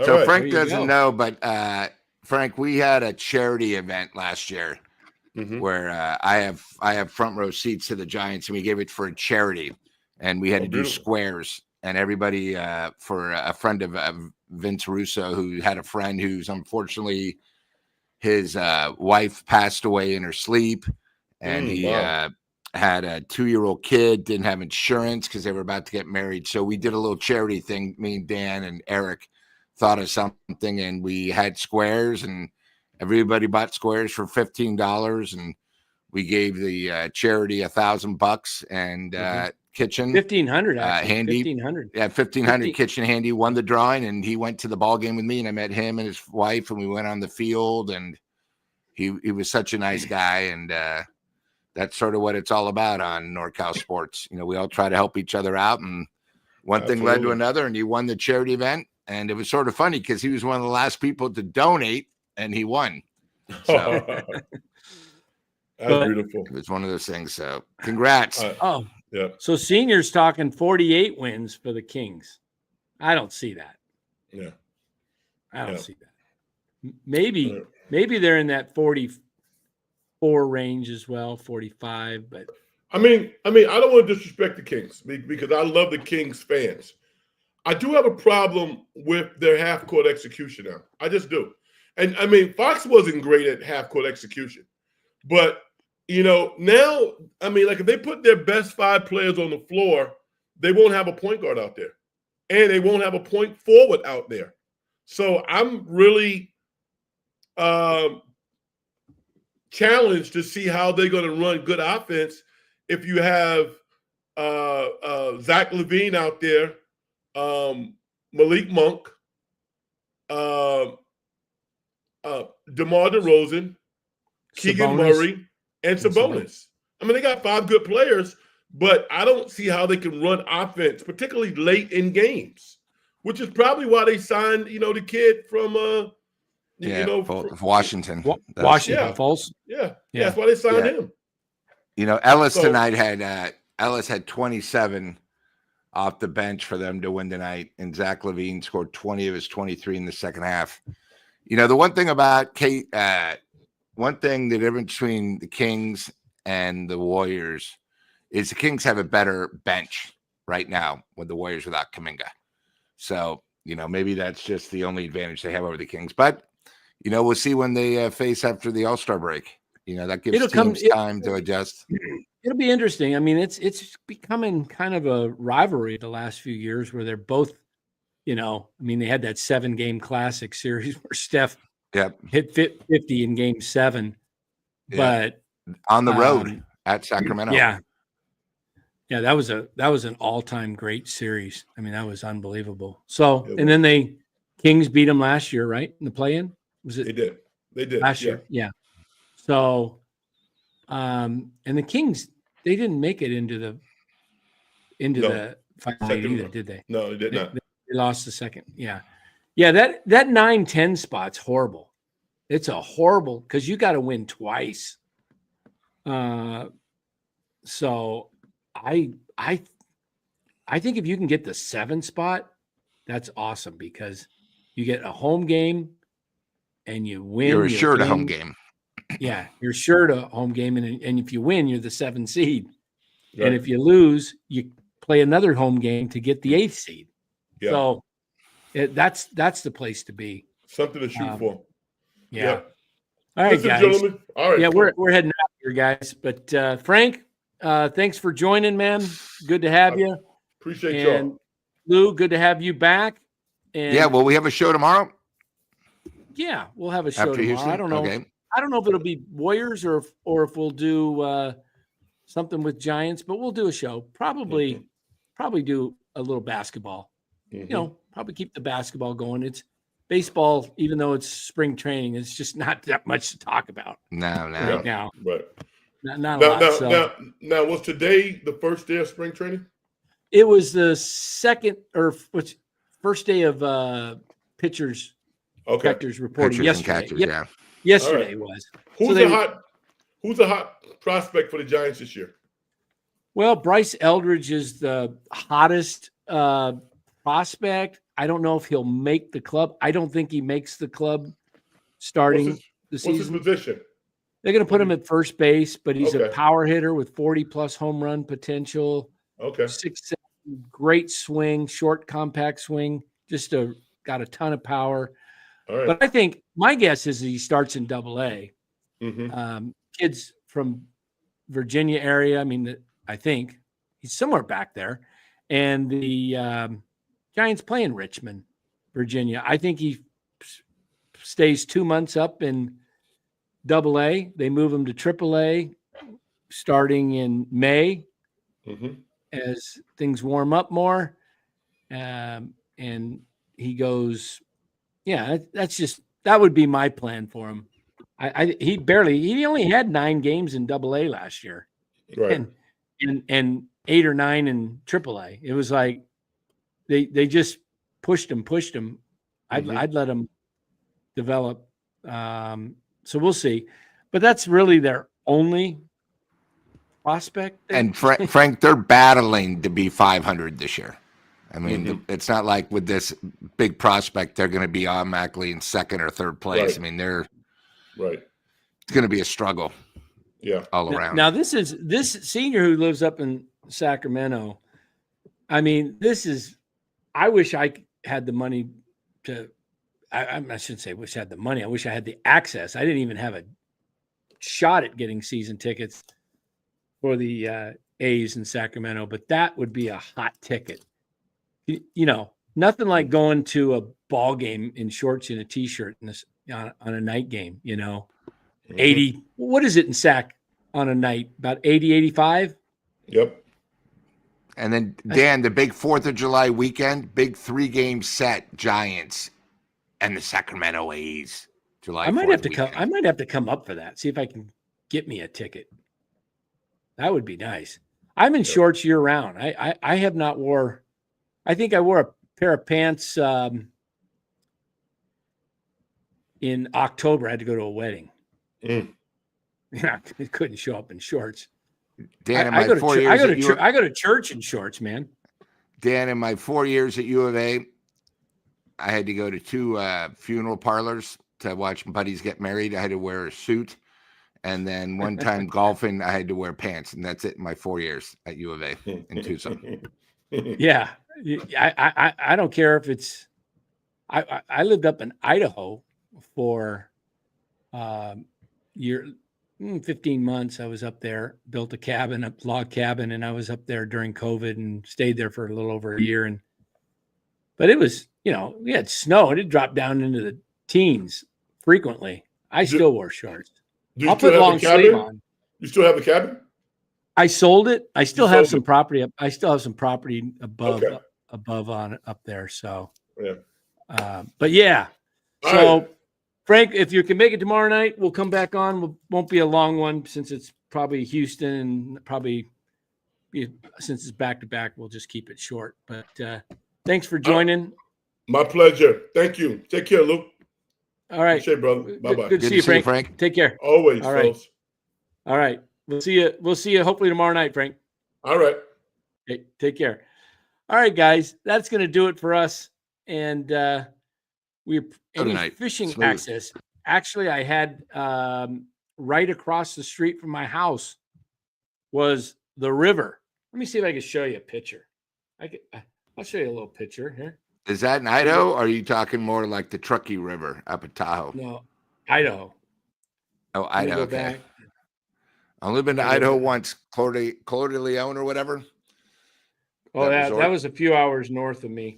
So Frank doesn't know, but Frank, we had a charity event last year where I have front row seats to the Giants, and we gave it for a charity, and we had to do squares, and everybody for a friend of Vince Russo, who had a friend who's unfortunately his wife passed away in her sleep, and he had a 2-year-old kid, didn't have insurance because they were about to get married. So we did a little charity thing. Me and Dan and Eric thought of something, and we had squares, and everybody bought squares for $15, and we gave the charity $1,000 and Kitchen. 1,500 actually. Handy. 1,500. Yeah, 1,500 Kitchen Handy won the drawing, and he went to the ball game with me, and I met him and his wife, and we went on the field, and he was such a nice guy, and that's sort of what it's all about on NorCal Sports. You know, we all try to help each other out, and one thing led to another, and he won the charity event, and it was sort of funny because he was one of the last people to donate, and he won. So that's beautiful. It was one of those things. So congrats. Yeah. So Senior's talking 48 wins for the Kings. I don't see that. Yeah. I don't see that. Maybe they're in that 44 range as well, 45. But I mean, I don't want to disrespect the Kings because I love the Kings fans. I do have a problem with their half-court execution now. I just do. And I mean, Fox wasn't great at half-court execution, but you know, now, I mean, like if they put their best 5 players on the floor, they won't have a point guard out there, and they won't have a point forward out there. So I'm really challenged to see how they're going to run good offense if you have Zach LaVine out there, Malik Monk, DeMar DeRozan, Keegan Murray, and Sabonis. I mean, they got 5 good players, but I don't see how they can run offense, particularly late in games, which is probably why they signed, you know, the kid from, Washington. Washington Falls. Yeah, that's why they signed him. You know, Ellis tonight had 27 off the bench for them to win tonight, and Zach LaVine scored 20 of his 23 in the second half. You know, the one thing about one thing, the difference between the Kings and the Warriors is the Kings have a better bench right now with the Warriors without Kuminga. So, you know, maybe that's just the only advantage they have over the Kings. But, you know, we'll see when they face after the All-Star break. You know, that gives teams time to adjust. It'll be interesting. I mean, it's becoming kind of a rivalry the last few years where they're both, you know, I mean, they had that 7-game classic series where Steph hit 50 in game 7, but on the road at Sacramento. Yeah, that was an all-time great series. I mean, that was unbelievable. So, and then Kings beat them last year, right? In the play-in? Was it? They did last year. Yeah. So, and the Kings, they didn't make it into the final eight either, did they? No, they did not. They lost the second. Yeah. Yeah, that 9-10 spot's horrible. It's a horrible because you got to win twice. So I think if you can get the 7 spot, that's awesome because you get a home game and you win. You're assured a home game. Yeah, you're assured a home game, and if you win, you're the 7th seed. Right. And if you lose, you play another home game to get the 8th seed. Yeah. So that's the place to be. Something to shoot for. Yeah. All right, guys. Gentlemen. All right. Yeah, we're heading out here, guys. But Frank, thanks for joining, man. Good to have you. Appreciate y'all. Lou, good to have you back. And yeah, well, we have a show tomorrow. Yeah, we'll have a show After tomorrow. Houston? I don't know. Okay. I don't know if it'll be Warriors or if we'll do something with Giants, but we'll do a show. Probably do a little basketball. You know, probably keep the basketball going. It's baseball, even though it's spring training, it's just not that much to talk about. No. Right now. Right. Not a lot. Now, was today the first day of spring training? It was the first day of pitchers. Catchers reporting yesterday. Yesterday was. Who's a hot prospect for the Giants this year? Well, Bryce Eldridge is the hottest prospect. I don't know if he'll make the club. I don't think he makes the club starting the season. What's his position? They're going to put him at first base, but he's a power hitter with 40-plus home run potential. Okay. 6'7", great swing, short, compact swing. Just got a ton of power. All right. But I think my guess is he starts in Double-A. Mm-hmm. Kids from Virginia area. I mean, I think he's somewhere back there. And the Giants play in Richmond, Virginia. I think he stays 2 months up in Double-A. They move him to Triple-A starting in May. Mm-hmm. as things warm up more. And he goes, yeah, that would be my plan for him. He only had 9 games in AA last year, Right. and 8 or 9 in AAA. It was like they just pushed him. I'd let him develop. So we'll see, but that's really their only prospect. And Frank, they're battling to be 500 this year. I mean, it's not like with this big prospect, they're going to be automatically in second or third place. Right. I mean, it's going to be a struggle. Yeah. All around. Now this senior who lives up in Sacramento. I mean, I wish I had the money to, I shouldn't say wish I had the money. I wish I had the access. I didn't even have a shot at getting season tickets for the A's in Sacramento, but that would be a hot ticket. You know, nothing like going to a ball game in shorts and a t-shirt on a night game, 80. What is it in Sac on a night? About 80, 85? Yep. And then, Dan, the big 4th of July weekend, big 3-game set, Giants and the Sacramento A's. I might have to come up for that. See if I can get me a ticket. That would be nice. I'm in shorts year round. I have not wore. I think I wore a pair of pants in October. I had to go to a wedding. I couldn't show up in shorts. Dan, I go to church in shorts, man. Dan, in my 4 years at U of A, I had to go to 2 funeral parlors to watch buddies get married. I had to wear a suit. And then one time golfing, I had to wear pants. And that's it in my 4 years at U of A in Tucson. Yeah. I don't care if it's I lived up in Idaho for 15 months. I was up there, built a log cabin, and I was up there during COVID and stayed there for a little over a year. But it was, we had snow and it dropped down into the teens frequently. I still wore shorts. I'll put long sleeve on. You still have the cabin? I sold it. I still have some property up. I still have some property above up there. So, but yeah. So, right. Frank, if you can make it tomorrow night, we'll come back on. Won't be a long one since it's probably Houston, and probably since it's back to back, we'll just keep it short. But thanks for joining. My pleasure. Thank you. Take care, Luke. All right. Appreciate it, brother. Bye-bye. Good to see you, Frank. Take care. Always. All right. Folks. All right. We'll see you. We'll see you hopefully tomorrow night, Frank. All right. Okay, take care. All right, guys. That's going to do it for us. And fishing Smooth. access. Actually, I had right across the street from my house was the river. Let me see if I can show you a picture. I'll show you a little picture here. Is that in Idaho, or are you talking more like the Truckee River up at Tahoe? No, Idaho. Oh, Idaho. Okay. I've only been to Idaho once, Coeur d'Alene or whatever. Oh, that was a few hours north of me.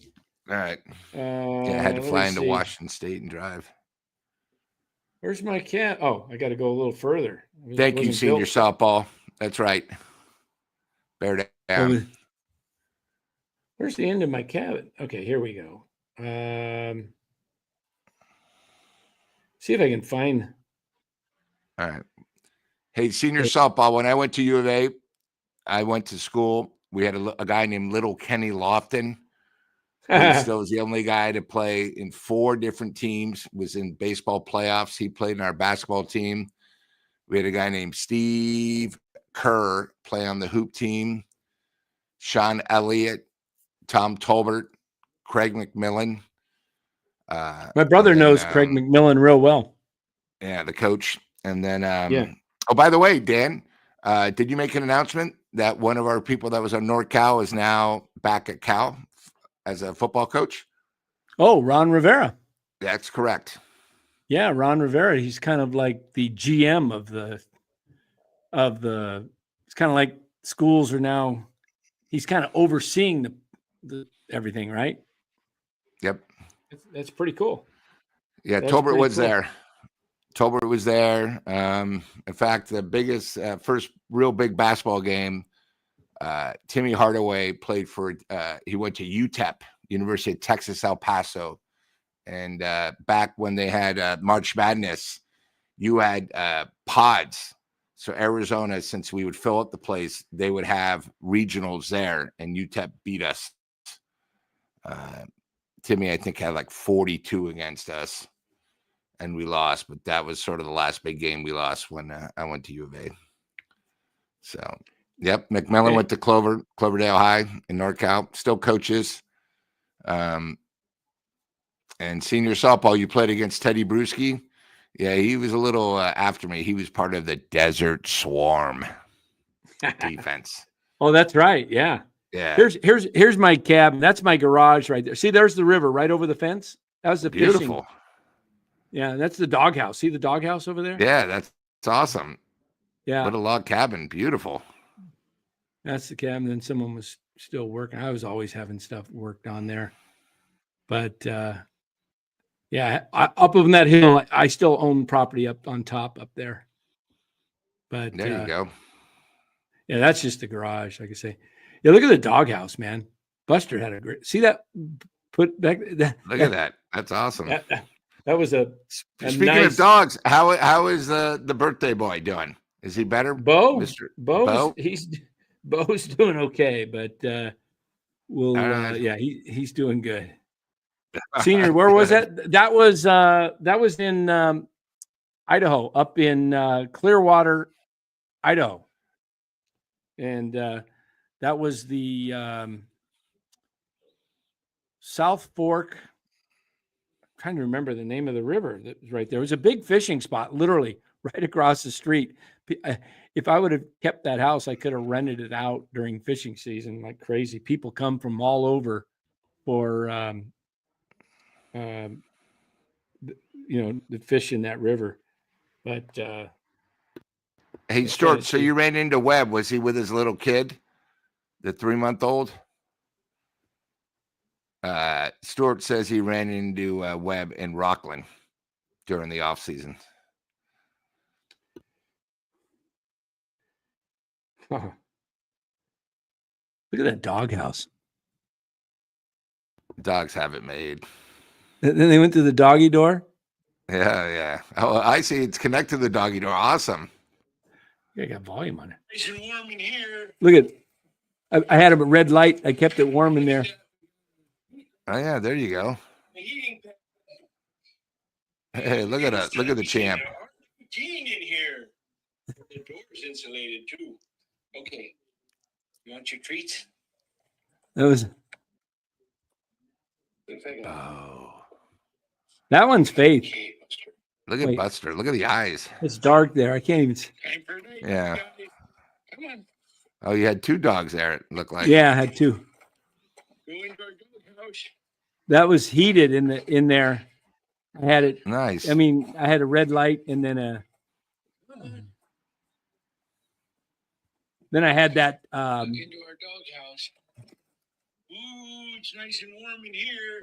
All right. I had to fly into Washington State and drive. Where's my cat? Oh, I got to go a little further. Thank you, senior softball. That's right. Bear down. Where's the end of my cabin? Okay, here we go. See if I can find. All right. Hey, senior softball. When I went to U of A, I went to school. We had a guy named Little Kenny Lofton. He still was the only guy to play in 4 different teams, was in baseball playoffs. He played in our basketball team. We had a guy named Steve Kerr play on the hoop team. Sean Elliott, Tom Tolbert, Craig McMillan. My brother knows Craig McMillan real well. Yeah, the coach. And then, oh, by the way, Dan, did you make an announcement that one of our people that was on NorCal is now back at Cal as a football coach? Oh, Ron Rivera. That's correct. Yeah, Ron Rivera. He's kind of like the GM of the. It's kind of like schools are now. He's kind of overseeing the everything, right? Yep. That's pretty cool. Yeah, Tolbert was there. Tolbert was there. In fact, the biggest first real big basketball game Timmy Hardaway played for. He went to UTEP, University of Texas, El Paso, and back when they had March Madness, you had pods. So Arizona, since we would fill up the place, they would have regionals there, and UTEP beat us. Timmy, I think, had like 42 against us, and we lost. But that was sort of the last big game we lost when I went to U of A. So, yep, McMillan went to Cloverdale High in NorCal, still coaches. And senior softball, you played against Teddy Bruschi. Yeah, he was a little after me. He was part of the Desert Swarm defense. Oh, that's right. Yeah. Yeah. Here's my cabin. That's my garage right there. See, there's the river right over the fence. That was the Beautiful. fishing. Yeah, that's the doghouse. See the doghouse over there? Yeah, that's awesome. Yeah. What a log cabin. Beautiful. That's the cabin. And someone was still working. I was always having stuff worked on there. But yeah, up on that hill, I still own property up on top up there. But there you go. Yeah, that's just the garage, like I say. Yeah, look at the doghouse, man. Buster had a great. See that? Put back. Look at that. That's awesome. That was a Speaking nice, of dogs, how is the birthday boy doing? Is he better? Bo? Bo? Bo's doing okay, but we'll right. yeah, he's doing good. Senior, where was that? That was in Idaho, up in Clearwater, Idaho. And that was the South Fork. I'm trying to remember the name of the river that was right there. It was a big fishing spot, literally right across the street. If I would have kept that house, I could have rented it out during fishing season like crazy. People come from all over for, the fish in that river. But hey, Stuart, so you ran into Webb. Was he with his little kid, the 3-month-old? Stuart says he ran into Webb in Rockland during the off season. Look at that doghouse. Dogs have it made. And then they went to the doggy door. Yeah. Oh, I see. It's connected to the doggy door. Awesome. Yeah, I got volume on it. Nice and warm in here. Look at. I had a red light. I kept it warm in there. Oh yeah, there you go. Hey, look at that! Look at the champ. Gene in here. The door's insulated too. Okay. You want your treats? That was. Oh. That one's Faith. Okay, Buster. Look at Buster. Look at the eyes. It's dark there. I can't even. Time for a night, Yeah. guys. Come on. Oh, you had 2 dogs there. It looked like. Yeah, I had 2. Go into our doghouse. That was heated in there. I had it. Nice. I mean, I had a red light and then I had that. Into our doghouse. Ooh, it's nice and warm in here.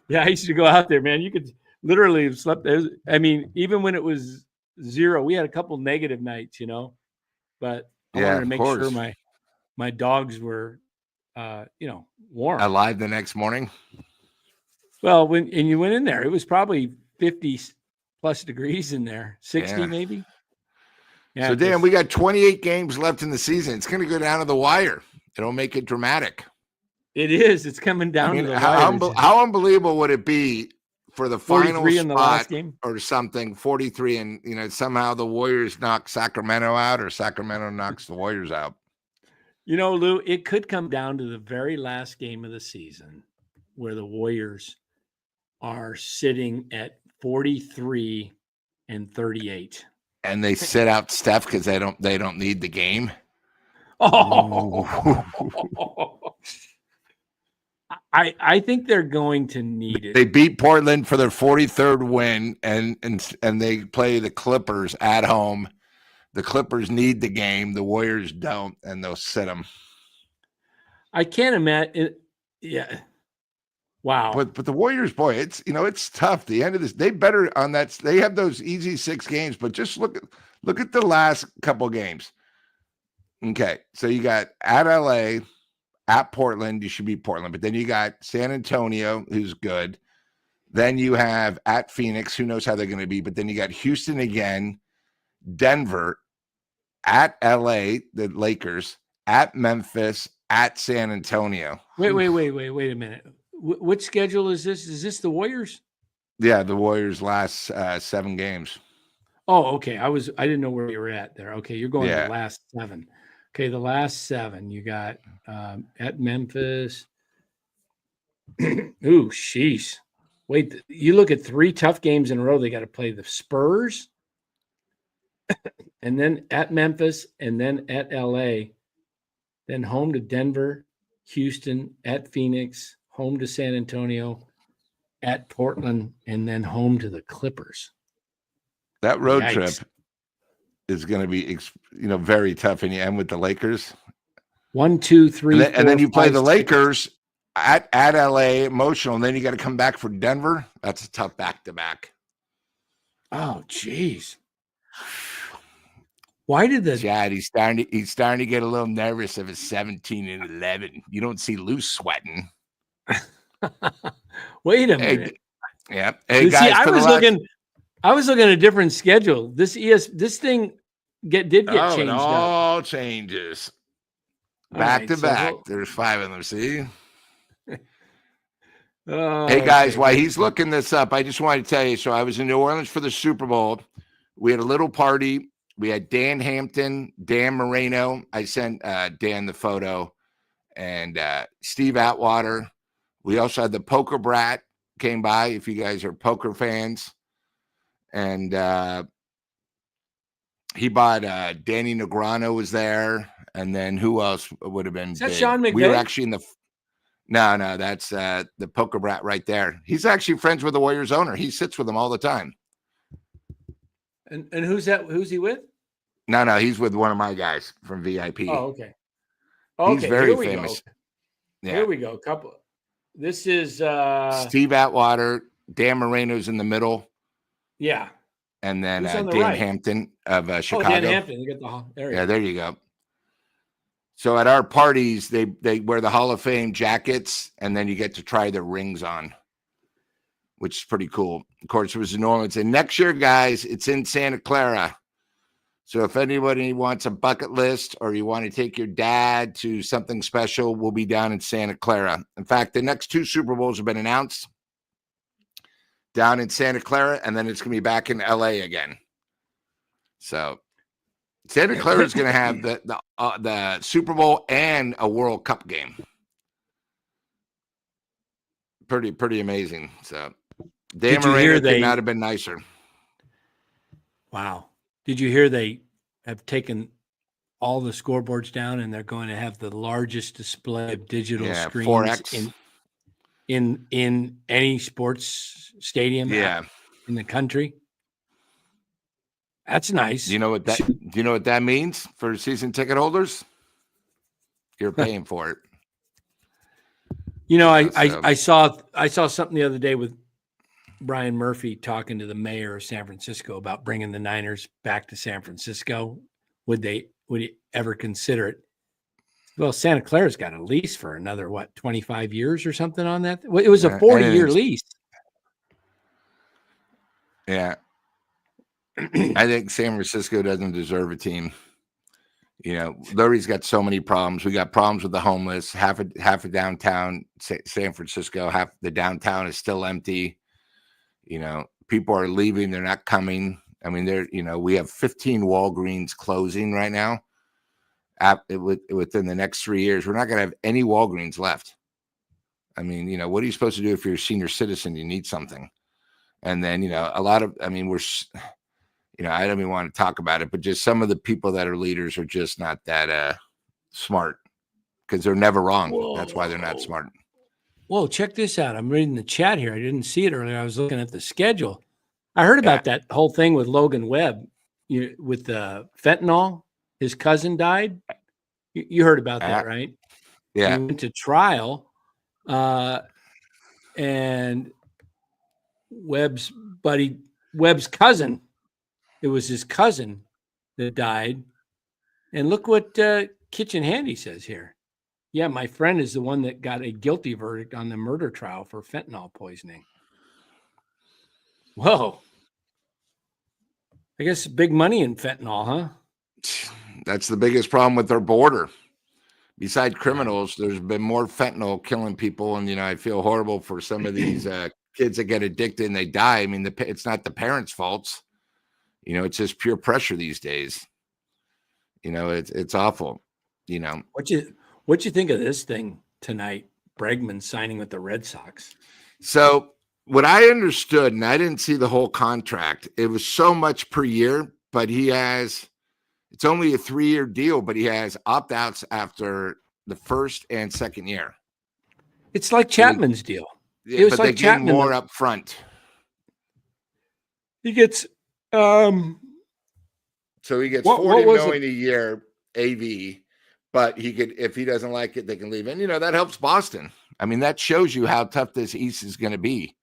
Yeah, I used to go out there, man. You could literally have slept there. I mean, even when it was 0, we had a couple negative nights, but I wanted to make sure my dogs were, warm. Alive the next morning. Well, when you went in there, it was probably 50 plus degrees in there, 60 maybe. Yeah, so, Dan, we got 28 games left in the season. It's going to go down to the wire. It'll make it dramatic. It is. It's coming down to the wire. How unbelievable would it be for the final spot in the last game or something, 43, and somehow the Warriors knock Sacramento out or Sacramento knocks the Warriors out? Lou, it could come down to the very last game of the season where the Warriors are sitting at 43 and 38. And they sit out Steph because they don't need the game. Oh, I think they're going to need it. They beat Portland for their 43rd win, and they play the Clippers at home. The Clippers need the game. The Warriors don't, and they'll sit them. I can't imagine. Yeah. Wow. But the Warriors, boy, it's tough. The end of this, they better on that. They have those easy 6 games, but just look at the last couple games. Okay, so you got at LA, at Portland. You should beat Portland, but then you got San Antonio, who's good. Then you have at Phoenix. Who knows how they're going to be? But then you got Houston again, Denver, at LA, the Lakers, at Memphis, at San Antonio. Wait a minute. Which schedule is this? Is this the Warriors? Yeah, the Warriors' last 7 games. Oh, okay. I didn't know where you were at there. Okay, you're going to Yeah. the last 7. Okay, the last 7. You got at Memphis. Ooh, sheesh. Wait, you look at 3 tough games in a row. They got to play the Spurs, and then at Memphis, and then at LA, then home to Denver, Houston, at Phoenix, home to San Antonio, at Portland, and then home to the Clippers. That road Yikes. trip is going to be, very tough, and you end with the Lakers. 1, 2, 3, and then you play 5, the 6. Lakers at LA, emotional, and then you got to come back for Denver. That's a tough back-to-back. Oh, jeez. Why did the Chad? He's starting to get a little nervous of his 17-11. You don't see Lou sweating. Wait a minute? Yeah. Hey guys, see, I was looking at a different schedule. This thing did get changed. It all changes. Back to back. There's 5 of them. See. Hey guys, while he's looking this up, I just want to tell you. So I was in New Orleans for the Super Bowl. We had a little party. We had Dan Hampton, Dan Moreno. I sent Dan the photo, and Steve Atwater. We also had the Poker Brat came by. If you guys are poker fans, and he bought Danny Negreanu was there, and then who else would have been? Is that big? Sean McVay? We were actually in the. No, that's the Poker Brat right there. He's actually friends with the Warriors owner. He sits with them all the time. And who's that? Who's he with? No, he's with one of my guys from VIP. Oh, okay. He's very famous. Yeah. Here we go. This is Steve Atwater, Dan Moreno's in the middle. Yeah. And then Dan right? Hampton of Chicago. Oh, Dan Hampton. You got there you go. So at our parties, they wear the Hall of Fame jackets, and then you get to try their rings on, which is pretty cool. Of course, it was in New Orleans. And next year, guys, it's in Santa Clara. So if anybody wants a bucket list or you want to take your dad to something special, we'll be down in Santa Clara. In fact, the next 2 Super Bowls have been announced down in Santa Clara, and then it's going to be back in LA again. So Santa Clara is going to have the Super Bowl and a World Cup game. Pretty amazing. So Dan Moreno could not have been nicer. Wow. Did you hear they have taken all the scoreboards down and they're going to have the largest display of digital screens 4X. in any sports stadium in the country? That's nice. Do you know what that means for season ticket holders? You're paying for it. I saw something the other day with Brian Murphy talking to the mayor of San Francisco about bringing the Niners back to San Francisco. Would he ever consider it? Well, Santa Clara's got a lease for another 25 years or something on that. Well, it was a 40-year lease. Yeah. I think San Francisco doesn't deserve a team. Larry's got so many problems. We got problems with the homeless. Half of downtown San Francisco, half the downtown is still empty. People are leaving. They're not coming. I mean, we have 15 Walgreens closing right now. Within the next 3 years, we're not going to have any Walgreens left. I mean, what are you supposed to do if you're a senior citizen? You need something. And then, I don't even want to talk about it, but just some of the people that are leaders are just not that smart because they're never wrong. Whoa. That's why they're not smart. Whoa, check this out. I'm reading the chat here. I didn't see it earlier. I was looking at the schedule. I heard about that whole thing with Logan Webb with the fentanyl. His cousin died. You heard about that, right? Yeah. He went to trial, and Webb's cousin, it was his cousin that died. And look what Kitchen Handy says here. Yeah, my friend is the one that got a guilty verdict on the murder trial for fentanyl poisoning. Whoa. I guess big money in fentanyl, huh? That's the biggest problem with our border. Besides criminals, there's been more fentanyl killing people. And, I feel horrible for some of these kids that get addicted and they die. I mean, it's not the parents' faults. It's just pure pressure these days. It's awful. What you think of this thing tonight? Bregman signing with the Red Sox. So what I understood, and I didn't see the whole contract, it was so much per year, but it's only a 3-year deal, but he has opt-outs after the first and second year. It's like Chapman's deal. Yeah, it was but like they get Chapman more up front. He gets So he gets $40 million a year AV, but he could, if he doesn't like it, they can leave. And that helps Boston. I mean, that shows you how tough this East is going to be.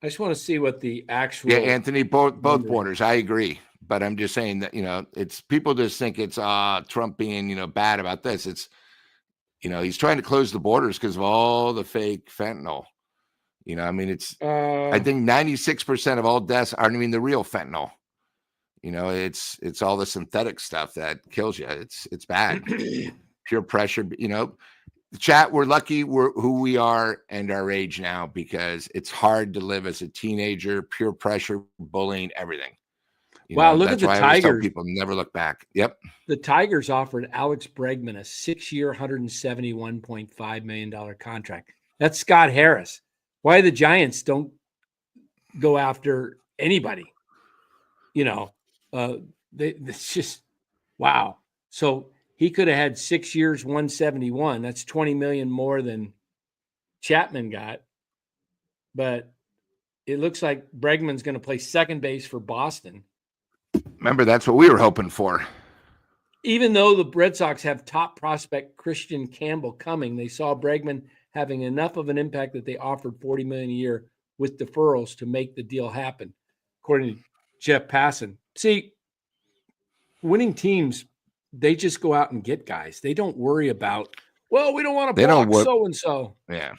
I just want to see what the actual. Yeah, Anthony, both borders. I agree, but I'm just saying that it's people just think it's Trump being bad about this. It's he's trying to close the borders because of all the fake fentanyl. I mean, it's I think 96% of all deaths aren't even the real fentanyl. It's all the synthetic stuff that kills you. It's bad. Pure pressure. The chat, we're lucky we're who we are and our age now, because it's hard to live as a teenager. Pure pressure, bullying, everything. Wow, look at the Tigers. People never look back. Yep. The Tigers offered Alex Bregman a 6-year, $171.5 million contract. That's Scott Harris. Why the Giants don't go after anybody? It's just wow. So he could have had 6 years, 171. That's 20 million more than Chapman got. But it looks like Bregman's going to play second base for Boston. Remember, that's what we were hoping for. Even though the Red Sox have top prospect Christian Campbell coming, they saw Bregman having enough of an impact that they offered $40 million a year with deferrals to make the deal happen, according to Jeff Passan. See, winning teams, they just go out and get guys. They don't worry about, well, we don't want to block so-and-so. Yeah.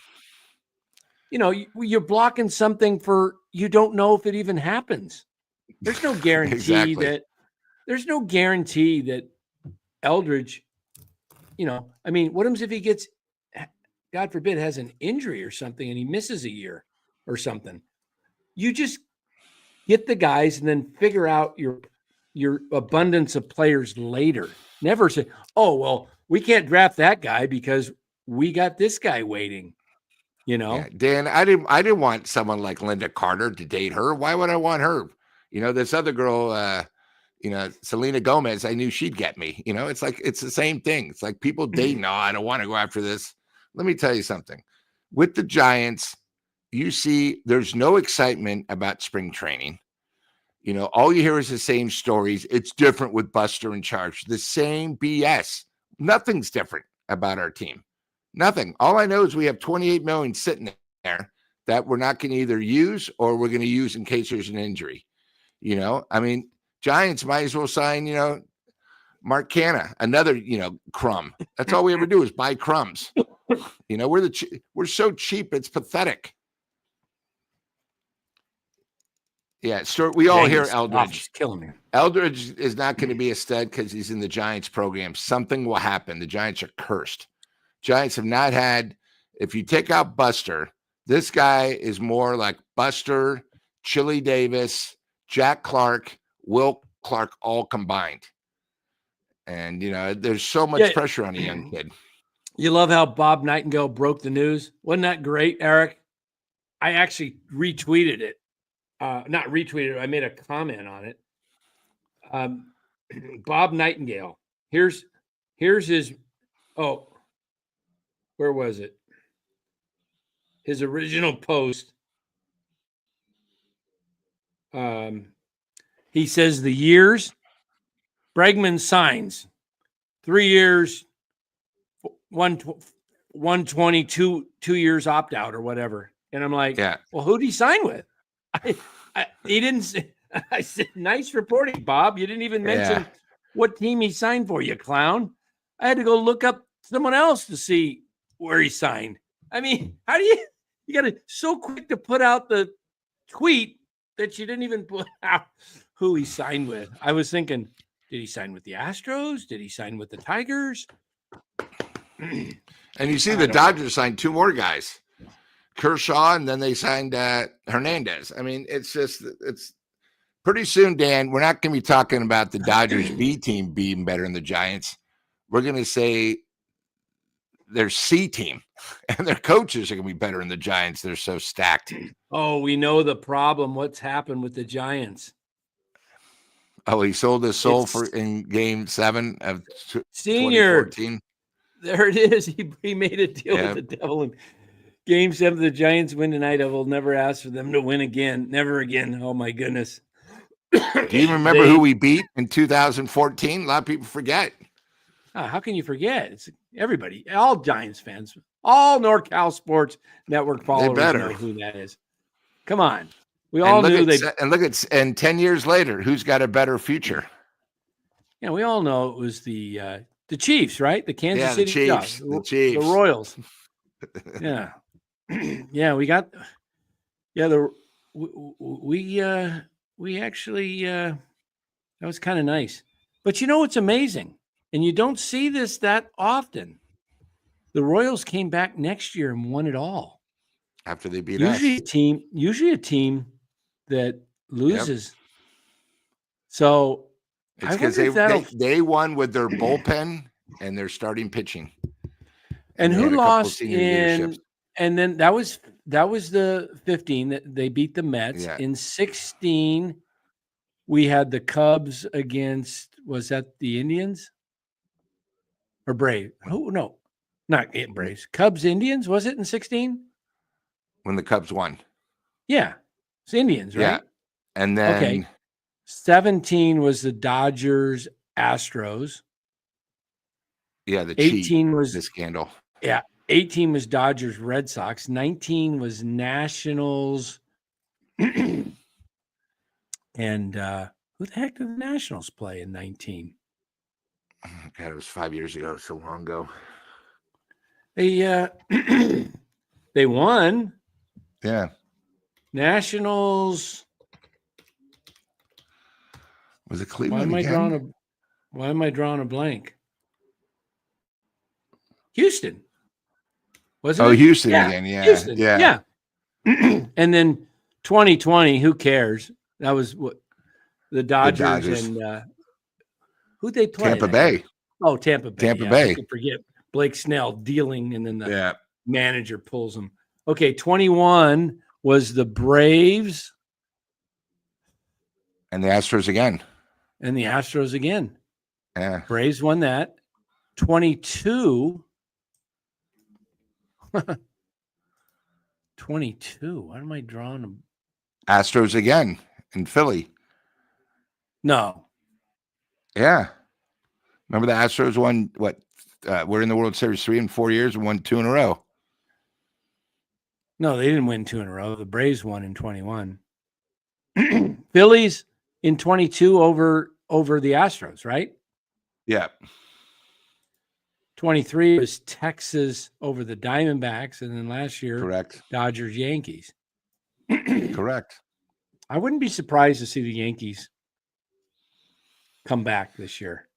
You're blocking something for you don't know if it even happens. There's no guarantee there's no guarantee that Eldridge, what happens if he gets, God forbid, has an injury or something and he misses a year or something? You just get the guys and then figure out your abundance of players later. Never say, oh, well, we can't draft that guy because we got this guy waiting. Yeah, Dan, I didn't want someone like Linda Carter to date her. Why would I want her? This other girl, Selena Gomez, I knew she'd get me. It's like, it's the same thing. It's like people date. No, I don't want to go after this. Let me tell you something. With the Giants, you see there's no excitement about spring training. All you hear is the same stories. It's different with Buster in charge. The same BS. Nothing's different about our team. Nothing. All I know is we have 28 million sitting there that we're not going to either use or we're going to use in case there's an injury. Giants might as well sign, Mark Canna, another, crumb. That's all we ever do is buy crumbs. We're so cheap. It's pathetic. Yeah. So we all hear Eldridge killing me. Eldridge is not going to be a stud because he's in the Giants program. Something will happen. The Giants are cursed. Giants have not had, if you take out Buster, this guy is more like Buster, Chili Davis, Jack Clark, Will Clark, all combined. And, there's so much pressure on a young kid. You love how Bob Nightingale broke the news. Wasn't that great, Eric? I actually retweeted it. Not retweeted it. I made a comment on it. Bob Nightingale. Here's his, where was it? His original post. He says the years Bregman signs 3 years, 122, 2 years opt out or whatever. And I'm like, well, who'd he sign with? He didn't say, I said, nice reporting, Bob. You didn't even mention what team he signed for, you clown. I had to go look up someone else to see where he signed. I mean, how do you got to so quick to put out the tweet that you didn't even put out who he signed with? I was thinking, did he sign with the Astros? Did he sign with the Tigers? And you see the Dodgers signed 2 more guys, Kershaw, and then they signed Hernandez. I mean, it's pretty soon, Dan, we're not going to be talking about the Dodgers B team being better than the Giants. We're going to say their C team and their coaches are going to be better than the Giants. They're so stacked. Oh, we know the problem. What's happened with the Giants? Oh, he sold his soul in Game 7 of Senior. 2014. There it is. He made a deal with the devil in Game 7. The Giants win tonight. I will never ask for them to win again. Never again. Oh, my goodness. Do you remember who we beat in 2014? A lot of people forget. How can you forget? It's everybody, all Giants fans, all NorCal Sports Network followers know who that is. Come on. We all knew they. And look at, and 10 years later, who's got a better future? Yeah, we all know it was the Chiefs, right? The Kansas City Chiefs. The Chiefs. The Royals. Yeah. Yeah, we got. Yeah, we actually that was kind of nice. But you know what's amazing? And you don't see this that often. The Royals came back next year and won it all. After they beat us. Usually a team that loses. Yep. So it's because they won with their bullpen and their starting pitching. And who lost in? And then that was the 15 that they beat the Mets. Yeah. In 16, we had the Cubs against, was that the Indians or Braves? Oh no, not Braves. Cubs Indians, was it in 16? When the Cubs won. Yeah. It's Indians, right? Yeah. And then 17 was the Dodgers Astros. Yeah, the 18 was the scandal. Yeah. 18 was Dodgers Red Sox. 19 was Nationals. And who the heck did the Nationals play in 19? Oh, God, it was 5 years ago, so long ago. They they won. Yeah. Nationals. Was it Cleveland? Why am I drawing a blank? Houston. Wasn't it? Houston again. Yeah. Houston. Yeah. And then 2020, who cares? That was what the Dodgers. And who'd they play? Tampa Bay. Oh, Tampa Bay. Tampa Bay. I could forget Blake Snell dealing, and then the manager pulls him. Okay, 21 was the Braves. And the Astros again. Yeah. Braves won that. 22. 22. Why am I drawing them? Astros again in Philly. No. Yeah. Remember the Astros won what? We're in the World Series 3 in 4 years and won 2 in a row. No, they didn't win 2 in a row. The Braves won in 21. Phillies in 22 over the Astros, right? Yeah. 23 was Texas over the Diamondbacks, and then last year, correct, Dodgers Yankees. Correct. I wouldn't be surprised to see the Yankees come back this year.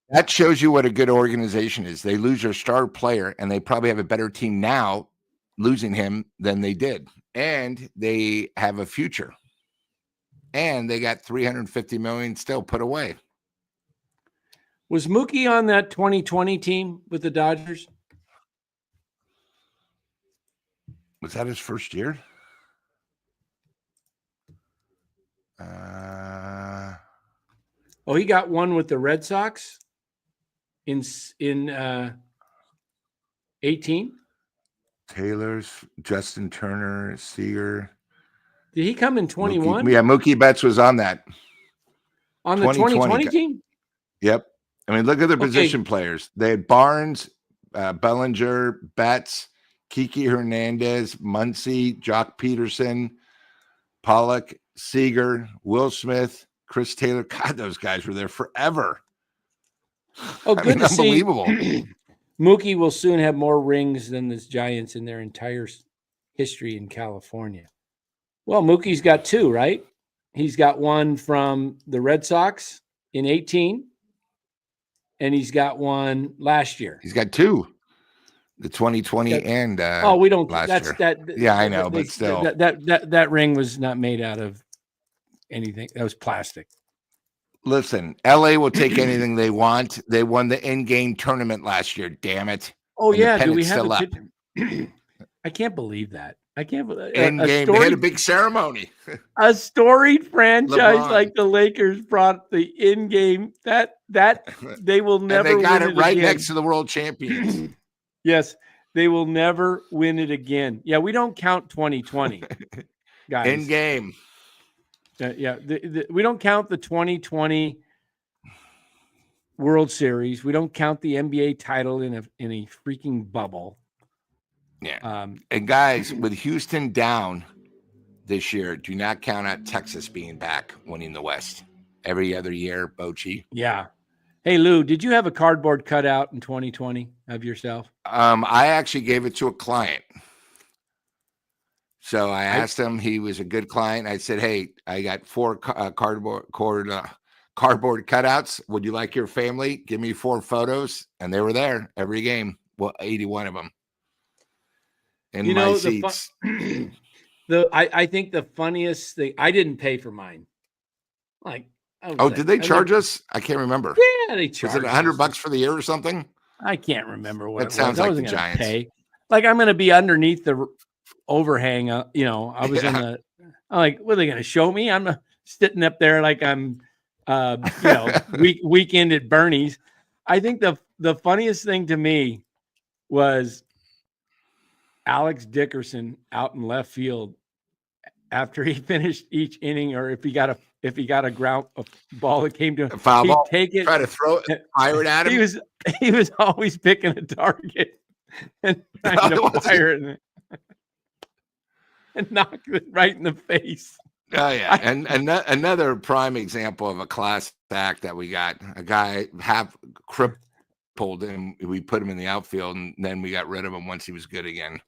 That shows you what a good organization is. They lose their star player, and they probably have a better team now losing him than they did. And they have a future. And they got $350 million still put away. Was Mookie on that 2020 team with the Dodgers? Was that his first year? He got one with the Red Sox in 18. Taylor's, Justin Turner, Seager. Did he come in 21? Mookie Betts was on that. On the 2020 team? Yep. I mean, look at their position players. They had Barnes, Bellinger, Betts, Kiki Hernandez, Muncy, Jock Peterson, Pollock, Seager, Will Smith, Chris Taylor. God, those guys were there forever. Oh, good to see. Unbelievable. Mookie will soon have more rings than the Giants in their entire history in California. Well, Mookie's got 2, right? He's got one from the Red Sox in 18, and he's got one last year. He's got 2, the 2020 and we don't. last That's year. that. Yeah, I know, but still, that ring was not made out of anything. That was plastic. Listen, LA will take anything they want. They won the in-game tournament last year. Damn it! Oh, and yeah. the Do we pennant's have still a up. picture? I can't believe that. I can't believe In-game. They had a big ceremony. A storied franchise LeBron. like the Lakers brought the in-game that they will never. And they got win it right again. next to the world champions. Yes, they will never win it again. Yeah, we don't count 2020, guys. In-game. We don't count the 2020 World Series. We don't count the NBA title in a freaking bubble. Yeah. And guys, with Houston down this year, do not count out Texas being back, winning the West every other year. Bochy. Yeah. Hey, Lou, did you have a cardboard cutout in 2020 of yourself? I actually gave it to a client. So I asked him, he was a good client. I said, hey, I got 4 cardboard cutouts. Would you like your family? Give me 4 photos. And they were there every game. Well, 81 of them. In my seats. I think the funniest thing, I didn't pay for mine. Did they charge us? I can't remember. Yeah, they charged. Was it $100 for the year or something? I can't remember what that sounds like the Giants. Pay. Like I'm going to be underneath the overhang. I was in the. I'm like, what are they going to show me? I'm sitting up there like I'm, weekend at Bernie's. I think the funniest thing to me was Alex Dickerson out in left field after he finished each inning, or if he got a ground ball that came to him, a foul ball, take it, try to throw it, fire it at him. He was always picking a target and trying to fire it and knock it right in the face. Oh yeah, and another prime example of a class act that we got. A guy half crippled him. We put him in the outfield, and then we got rid of him once he was good again.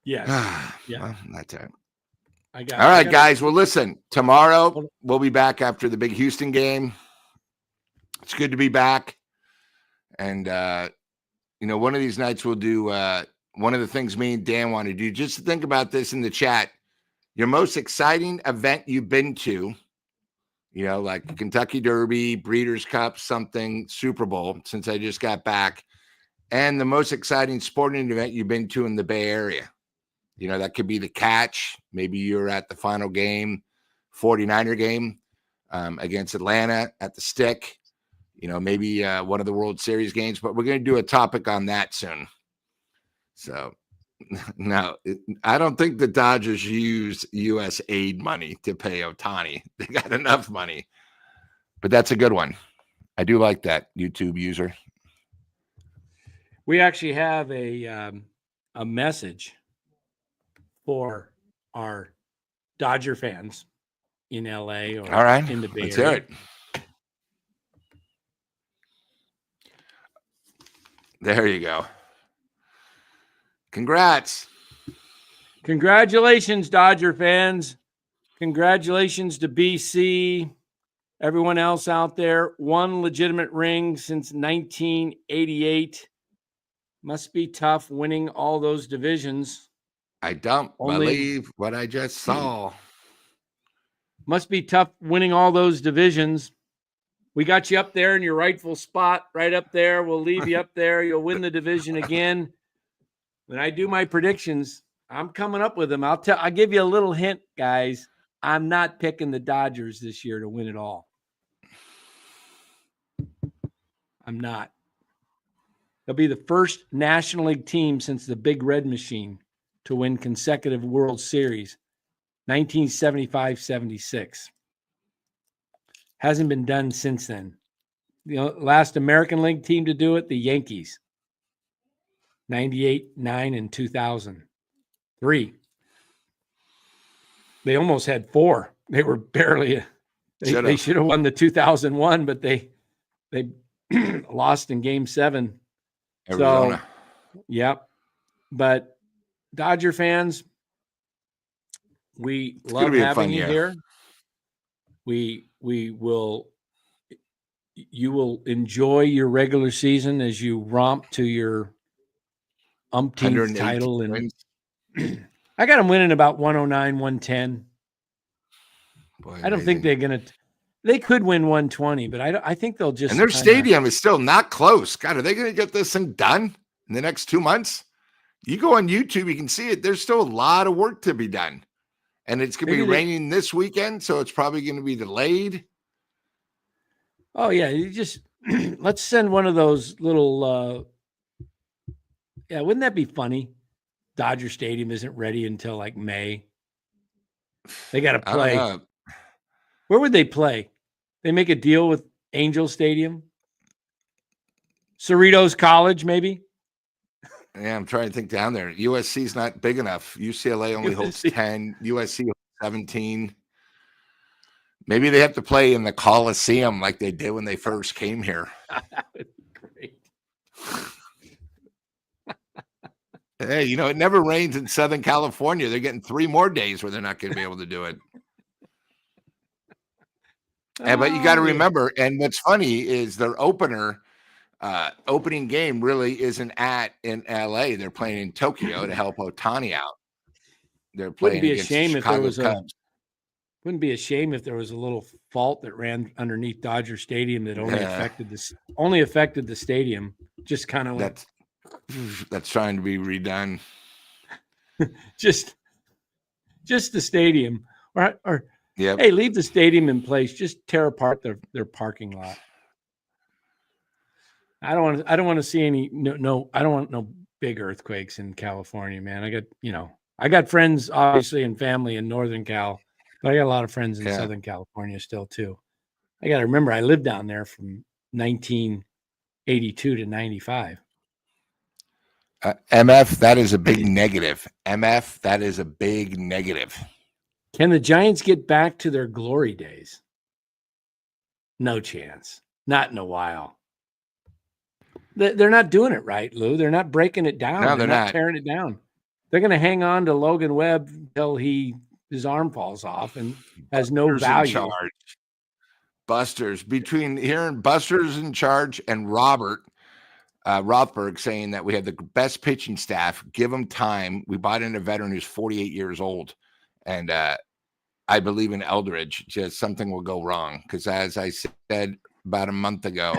Yes. Yeah. Well, that's it. All right, guys. Well, listen, tomorrow we'll be back after the big Houston game. It's good to be back. And, one of these nights we'll do one of the things me and Dan want to do. Just think about this in the chat. Your most exciting event you've been to, like Kentucky Derby, Breeders' Cup, something, Super Bowl, since I just got back. And the most exciting sporting event you've been to in the Bay Area. That could be the Catch. Maybe you're at the final game, 49er game against Atlanta at the Stick. Maybe one of the World Series games. But we're going to do a topic on that soon. So, no, I don't think the Dodgers use U.S. aid money to pay Ohtani. They got enough money. But that's a good one. I do like that, YouTube user. We actually have a message for our Dodger fans in LA or all right, in the Bay let's Area. Hear it. There you go. Congrats. Congratulations, Dodger fans. Congratulations to BC. Everyone else out there, 1 legitimate ring since 1988. Must be tough winning all those divisions. I don't believe what I just saw. Must be tough winning all those divisions. We got you up there in your rightful spot, right up there. We'll leave you up there. You'll win the division again. When I do my predictions, I'm coming up with them. I'll give you a little hint, guys. I'm not picking the Dodgers this year to win it all. I'm not. They'll be the first National League team since the Big Red Machine to win consecutive World Series, 1975-76. Hasn't been done since then. Last American League team to do it, the Yankees, 98, 9, and 2003. They almost had 4. They were barely. They should have won the 2001, but they lost in Game 7. Arizona. So, yep. But Dodger fans, we love having you here. We will. You will enjoy your regular season as you romp to your umpteenth title. And I got them winning about 109, 110. Boy, I don't think they're going to. They could win 120, but I think they'll just. And their stadium is still not close. God, are they going to get this thing done in the next 2 months? You go on YouTube, you can see it. There's still a lot of work to be done. And it's going to be raining this weekend, so it's probably going to be delayed. Oh, yeah. You just let's send one of those little. Yeah, wouldn't that be funny? Dodger Stadium isn't ready until like May. They got to play. Where would they play? They make a deal with Angel Stadium? Cerritos College, maybe? Yeah, I'm trying to think down there. USC's not big enough. UCLA only holds 10. USC holds 17. Maybe they have to play in the Coliseum like they did when they first came here. That would be great. Hey, it never rains in Southern California. They're getting 3 more days where they're not going to be able to do it. But you got to remember, and what's funny is their opening game really isn't in LA. They're playing in Tokyo to help Ohtani out. They're playing against the Chicago Cubs. Wouldn't be a shame if there was a little fault that ran underneath Dodger Stadium that only affected the stadium. Just kind of that's trying to be redone. just the stadium, or Yep. Hey, leave the stadium in place. Just tear apart their parking lot. I don't want to see any. No. I don't want no big earthquakes in California, man. I got friends obviously and family in Northern Cal, but I got a lot of friends in Southern California still too. I got to remember I lived down there from 1982 to 95. MF, that is a big negative. MF, that is a big negative. Can the Giants get back to their glory days? No chance. Not in a while. They're not doing it right, Lou. They're not breaking it down. No, they're not tearing it down. They're going to hang on to Logan Webb until his arm falls off and has no value. Busters. Between hearing Busters in charge and Robert Rothberg saying that we have the best pitching staff, give them time. We bought in a veteran who's 48 years old. And I believe in Eldridge. Just something will go wrong. Because as I said about a month ago,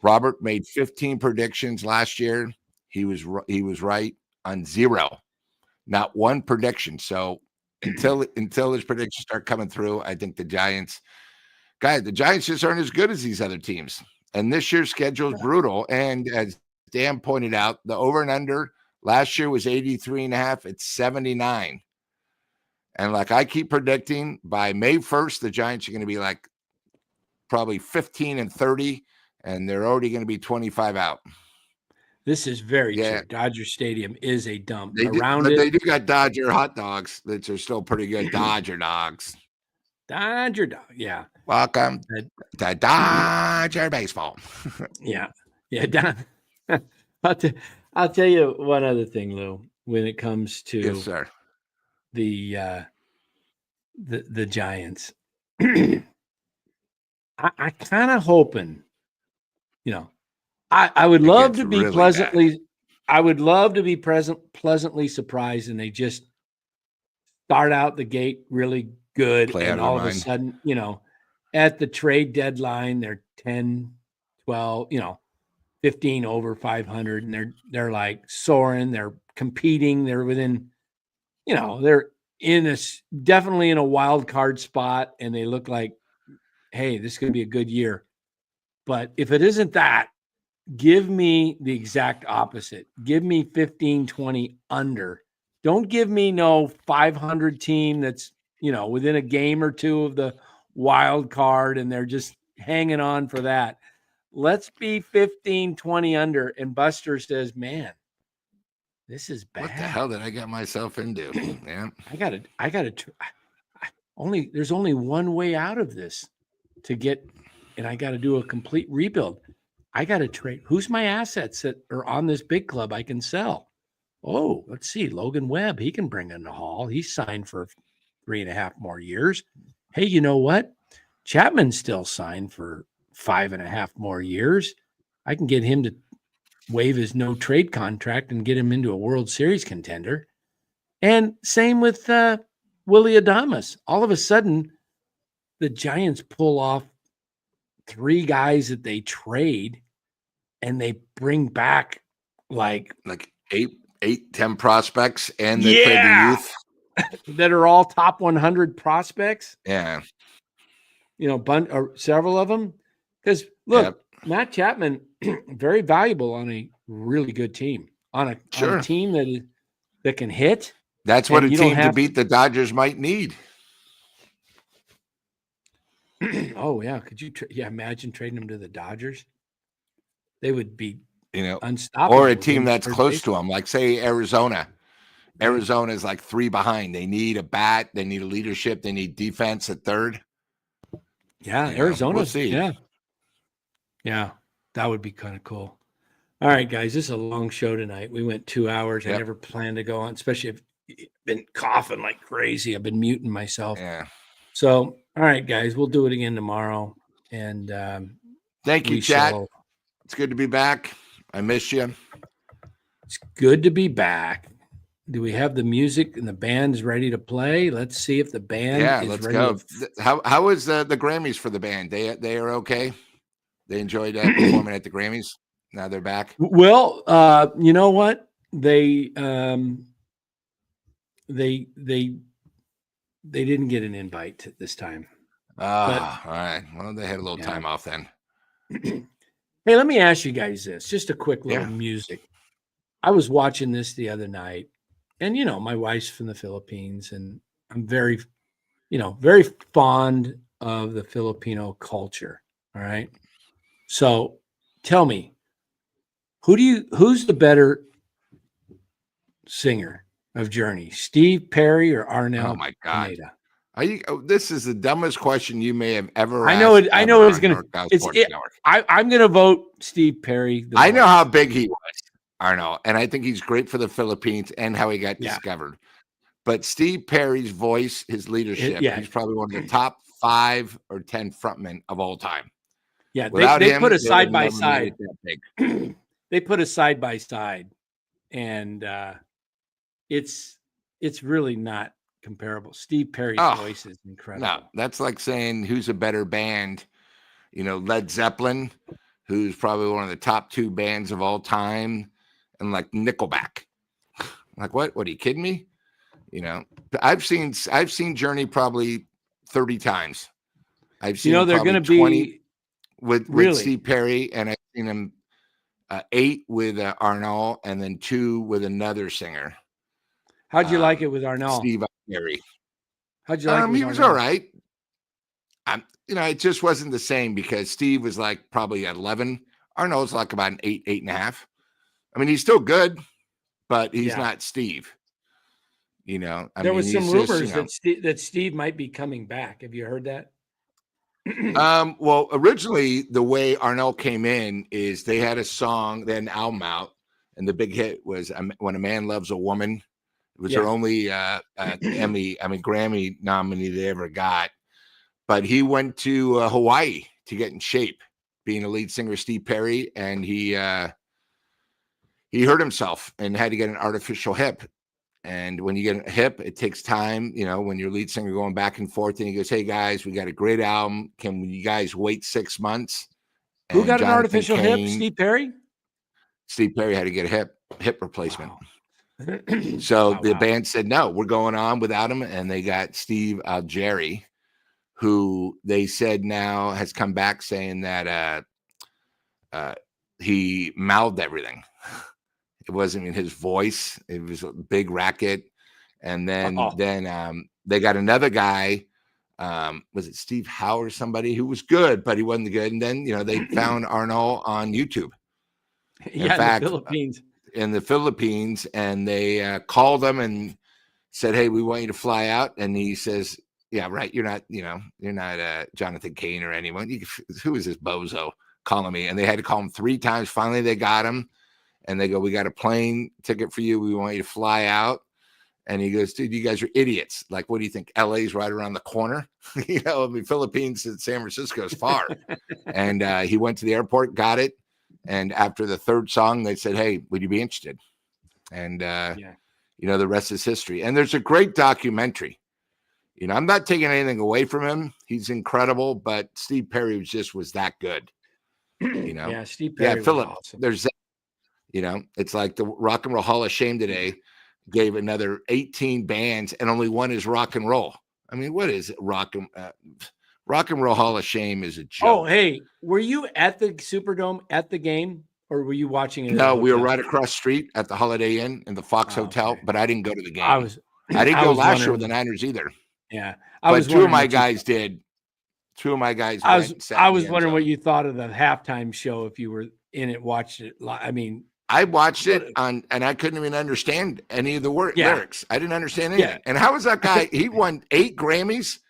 Robert made 15 predictions last year. He was right on 0. Not one prediction. So until his predictions start coming through, I think the Giants just aren't as good as these other teams. And this year's schedule is brutal. And as Dan pointed out, the over and under last year was 83.5. It's 79. And like I keep predicting, by May 1st, the Giants are going to be like probably 15-30, and they're already going to be 25 out. This is very true. Dodger Stadium is a dump. They do got Dodger hot dogs that are still pretty good. Dodger dogs. Dodger dog. Yeah. Welcome to Dodger baseball. Yeah. I'll tell you one other thing, Lou, when it comes to yes, sir. The Giants. I kind of hoping, I would love to be really pleasantly surprised, and they just start out the gate really good, and all of a sudden, at the trade deadline, they're 10, 12, 15 over 500, and they're like soaring, they're competing, they're within, they're definitely in a wild card spot, and they look like, hey, this is going to be a good year. But if it isn't that, give me the exact opposite. Give me 15-20 under. Don't give me no 500 team that's, within a game or two of the wild card, and they're just hanging on for that. Let's be 15-20 under. And Buster says, man, this is bad. What the hell did I get myself into? Yeah. there's only one way out of this to get, and I got to do a complete rebuild. I got to trade. Who's my assets that are on this big club I can sell? Oh, let's see. Logan Webb, he can bring in the haul. He's signed for 3.5 more years. Hey, you know what? Chapman's still signed for 5.5 more years. I can get him to waive his no trade contract and get him into a World Series contender. And same with Willie Adames. All of a sudden, the Giants pull off 3 guys that they trade, and they bring back like 10 prospects, and they play the youth that are all top 100 prospects. Yeah, or several of them. Because look, Matt Chapman, very valuable on a really good team, on a team that can hit. That's what a team to beat the Dodgers might need. Oh yeah, could you? Imagine trading them to the Dodgers. They would be, unstoppable. Or a team that's close to them, like say Arizona. Arizona is like 3 behind. They need a bat. They need a leadership. They need defense at third. Yeah, Arizona. We'll see. Yeah, that would be kind of cool. All right, guys, this is a long show tonight. We went 2 hours. I never planned to go on, especially if I've been coughing like crazy. I've been muting myself. Yeah. So, all right, guys, we'll do it again tomorrow. And thank you, chat. It's good to be back. I miss you. It's good to be back. Do we have the music and the band's ready to play? Let's see if the band is let's ready. Go. How was the Grammys for the band? They are okay. They enjoyed performing at the Grammys. Now they're back. Well, you know what? They didn't get an invite this time. All right. Well, they had a little time off then. Hey, let me ask you guys this. Just a quick little music. I was watching this the other night, and my wife's from the Philippines, and I'm very, very fond of the Filipino culture. All right. So tell me, who's the better singer of Journey, Steve Perry or Arnel? Oh my God. Pineda? This is the dumbest question you may have ever asked. I know it's going to. I'm going to vote Steve Perry. I know how big he was, Arnel, and I think he's great for the Philippines and how he got discovered. But Steve Perry's voice, his leadership, he's probably one of the top 5 or 10 frontmen of all time. Yeah, they put a side by side. They put a side by side, and it's really not comparable. Steve Perry's voice is incredible. No, that's like saying who's a better band. Led Zeppelin, who's probably one of the top 2 bands of all time, and like Nickelback. Like what? What are you kidding me? I've seen Journey probably 30 times. I've seen they're going to be with Steve Perry, and I've seen him 8 with Arnel, and then 2 with another singer. How'd you like it with Arnel? Steve Perry. How'd you like it? He was all right. It just wasn't the same because Steve was like probably at 11. Arnel's like about an 8, 8.5. I mean, he's still good, but he's not Steve. There was some rumors that Steve might be coming back. Have you heard that? Well, originally the way Arnel came in is they had a song, they had an album out, and the big hit was When a Man Loves a Woman. It was their only Grammy nominee they ever got. But he went to Hawaii to get in shape, being a lead singer, Steve Perry, and he hurt himself and had to get an artificial hip. And when you get a hip, it takes time, when your lead singer going back and forth, and he goes, "Hey guys, we got a great album. Can you guys wait 6 months?" And who got an artificial hip? Steve Perry? Steve Perry had to get a hip replacement. Wow. So the band said, "No, we're going on without him." And they got Steve Algeri, who they said now has come back saying that he mouthed everything. It wasn't in his voice. It was a big racket. And then they got another guy. Was it Steve Howe or somebody who was good, but he wasn't good. And then, they found Arnel on YouTube. In fact, in the Philippines. And they called him and said, "Hey, we want you to fly out." And he says, Yeah, right. You're not, Jonathan Cain or anyone. Who is this bozo calling me? And they had to call him 3 times. Finally, they got him. And they go, we got a plane ticket for you. We want you to fly out. And he goes, dude, you guys are idiots. Like, what do you think? LA's right around the corner. Philippines and San Francisco is far. And he went to the airport, got it. And after the 3rd song, they said, hey, would you be interested? And, the rest is history. And there's a great documentary. I'm not taking anything away from him. He's incredible. But Steve Perry was that good. Yeah, Steve Perry was Philip, awesome. there's it's like the Rock and Roll Hall of Shame today gave another 18 bands and only one is rock and roll. I mean, what is it? Rock and Roll Hall of Shame is a joke. Oh, hey, were you at the Superdome at the game, or were you watching it? No, we were right across the street at the Holiday Inn in the Fox Hotel, okay. but I didn't go to the game. I didn't go last year with the Niners either. Yeah, but 2 of my guys did. 2 of my guys. I was wondering what you thought of the halftime show if you were in it, watched it. I mean, I watched it and I couldn't even understand any of the lyrics. I didn't understand anything. Yeah. And how was that guy? He won 8 Grammys.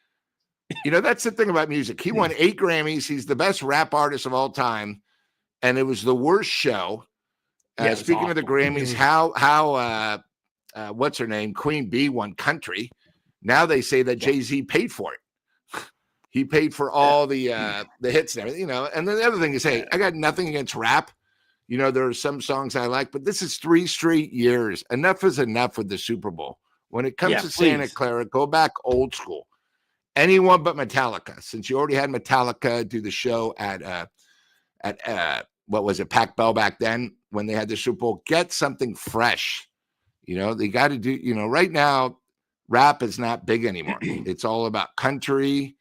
That's the thing about music. He won 8 Grammys. He's the best rap artist of all time. And it was the worst show. Speaking of the Grammys, how what's her name? Queen Bee won country. Now they say that Jay-Z paid for it. He paid for all the hits and everything, And then the other thing is, hey, I got nothing against rap. There are some songs I like, but this is 3 straight years. Enough is enough with the Super Bowl. When it comes to Santa Clara, go back old school. Anyone but Metallica. Since you already had Metallica do the show at what was it, Pac Bell back then when they had the Super Bowl, get something fresh. They got to do, right now, rap is not big anymore. It's all about country.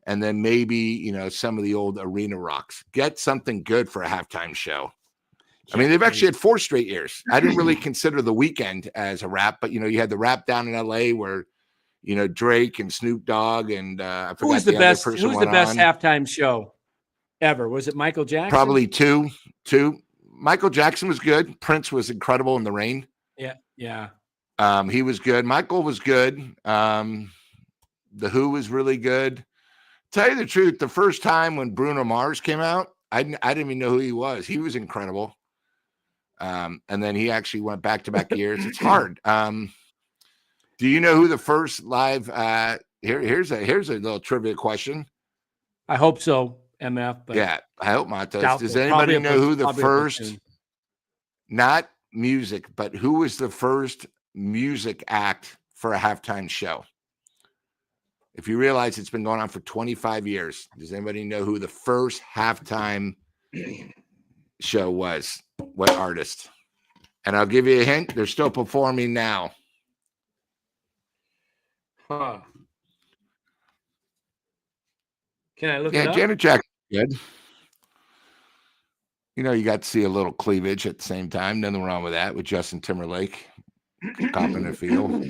And then maybe, some of the old arena rocks. Get something good for a halftime show. I mean, they've actually had 4 straight years. I didn't really consider The Weeknd as a rap, but, you had the rap down in L.A. where, Drake and Snoop Dogg and I forgot who's the best on. halftime show ever? Was it Michael Jackson? Probably two. Michael Jackson was good. Prince was incredible in the rain. Yeah. He was good. Michael was good. The Who was really good. Tell you the truth, the first time when Bruno Mars came out, I didn't even know who he was. He was incredible. And then he actually went back-to-back years. It's hard. Do you know who the first live here's a little trivia question. I hope so, MF. But yeah, I hope Matos. Doubtful. Does anybody know who the first, platoon. not music, but who was the first music act for a halftime show? If you realize it's been going on for 25 years, does anybody know who the first halftime show was? What artist? And I'll give you a hint. They're still performing now. Huh. Can I look it up? Janet Jackson, good. You got to see a little cleavage at the same time. Nothing wrong with that with Justin Timberlake. Copping the field.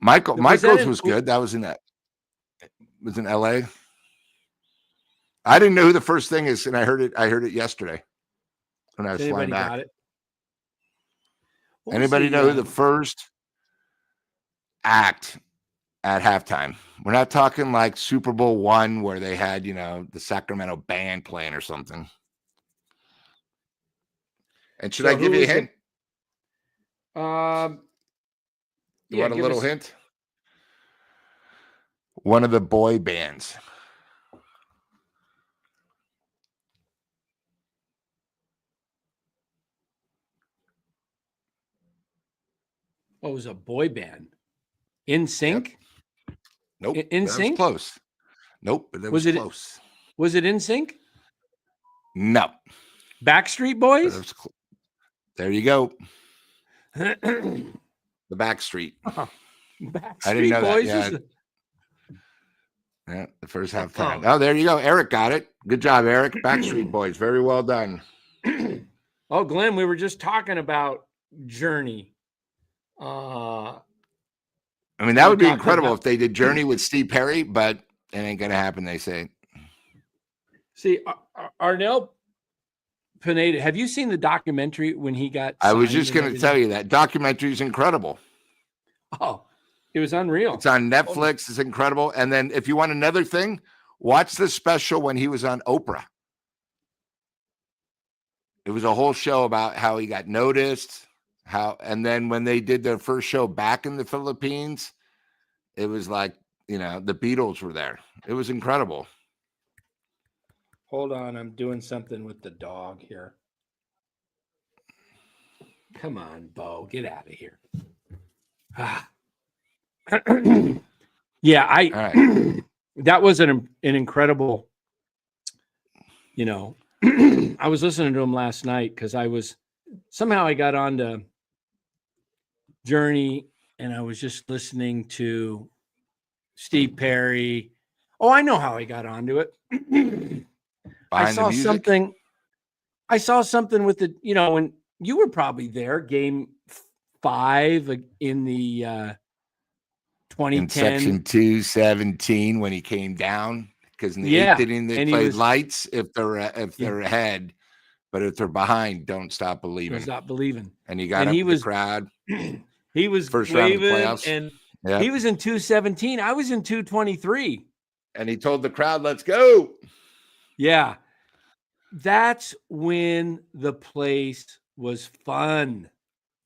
Michael's was good. That was in LA. I didn't know who the first thing is, and I heard it yesterday when I was flying back. Got it? Anybody know who the first act at halftime? We're not talking like Super Bowl I where they had, the Sacramento band playing or something. And should I give you a hint? You want a little hint? One of the boy bands. Oh, it was a boy band. In Sync? Yep. Nope. In Sync? Close. Nope. But was close. Was it In Sync? No. Backstreet Boys? There you go. The Backstreet. Oh, Backstreet I didn't know Boys that. Yeah, the first halftime. Oh, there you go. Eric got it. Good job, Eric. Backstreet Boys. Very well done. Oh, Glenn, we were just talking about Journey. I mean, that would be incredible if they did Journey with Steve Perry, but it ain't going to happen, they say. See, Arnell Pineda, have you seen the documentary when he got I was just going to tell you that documentary is incredible. Oh, It was unreal. It's on Netflix. It's incredible. And then if you want another thing, watch the special when he was on Oprah. It was a whole show about how he got noticed, and then when they did their first show back in the Philippines, it was like, the Beatles were there. It was incredible. Hold on, I'm doing something with the dog here. Come on, Bo, get out of here. Yeah, All right. that was an incredible, I was listening to him last night because I got onto Journey and I was just listening to Steve Perry. Oh, I know how I got onto it. I saw something with the, when you were probably there, game 5 in the 2010. In section 217 when he came down, because in the 8th inning they played lights if they're ahead, but if they're behind, don't stop believing. Don't stop believing. And he got up the crowd. He was first round of the waving, playoffs. and he was in 217. I was in 223. And he told the crowd, "Let's go." Yeah. That's when the place was fun.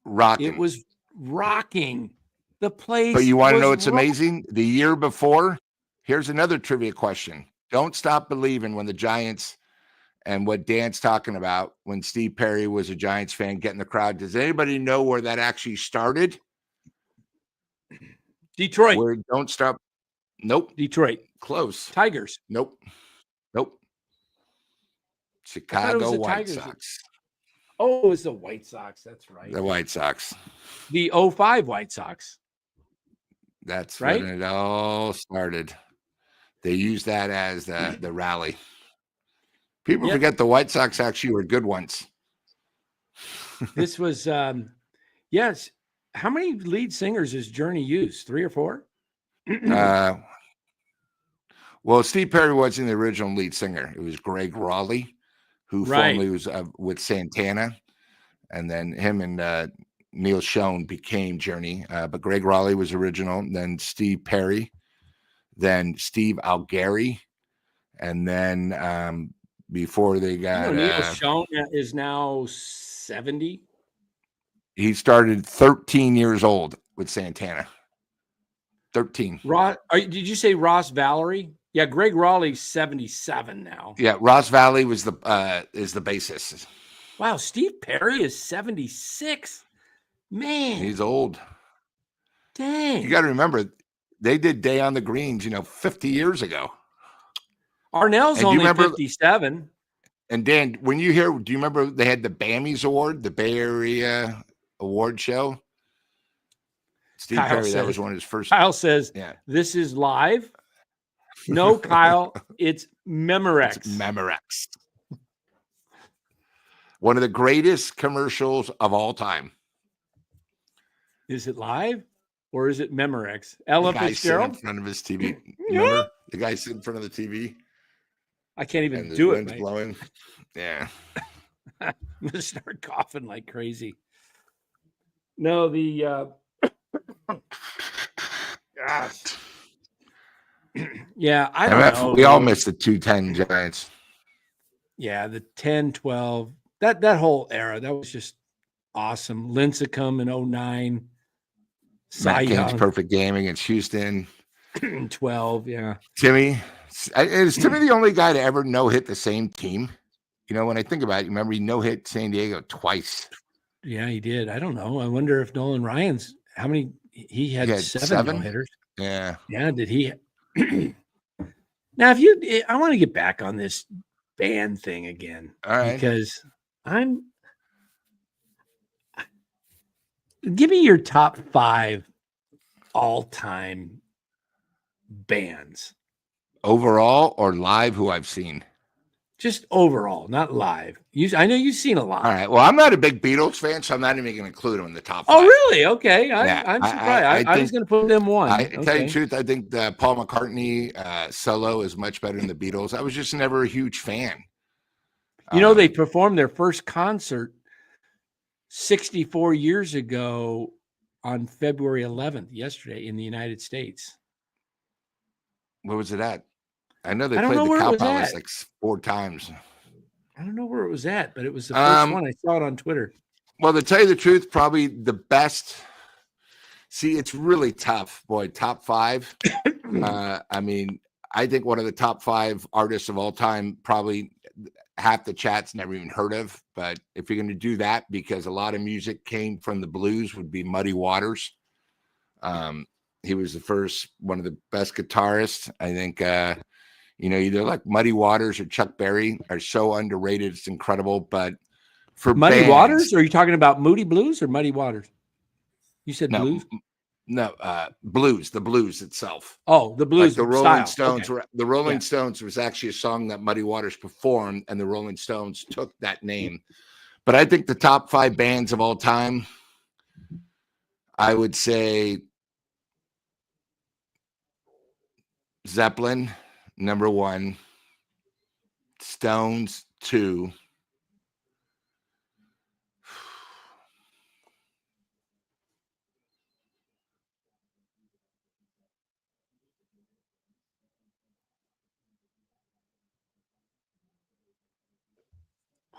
Rocking. It was rocking. The place. But you want to know what's amazing? The year before, here's another trivia question. Don't stop believing when the Giants, and what Dan's talking about, when Steve Perry was a Giants fan getting the crowd. Does anybody know where that actually started? Detroit. Where don't stop. Nope. Detroit. Close. Tigers. Nope. Chicago White Sox. Oh, it was the White Sox. That's right. The White Sox. The 05 White Sox. That's right. When it all started. They used that as the rally. People forget the White Sox actually were good ones. This was, yes. How many lead singers has Journey used? 3 or 4? Well, Steve Perry wasn't the original lead singer. It was Greg Raleigh, who formerly was with Santana. And then him and Neil Schon became Journey. But Greg Raleigh was original. Then Steve Perry. Then Steve Algary. And then before they got... Neil Schon is now 70. He started 13 years old with Santana. 13. Did you say Ross Valerie? Yeah, Greg Raleigh's 77 now. Yeah, Ross Valley is the bassist. Wow, Steve Perry is 76. Man, he's old. Dang. You got to remember, they did Day on the Greens, 50 years ago. Arnell's only 57. And Dan, do you remember they had the BAMIs Award, the Bay Area Award show? Steve Perry, that was one of his first. Kyle says, this is live. No, Kyle, it's Memorex. It's Memorex. One of the greatest commercials of all time. Is it live or is it Memorex? Ella Fitzgerald? In front of his TV. Remember? The guy sitting in front of the TV. I can't even do it. Wind's blowing. Yeah. I'm going to start coughing like crazy. No, gosh. Yeah, I don't know. We all missed the 210 Giants. Yeah, the 10, 12. That whole era, that was just awesome. Lincecum in 09. Matt Cain's perfect game against Houston. 12, yeah. Timmy. Is Timmy the only guy to ever no-hit the same team? When I think about it, remember he no-hit San Diego twice. Yeah, he did. I don't know. I wonder if Nolan Ryan's, how many, he had 7 no-hitters. Yeah. Yeah, did he? Now, I want to get back on this band thing again. All right. Because give me your top 5 all-time bands. Overall or live who I've seen? Just overall, not live. I know you've seen a lot. All right. Well, I'm not a big Beatles fan, so I'm not even going to include them in the top 5. Oh, really? Okay. I'm surprised. I was going to put them one. Tell you the truth, I think the Paul McCartney solo is much better than the Beatles. I was just never a huge fan. They performed their first concert 64 years ago on February 11th, yesterday, in the United States. Where was it at? I know they I don't played know the where it Cow was Palace at. like 4 times. I don't know where it was at, but it was the first one. I saw it on Twitter. Well, to tell you the truth, probably the best. See, it's really tough, boy. Top 5. I mean, I think one of the top 5 artists of all time, probably half the chat's never even heard of. But if you're going to do that, because a lot of music came from the blues, would be Muddy Waters. He was the first, one of the best guitarists. I think, either like Muddy Waters or Chuck Berry are so underrated. It's incredible. But for Muddy bands, Waters? Or are you talking about Moody Blues or Muddy Waters? You said no, blues? No, blues, the blues itself. Oh, the blues Like the Rolling style. Stones. Okay. The Rolling Stones was actually a song that Muddy Waters performed, and the Rolling Stones took that name. But I think the top 5 bands of all time, I would say Zeppelin, number 1, Stones, 2.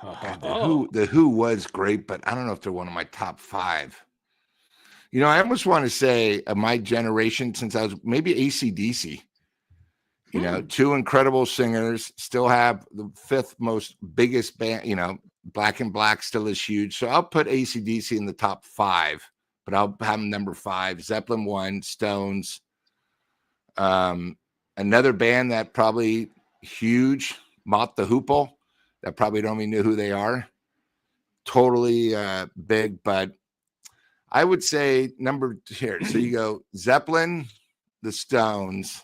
God, the Who was great, but I don't know if they're one of my top 5. I almost want to say my generation, since I was maybe AC/DC. 2 incredible singers, still have the 5th most biggest band. Black and Black still is huge. So I'll put AC/DC in the top 5, but I'll have them number 5. Zeppelin 1, Stones. Another band that probably huge, Mott the Hoople. That probably don't even know who they are. Totally big, but I would say here. So you go Zeppelin, the Stones.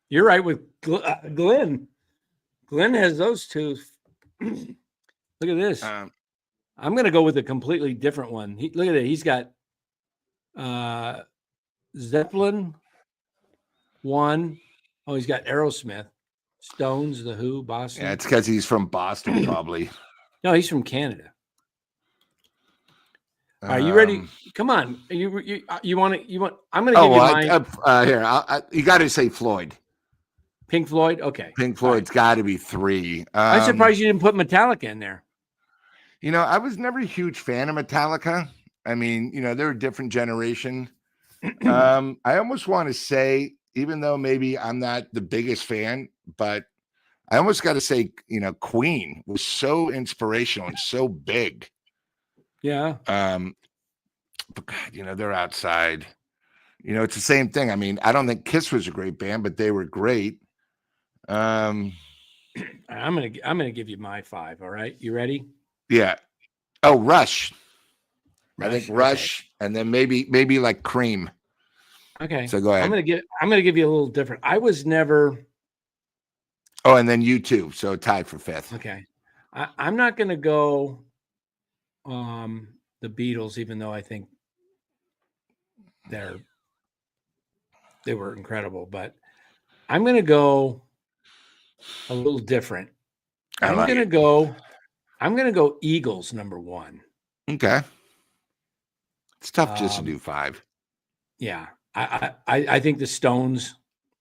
You're right with Glenn. Glenn has those 2. Look at this. I'm going to go with a completely different one. Look at it. He's got Zeppelin 1. Oh, he's got Aerosmith, Stones, The Who, Boston. Yeah, it's because he's from Boston, probably. No, he's from Canada. Are you ready? Come on. You want to? I'm going to give you mine. Here, you got to say Floyd. Pink Floyd. Okay. Pink Floyd's got to be 3. I'm surprised you didn't put Metallica in there. I was never a huge fan of Metallica. I mean, they're a different generation. I almost want to say, even though maybe I'm not the biggest fan, but I almost got to say, Queen was so inspirational and so big. Yeah. But God, they're outside. It's the same thing. I mean, I don't think Kiss was a great band, but they were great. I'm gonna give you my 5. All right, you ready? Yeah. Oh, Rush. I think Rush, okay. And then maybe like Cream. Okay. So go ahead. I'm gonna give you a little different. I was never. Oh, and then U2. So tied for 5th. Okay. I'm not gonna go. The Beatles, even though I think they were incredible, but I'm gonna go a little different. I'm gonna go Eagles number 1. Okay. It's tough just to do 5. Yeah. I think the Stones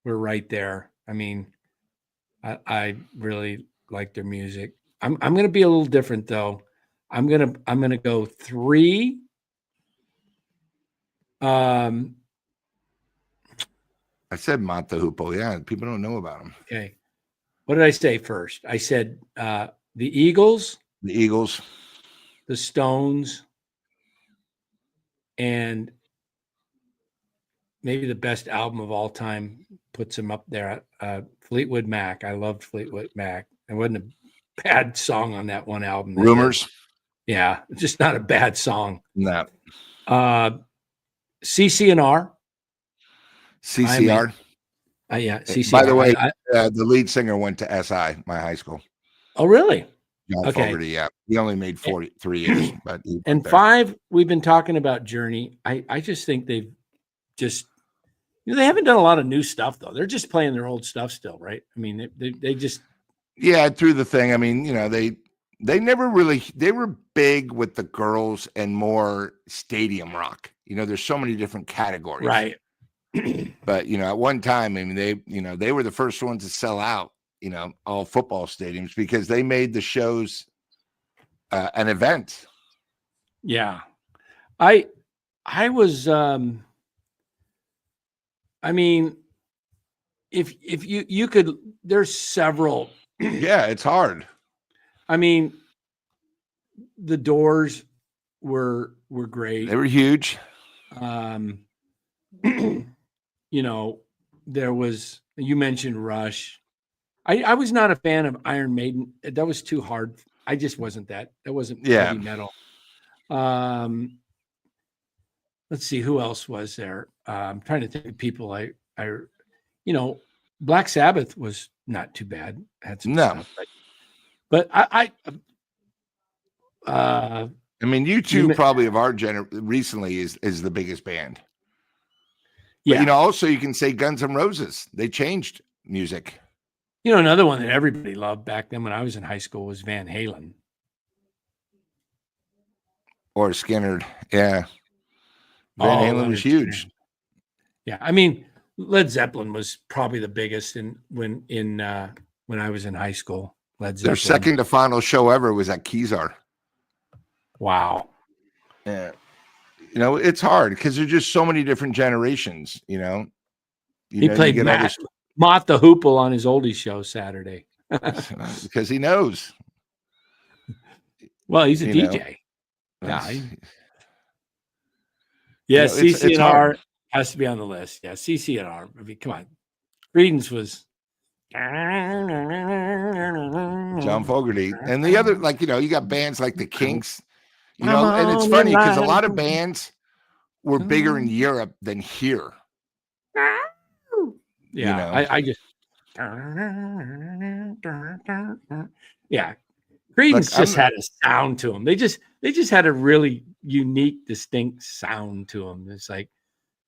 were right there. I mean, I really like their music. I'm gonna be a little different though. I'm gonna go 3. I said Mott the Hoople. Yeah, people don't know about him. Okay. What did I say first? I said the Eagles, the Stones, and maybe the best album of all time puts him up there. Fleetwood Mac. I loved Fleetwood Mac. It wasn't a bad song on that one album. Rumors. Yeah, just not a bad song. No. CCR. CCR. Yeah, CCR. By the way, the lead singer went to SI, my high school. Oh, really? John Fogerty, yeah. He only made 43 years. But and 5, we've been talking about Journey. I just think they've just, they haven't done a lot of new stuff, though. They're just playing their old stuff still, right? I mean, they just. Yeah, through the thing. I mean, they never really, they were big with the girls and more stadium rock. There's so many different categories. Right. But, at one time, I mean, they were the first ones to sell out, all football stadiums because they made the shows an event. Yeah. I was, I mean, if you could, there's several. Yeah, it's hard. I mean, the Doors were great. They were huge. There was, you mentioned Rush. I was not a fan of Iron Maiden. That was too hard. I just wasn't that. That wasn't heavy metal. Let's see, who else was there? I'm trying to think of people Black Sabbath was not too bad. Had some stuff, but I mean, U2 probably of our recently is the biggest band. Yeah. But, also you can say Guns N' Roses. They changed music. Another one that everybody loved back then when I was in high school was Van Halen. Or Skinner. Yeah. Van Halen was huge. Skinner. Yeah. I mean, Led Zeppelin was probably the biggest when I was in high school. Led Zeppelin. Their second to final show ever was at Kezar. Wow. Yeah. It's hard because there's just so many different generations, He played Mott the Hoople on his oldies show Saturday. Because he knows. Well, he's a DJ. Yeah. CCNR has to be on the list. Yeah, CCNR. I mean, come on. Creedence was John Fogerty. And the other, you got bands like the Kinks. And it's funny because a lot of bands were bigger in Europe than here. Yeah, I just yeah. Creedence just had a sound to them. They just had a really unique, distinct sound to them. It's like,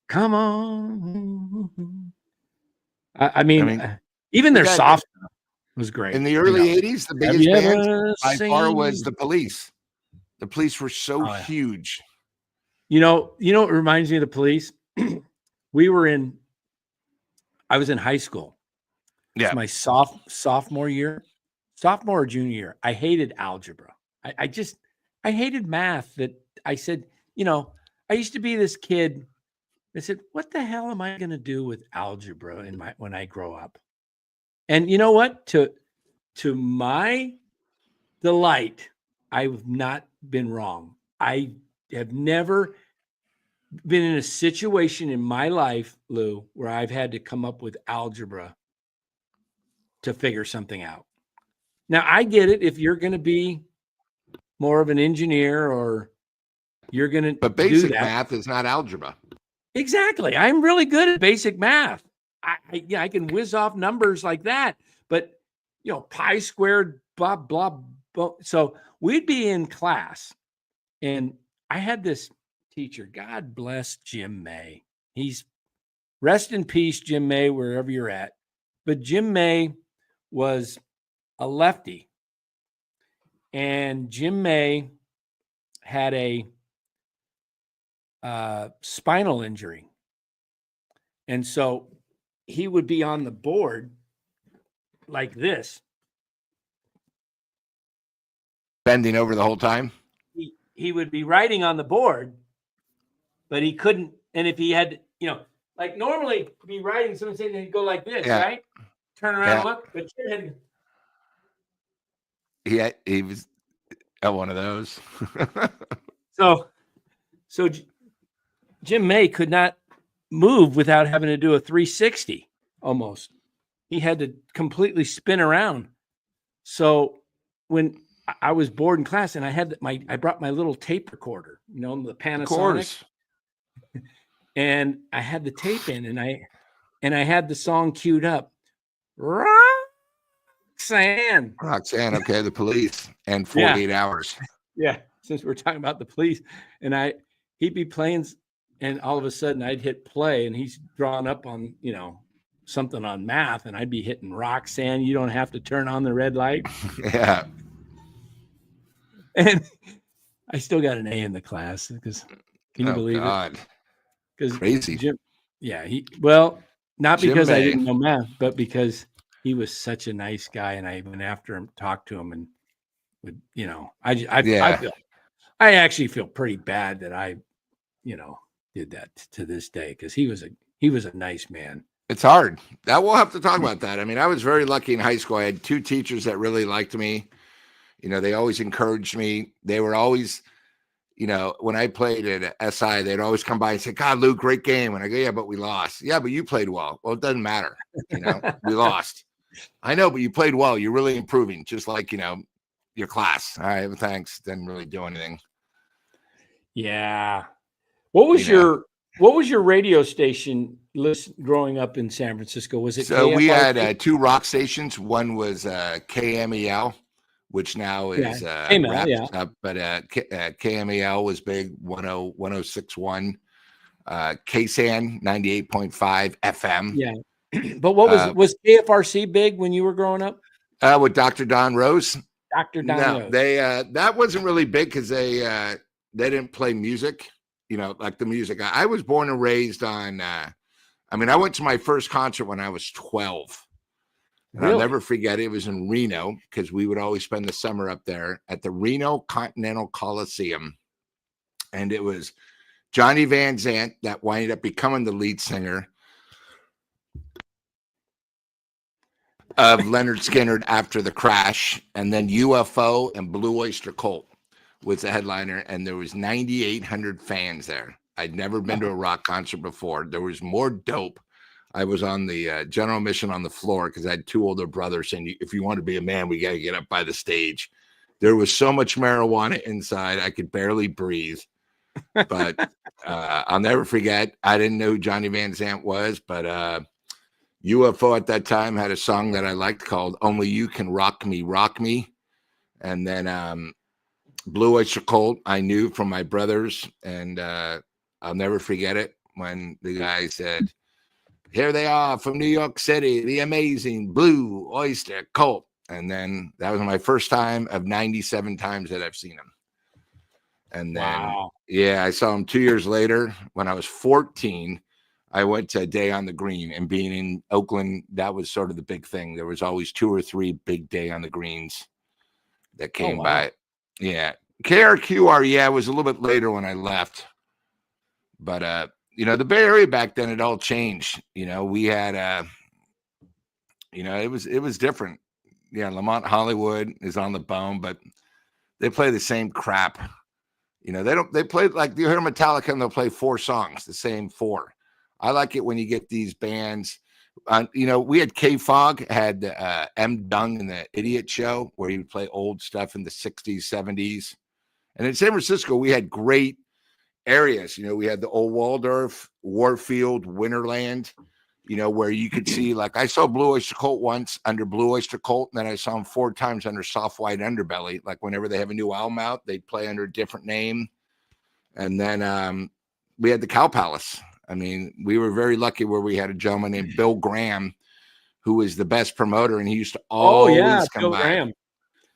come on. I mean even their soft stuff was great. In the early 80s, the biggest band by far was the Police. The Police were so huge. What reminds me of the Police? I was in high school. Yeah. It's my sophomore or junior year. I hated algebra. I hated math. That I said, I used to be this kid that said, what the hell am I going to do with algebra when I grow up? And you know what? To my delight, I've not been wrong. I have never been in a situation in my life, Lou, where I've had to come up with algebra to figure something out. Now, I get it if you're going to be more of an engineer or you're going to But basic math is not algebra. Exactly. I'm really good at basic math. I can whiz off numbers like that. But, pi squared, blah, blah, blah. So we'd be in class, and I had this teacher, God bless Jim May. He's rest in peace, Jim May, wherever you're at. But Jim May was a lefty, and Jim May had a spinal injury. And so he would be on the board like this. Bending over the whole time? He would be writing on the board, but he couldn't. And if he had, like normally to be writing, someone saying he'd go like this, right? Turn around and look. But Jim had. He was at one of those. So Jim May could not move without having to do a 360 almost. He had to completely spin around. So when I was bored in class and I brought my little tape recorder, the Panasonic. Of course. And I had the tape in and I had the song queued up. Roxanne. Okay, the Police and 48 Hours. Yeah, since we're talking about the Police. And he'd be playing, and all of a sudden I'd hit play and he's drawn up on, something on math, and I'd be hitting Roxanne, you don't have to turn on the red light. Yeah. And I still got an A in the class because Can you Oh believe it? God, Because crazy. Jim, not Jim because I May. didn't know math, but because he was such a nice guy, and I went after him, talked to him, and would I Yeah, feel I actually feel pretty bad that I did that to this day because he was a nice man. it's hard. That we'll have to talk about that. I mean, I was very lucky in high school. I had 2 teachers that really liked me. They always encouraged me. They were always, when I played at SI, they'd always come by and say, "God, Lou, great game." And I go, "Yeah, but we lost." "Yeah, but you played well." "Well, it doesn't matter. We lost." "I know, but you played well. You're really improving, just like, your class." "All right, well, thanks." Didn't really do anything. Yeah. What was your radio station list growing up in San Francisco? Was it So we KFRC? had 2 rock stations. One was KMEL, which now is KMEL, wrapped yeah. up, but KMEL was big, 1061, KSAN 98.5 FM. Yeah. But what was KFRC big when you were growing up? With Dr. Don Rose. Dr. Don No, Rose. they that wasn't really big because they didn't play music, like the music. I was born and raised on. I went to my first concert when I was 12. And Really? I'll never forget it. It was in Reno because we would always spend the summer up there at the Reno Continental Coliseum. And it was Johnny Van Zant that wound up becoming the lead singer of Leonard Skinner after the crash. And then UFO and Blue Oyster Cult was the headliner. And there was 9,800 fans there. I'd never been to a rock concert before. There was more dope. I was on the general admission on the floor because I had 2 older brothers. And if you want to be a man, we got to get up by the stage. There was so much marijuana inside, I could barely breathe. But I'll never forget. I didn't know who Johnny Van Zant was, but UFO at that time had a song that I liked called "Only You Can Rock Me, Rock Me." And then Blue Oyster Cult, I knew from my brothers. And I'll never forget it when the guy said, "Here they are from New York City, the amazing Blue Oyster Cult." And then that was my first time of 97 times that I've seen him. And then, I saw him 2 years later when I was 14. I went to a Day on the Green, and being in Oakland, that was sort of the big thing. There was always 2 or 3 big Day on the Greens that came by. Yeah. KRQR, it was a little bit later when I left. But, the Bay Area back then, it all changed. We had, it was different. Yeah, Lamont Hollywood is on the bone, but they play the same crap. They play like you hear Metallica and they'll play 4 songs, the same 4. I like it when you get these bands. We had K-Fog, had M. Dung in the Idiot Show where he would play old stuff in the 60s, 70s. And in San Francisco, we had great areas. We had the old Waldorf, Warfield, Winterland, where you could see, like I saw Blue Oyster Cult once under Blue Oyster Cult, and then I saw them 4 times under Soft White Underbelly. Like whenever they have a new album out, they'd play under a different name. And then we had the Cow Palace. We were very lucky where we had a gentleman named Bill Graham, who was the best promoter, and he used to always come Bill by. Graham.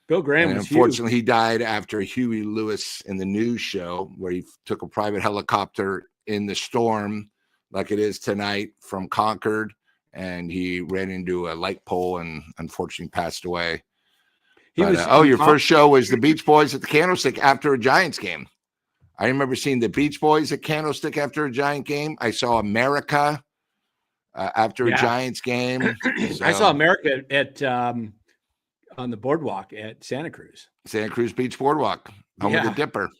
Bill Graham and was unfortunately, he died after Huey Lewis in the news show where he took a private helicopter in the storm like it is tonight from Concord, and he ran into a light pole and unfortunately passed away. Your first show was the Beach Boys at the Candlestick after a Giants game. I remember seeing the Beach Boys at Candlestick after a Giant game. I saw America after a Giants game. I saw America at on the boardwalk at Santa Cruz Beach Boardwalk, home of the Dipper.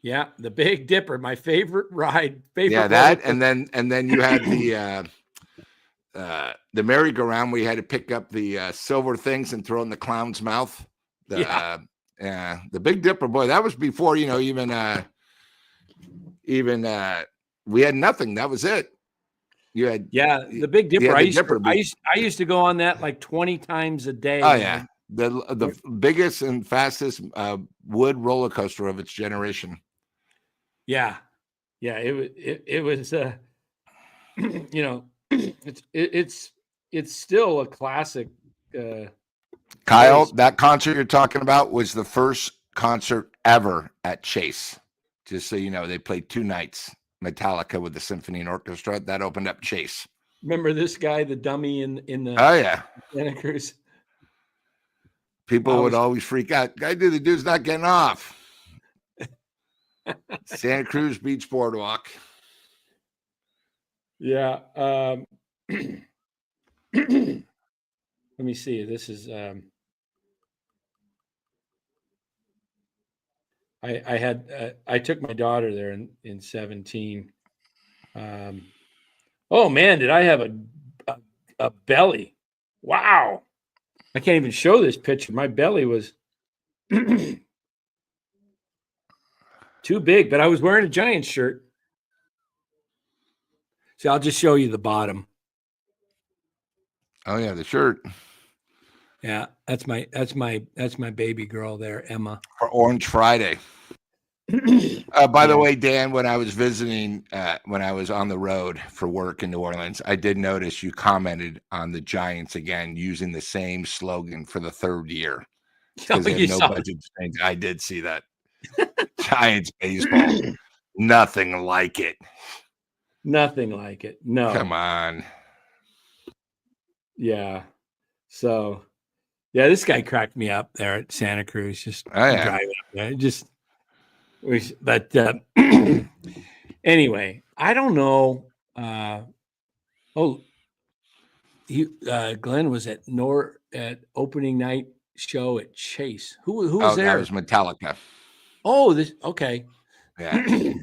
Yeah, the Big Dipper, my favorite ride. That and then you had the merry-go-round where you had to pick up the silver things and throw it in the clown's mouth. The Big Dipper, boy, that was before even we had nothing. That was it. You had the Big Dipper. I used to go on that like 20 times a day. Oh yeah, the biggest and fastest wood roller coaster of its generation. Yeah, it was it's still a classic. Kyle, that concert you're talking about was the first concert ever at Chase. Just so you know, they played 2 nights. Metallica with the symphony and orchestra. That opened up Chase. Remember this guy, the dummy in the Oh yeah. Santa Cruz? People would always freak out. The dude's not getting off. Santa Cruz Beach Boardwalk. Yeah. Let me see. This is I took my daughter there in 17. Oh man, did I have a belly? Wow. I can't even show this picture. My belly was too big, but I was wearing a Giants shirt. So I'll just show you the bottom. Oh yeah, the shirt. Yeah, that's my baby girl there, Emma. For Orange Friday. By the way, Dan, when I was visiting, when I was on the road for work in New Orleans, I did notice you commented on the Giants again, using the same slogan for the 3rd year. Because they have no budget to change. I did see that. Giants baseball. Nothing like it. Nothing like it. No. Come on. Yeah. So, yeah, this guy cracked me up there at Santa Cruz. Just driving up there. But anyway, I don't know. Glenn was at opening night show at Chase. Who was there? That was Metallica. Oh, okay. Yeah.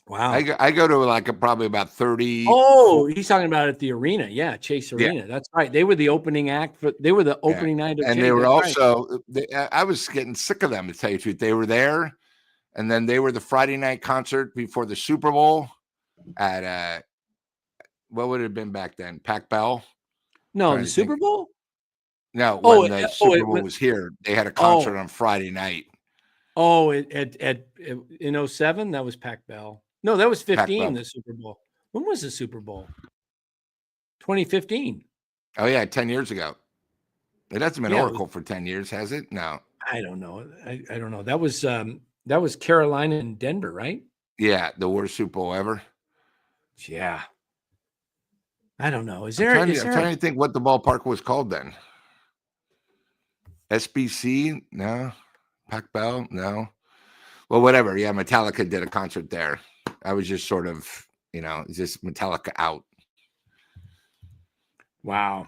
Wow. I go to probably about 30. Oh, he's talking about at the arena. Yeah, Chase Arena. Yeah. That's right. They were the opening act. They were the opening night of and Chase. They were also. Right. I was getting sick of them, to tell you the truth. They were there, and then they were the Friday night concert before the Super Bowl at what would it have been back then? Pac Bell? No, the Super Bowl? No, when the Super Bowl was here, they had a concert on Friday night. Oh, in 07, that was Pac Bell. No, that was 15, the Super Bowl. When was the Super Bowl? 2015. Oh, yeah, 10 years ago. It hasn't been Oracle for 10 years, has it? No. I don't know. I don't know. That was Carolina and Denver, right? Yeah, the worst Super Bowl ever. Yeah. I don't know. I'm trying to think what the ballpark was called then. SBC? No. Pac Bell? No. Well, whatever. Yeah, Metallica did a concert there. I was just sort of, just Metallica out. Wow.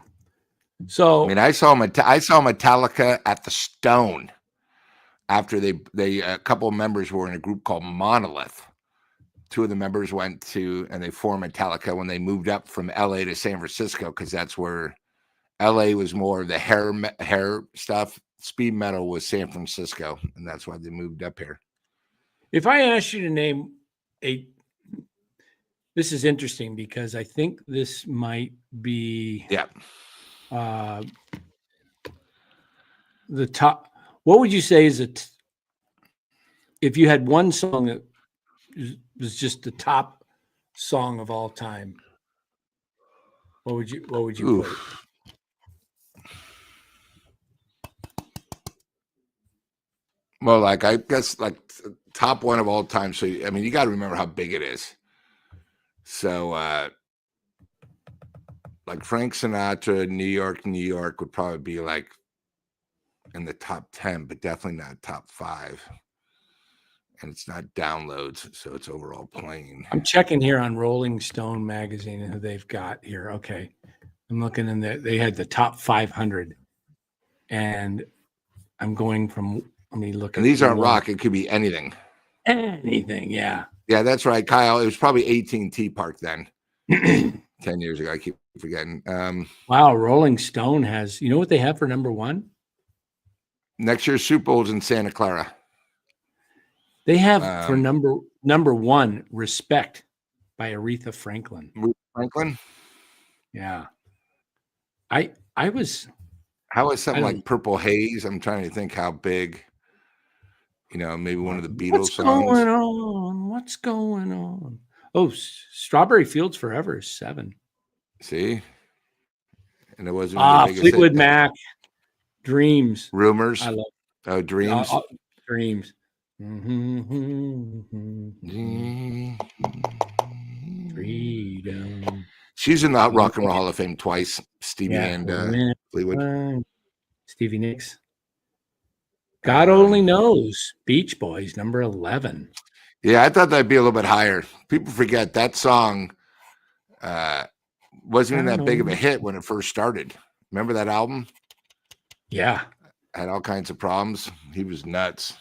So I mean, I saw Metallica at the Stone after they a couple of members were in a group called Monolith. 2 of the members went to and they formed Metallica when they moved up from LA to San Francisco, because that's where LA was more of the hair stuff. Speed metal was San Francisco, and that's why they moved up here. If I asked you to name this is interesting because I think this might be the top. What would you say is if you had one song that was just the top song of all time? What would you put? Well, I guess top one of all time. So I mean, you got to remember how big it is. So Frank Sinatra, New York would probably be in the top 10, but definitely not top 5. And it's not downloads, so it's overall playing. I'm checking here on Rolling Stone magazine and who they've got here. Okay. I'm looking in there. They had the top 500. And I'm going from, let me look at. And these aren't rock. It could be anything. Anything, yeah. Yeah, that's right, Kyle. It was probably AT&T Park then. 10 years ago. I keep forgetting. Wow, Rolling Stone has, you know what they have for number 1? Next year's Super Bowl's in Santa Clara. They have for number 1, Respect by Aretha Franklin. Franklin? Yeah. I was. How is something like Purple Haze? I'm trying to think how big, maybe one of the Beatles songs. What's going on? Oh, Strawberry Fields Forever is 7. See? And it wasn't Fleetwood Mac, Dreams. Rumors. I love Oh, Dreams. Dreams. Freedom. She's in the Rock and Roll Hall of Fame twice, Stevie Yeah, and Fleetwood. Stevie Nicks. God Only Knows. Beach Boys, number 11. Yeah, I thought that'd be a little bit higher. People forget that song wasn't even that big of a hit when it first started. Remember that album? Yeah. Had all kinds of problems. He was nuts.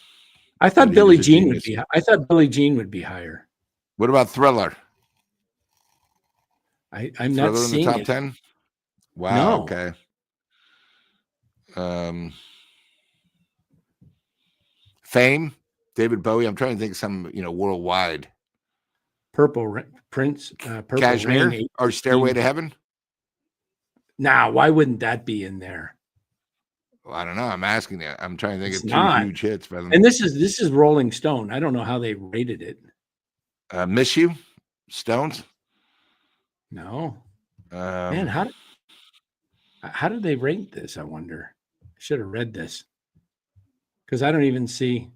I thought Billie Jean would be. I thought Billie Jean would be higher. What about Thriller? I'm Thriller not in seeing the top it. 10. Wow. No. Okay. Fame, David Bowie. I'm trying to think of some, worldwide. Purple Prince, Purple Cashmere Rain, or Stairway to Heaven. Now, why wouldn't that be in there? Well, I don't know. I'm asking you. I'm trying to think It's of not. two huge hits. And this is Rolling Stone. I don't know how they rated it. Miss You, Stones. No. Man, how did they rate this? I wonder. I should have read this because I don't even see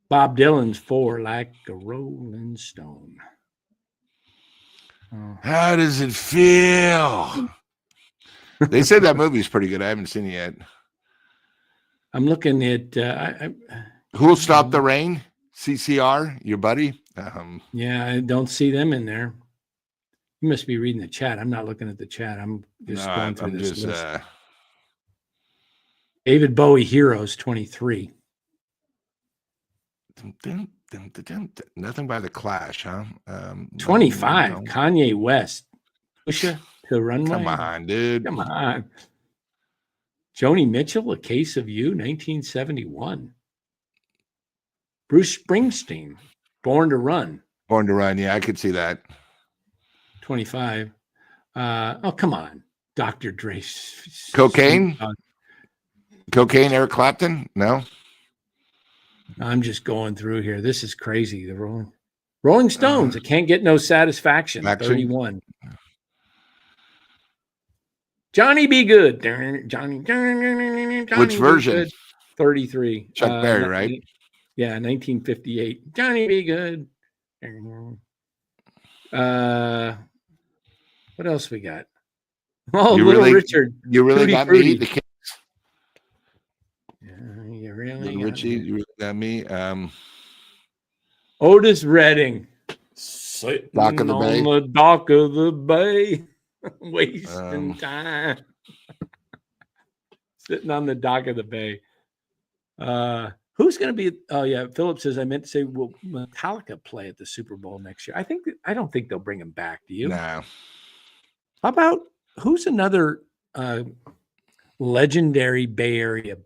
Bob Dylan's 4 Like a Rolling Stone. Oh. How does it feel? They said that movie's pretty good. I haven't seen it yet. I'm looking at Who'll Stop the Rain? CCR, your buddy. Yeah, I don't see them in there. You must be reading the chat. I'm not looking at the chat. I'm just going through this list. David Bowie Heroes 23. Nothing by The Clash, huh? 25. No. Kanye West. Pusha to Runway. Come on, dude. Come on. Joni Mitchell, A Case of You, 1971. Bruce Springsteen, Born to Run. Born to Run, yeah, I could see that. 25. Oh, come on. Dr. Dre. Cocaine? Cocaine, Eric Clapton? No? I'm just going through here. This is crazy. The Rolling Stones, it can't get no satisfaction. 31. Johnny Be Good. Johnny Which version? Good. 33. Chuck Berry, right? Yeah, 1958. Johnny Be Good. What else we got? Oh, Little Richard. You really got me? The Kings. You really got Richie, you really got me. Otis Redding. Sitting dock of the bay. On the dock of the bay. Wasting time. Sitting on the dock of the bay. Who's going to be? Oh yeah, Philip says I meant to say will Metallica play at the Super Bowl next year? I don't think they'll bring him back. Do you? No. How about who's another legendary Bay Area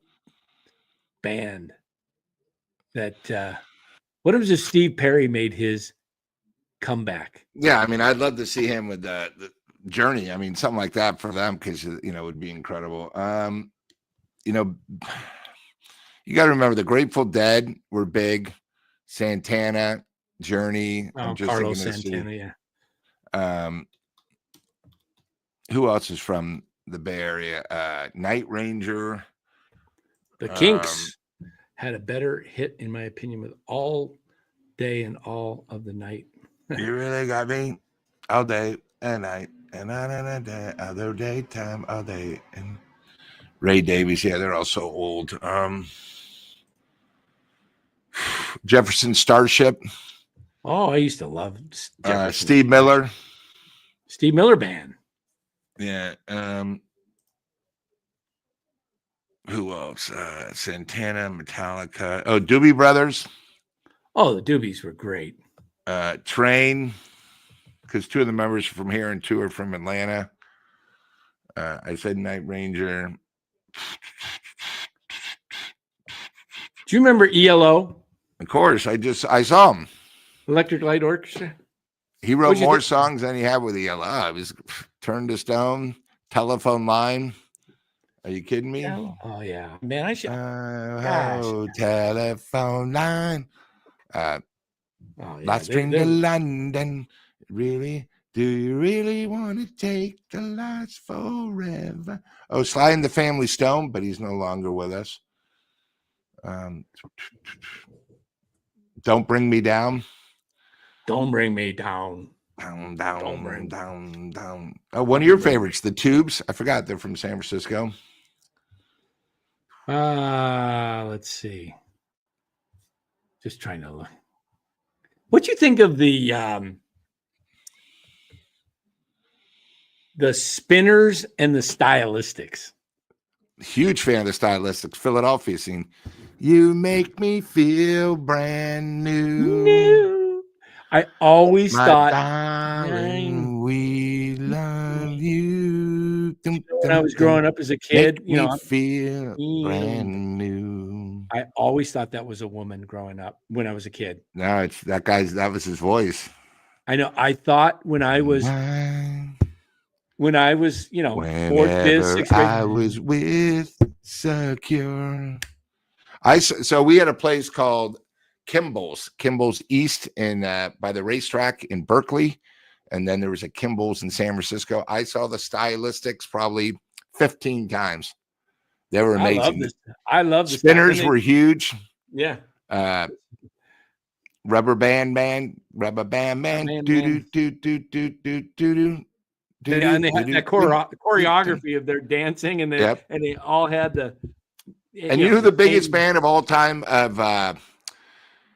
band that? What was if Steve Perry made his comeback? Yeah, I mean, I'd love to see him with the Journey. I mean, something like that for them because it would be incredible. You got to remember the Grateful Dead were big. Santana, Journey. Carlos Santana, yeah. Who else is from the Bay Area? Night Ranger. The Kinks had a better hit, in my opinion, with All Day and All of the Night. You really got me all day and night and on day, other daytime, all day. And Ray Davies, yeah, they're all so old. Jefferson Starship. Oh, I used to love Steve Miller. Steve Miller Band. Yeah. Who else? Santana, Metallica. Oh, Doobie Brothers. Oh, the Doobies were great. Train, because 2 of the members are from here and 2 are from Atlanta. I said Night Ranger. Do you remember ELO? Of course, I saw him. Electric Light Orchestra. He wrote more songs than he had with ELO. It was Turn to Stone, Telephone Line. Are you kidding me? Oh yeah, man! I should. Telephone line. Last train to London. Really? Do you really want to take the last forever? Oh, Sly and the Family Stone, but he's no longer with us. Don't Bring Me Down. Don't bring me down. Down, Don't bring down, down, down. Oh, one of your favorites, the Tubes. I forgot they're from San Francisco. Let's see. Just trying to look. What you think of the Spinners and the Stylistics? Huge fan of the Stylistics, Philadelphia scene. You make me feel brand new. No. I always My thought darling, we love you. when I was growing up as a kid, Make me feel brand new. I always thought that was a woman growing up when I was a kid. No, it's that guy's. That was his voice. I know. I thought when I was, you know, fourth, fifth, sixth grade, I was with Secure. So we had a place called Kimball's East in by the racetrack in Berkeley, and then there was a Kimball's in San Francisco. I saw the Stylistics probably 15 times. They were amazing. I love the Spinners were huge. Yeah. Rubber Band Man. Do do do do do do. Yeah, and they had that choreography of their dancing, and they all had the. And you know who the biggest band of all time of?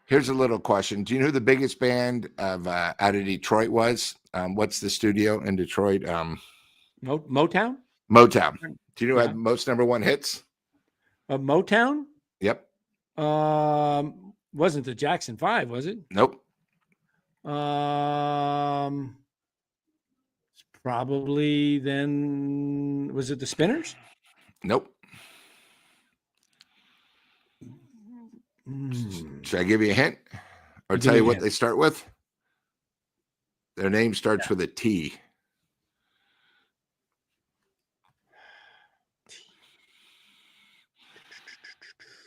Here's a little question. Do you know who the biggest band of out of Detroit was? What's the studio in Detroit? Motown? Motown. Do you know who had most #1 hits? Motown? Yep. Wasn't the Jackson 5, was it? Nope. Probably then, was it the Spinners? Nope. Should I give you a hint or tell you what they start with? Their name starts with a T.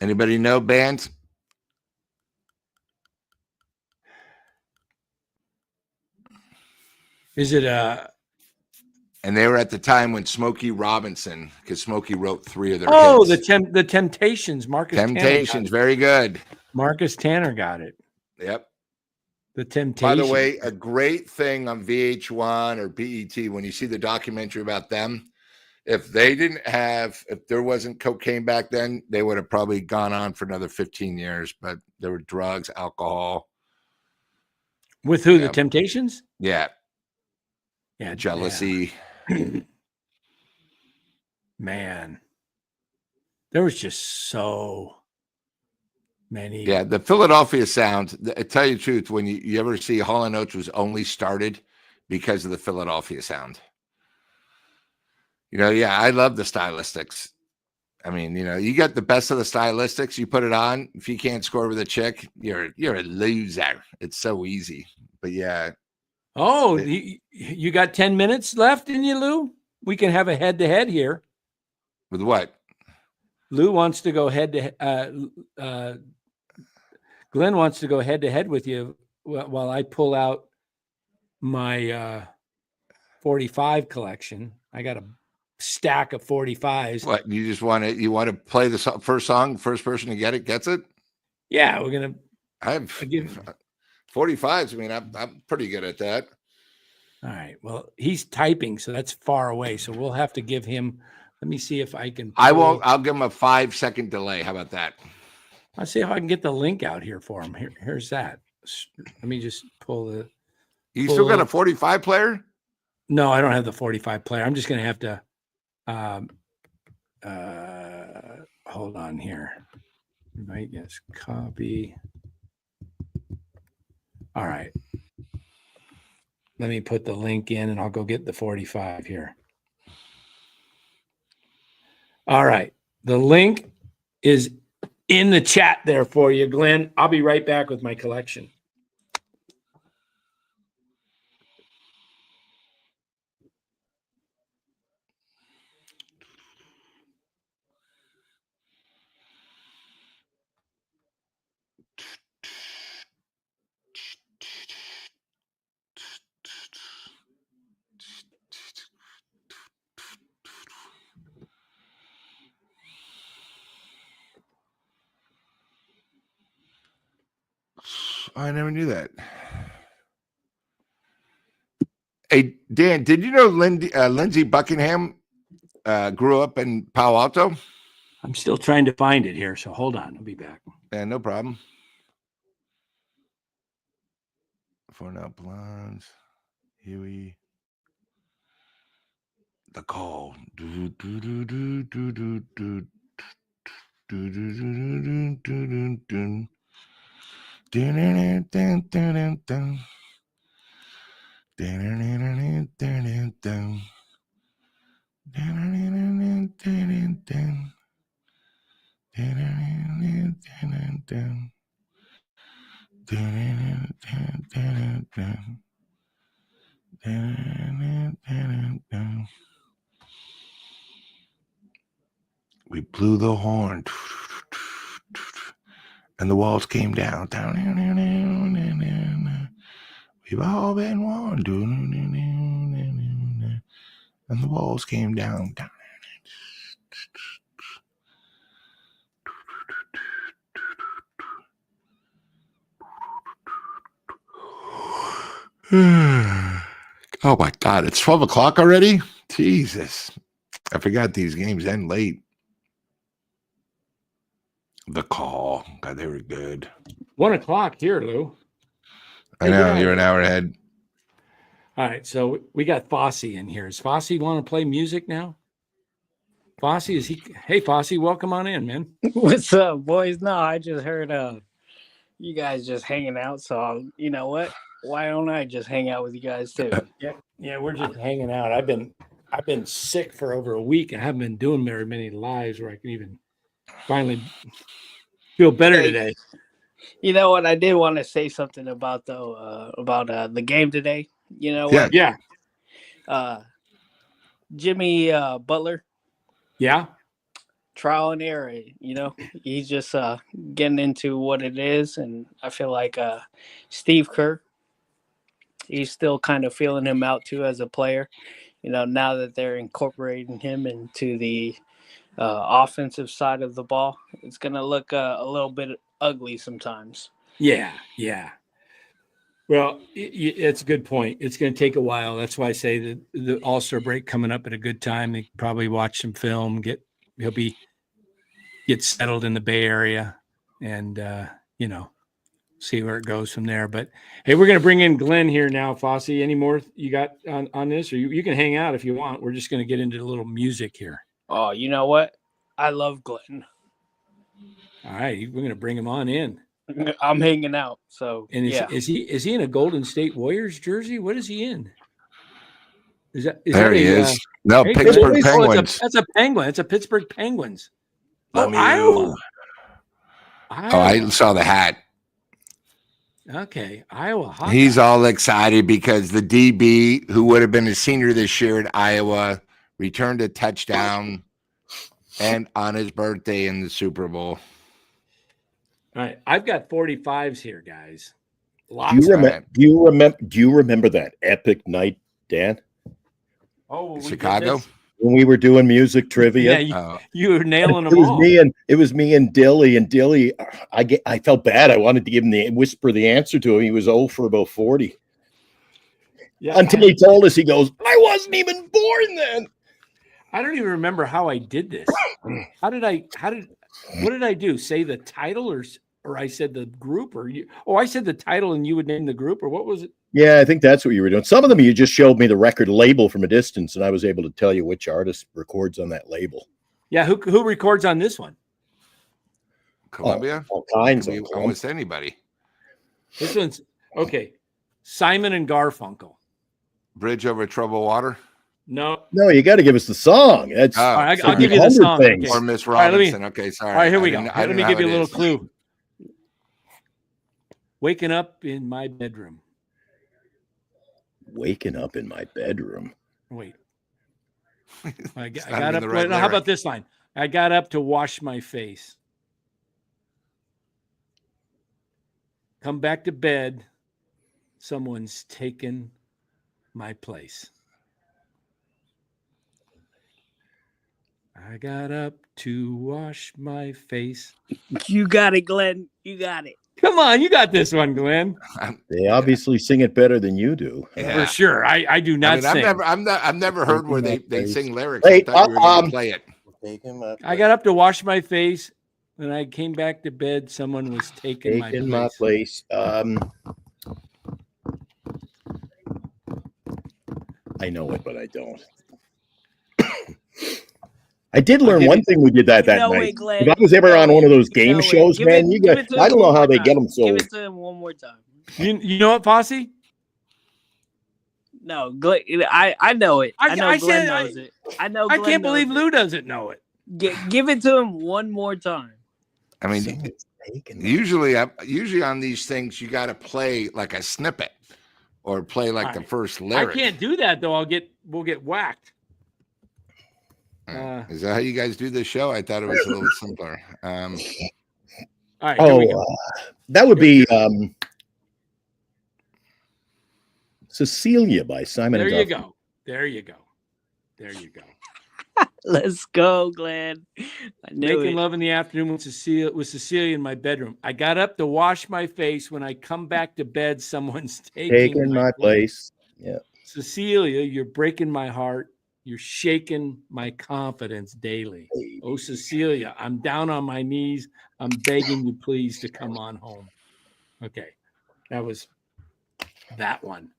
Anybody know bands? Is it And they were at the time when Smokey Robinson, because Smokey wrote 3 of their hits. the Temptations. Temptations, very good. Marcus Tanner got it. Yep. The Temptations. By the way, a great thing on VH1 or BET when you see the documentary about them, if there wasn't cocaine back then, they would have probably gone on for another 15 years, but there were drugs, alcohol. With who? The Temptations? Yeah. Yeah. Jealousy. Yeah. Man. There was just so many. Yeah, the Philadelphia sound, I tell you the truth, when you ever see Hall & Oates was only started because of the Philadelphia sound. You know, yeah, I love the Stylistics. I mean, you know, you got the best of the Stylistics, you put it on. If you can't score with a chick, you're a loser. It's so easy. But yeah. Oh, you got 10 minutes left in you, Lou? We can have a head-to-head here. With what? Lou wants to go head-to-head. Glenn wants to go head-to-head with you while I pull out my 45 collection. I got a stack of 45s. What, you want to play the first song, first person to get it gets it? Yeah, we're gonna. I have 45s. I mean, I'm pretty good at that. All right. Well, he's typing, so that's far away. So we'll have to give him. Let me see if I can. I'll give him a 5-second delay. How about that? I'll see if I can get the link out here for him. Here's that. Let me just pull the. You still got a 45 player? No, I don't have the 45 player. I'm just going to have to. Hold on here. Right? Yes. Copy. All right. Let me put the link in and I'll go get the 45 here. All right. The link is in the chat there for you, Glenn. I'll be right back with my collection. I never knew that. Hey, Dan, did you know Lindsey Buckingham grew up in Palo Alto? I'm still trying to find it here, so hold on. I'll be back. Yeah, no problem. Fornell Blondes, Huey. The Call. We blew the horn, and the walls came down. We've all been warned, and the walls came down. Oh my God, it's 12 o'clock already? Jesus. I forgot these games end late. The Call. God, they were good. 1 o'clock here, Lou. I know, you're an hour ahead. All right, so we got Fosse in here. Does Fosse want to play music now? Fosse, is he? Hey, Fosse, welcome on in, man. What's up, boys? No, I just heard you guys just hanging out. So you know what? Why don't I just hang out with you guys too? Yeah, we're just hanging out. I've been sick for over a week. I haven't been doing very many lives where I can even finally feel better today. You know what? I did want to say something about the game today. You know what? Yeah. Jimmy Butler. Yeah. Trial and error. You know, he's just getting into what it is, and I feel like Steve Kerr. He's still kind of feeling him out too as a player. You know, now that they're incorporating him into the offensive side of the ball, it's going to look a little bit ugly sometimes. Yeah. Well, it's a good point. It's going to take a while. That's why I say that the All-Star break coming up at a good time. They probably watch some film, get settled in the Bay Area, and see where it goes from there. But hey, we're going to bring in Glenn here now. Fosse, any more you got on this, or you can hang out if you want. We're just going to get into a little music here. Oh, you know what? I love Glenn. All right, we're going to bring him on in. I'm hanging out. So, and is he in a Golden State Warriors jersey? What is he in? Is there he is? No, hey, Pittsburgh Penguins. That's a Penguin. It's a Pittsburgh Penguins. Iowa. Oh, I saw the hat. Okay, Iowa. Hawkeyes. He's all excited because the DB, who would have been a senior this year at Iowa, returned a touchdown and on his birthday in the Super Bowl. All right, I've got 45s here, guys. Do you remember that epic night, Dan? Oh, Chicago. When we were doing music trivia, you were nailing them all. It was me and Dilly. And Dilly, I felt bad. I wanted to give him whisper the answer to him. He was 0 for about 40. Yeah, until he told us, he goes, "I wasn't even born then." I don't even remember how I did this. What did I do? Say the title or I said the group or you? Oh, I said the title and you would name the group, or what was it? Yeah, I think that's what you were doing. Some of them you just showed me the record label from a distance, and I was able to tell you which artist records on that label. Yeah, who records on this one? Columbia. All kinds of almost anybody. This one's okay. Simon and Garfunkel. Bridge Over Troubled Water. No, you got to give us the song. That's I'll give you the song. Okay. Or Miss Robinson. Okay, sorry. All right, here we go. Let me give you a little clue. Waking up in my bedroom. Waking up in my bedroom. Wait. I got up. Right, how about this line? I got up to wash my face. Come back to bed. Someone's taken my place. I got up to wash my face. You got it, Glenn. You got it. Come on, you got this one, Glenn. They obviously sing it better than you do. For sure. I do not sing. I've never heard where they sing lyrics. Hey, I thought you were going to play it. I got up to wash my face. When I came back to bed, someone was taking my place. I know it, but I don't. I did learn one thing we did that night. If I was ever on one of those game shows, man, I don't know how they get them so. Give it to him one more time. You know what, Posse? No, Glenn, I know it. I know Glenn knows it. I know. I can't believe Lou doesn't know it. Give it to him one more time. I mean, usually on these things, you got to play like a snippet or play like the first lyric. I can't do that though. We'll get whacked. Is that how you guys do this show? I thought it was a little simpler. All right. Here we go. That would be Cecilia by Simon. There you go. There you go. There you go. Let's go, Glenn. Making love in the afternoon with Cecilia in my bedroom. I got up to wash my face. When I come back to bed, someone's taking my place. Yeah. Cecilia, you're breaking my heart. You're shaking my confidence daily. Oh, Cecilia, I'm down on my knees. I'm begging you, please, to come on home. Okay. That was that one.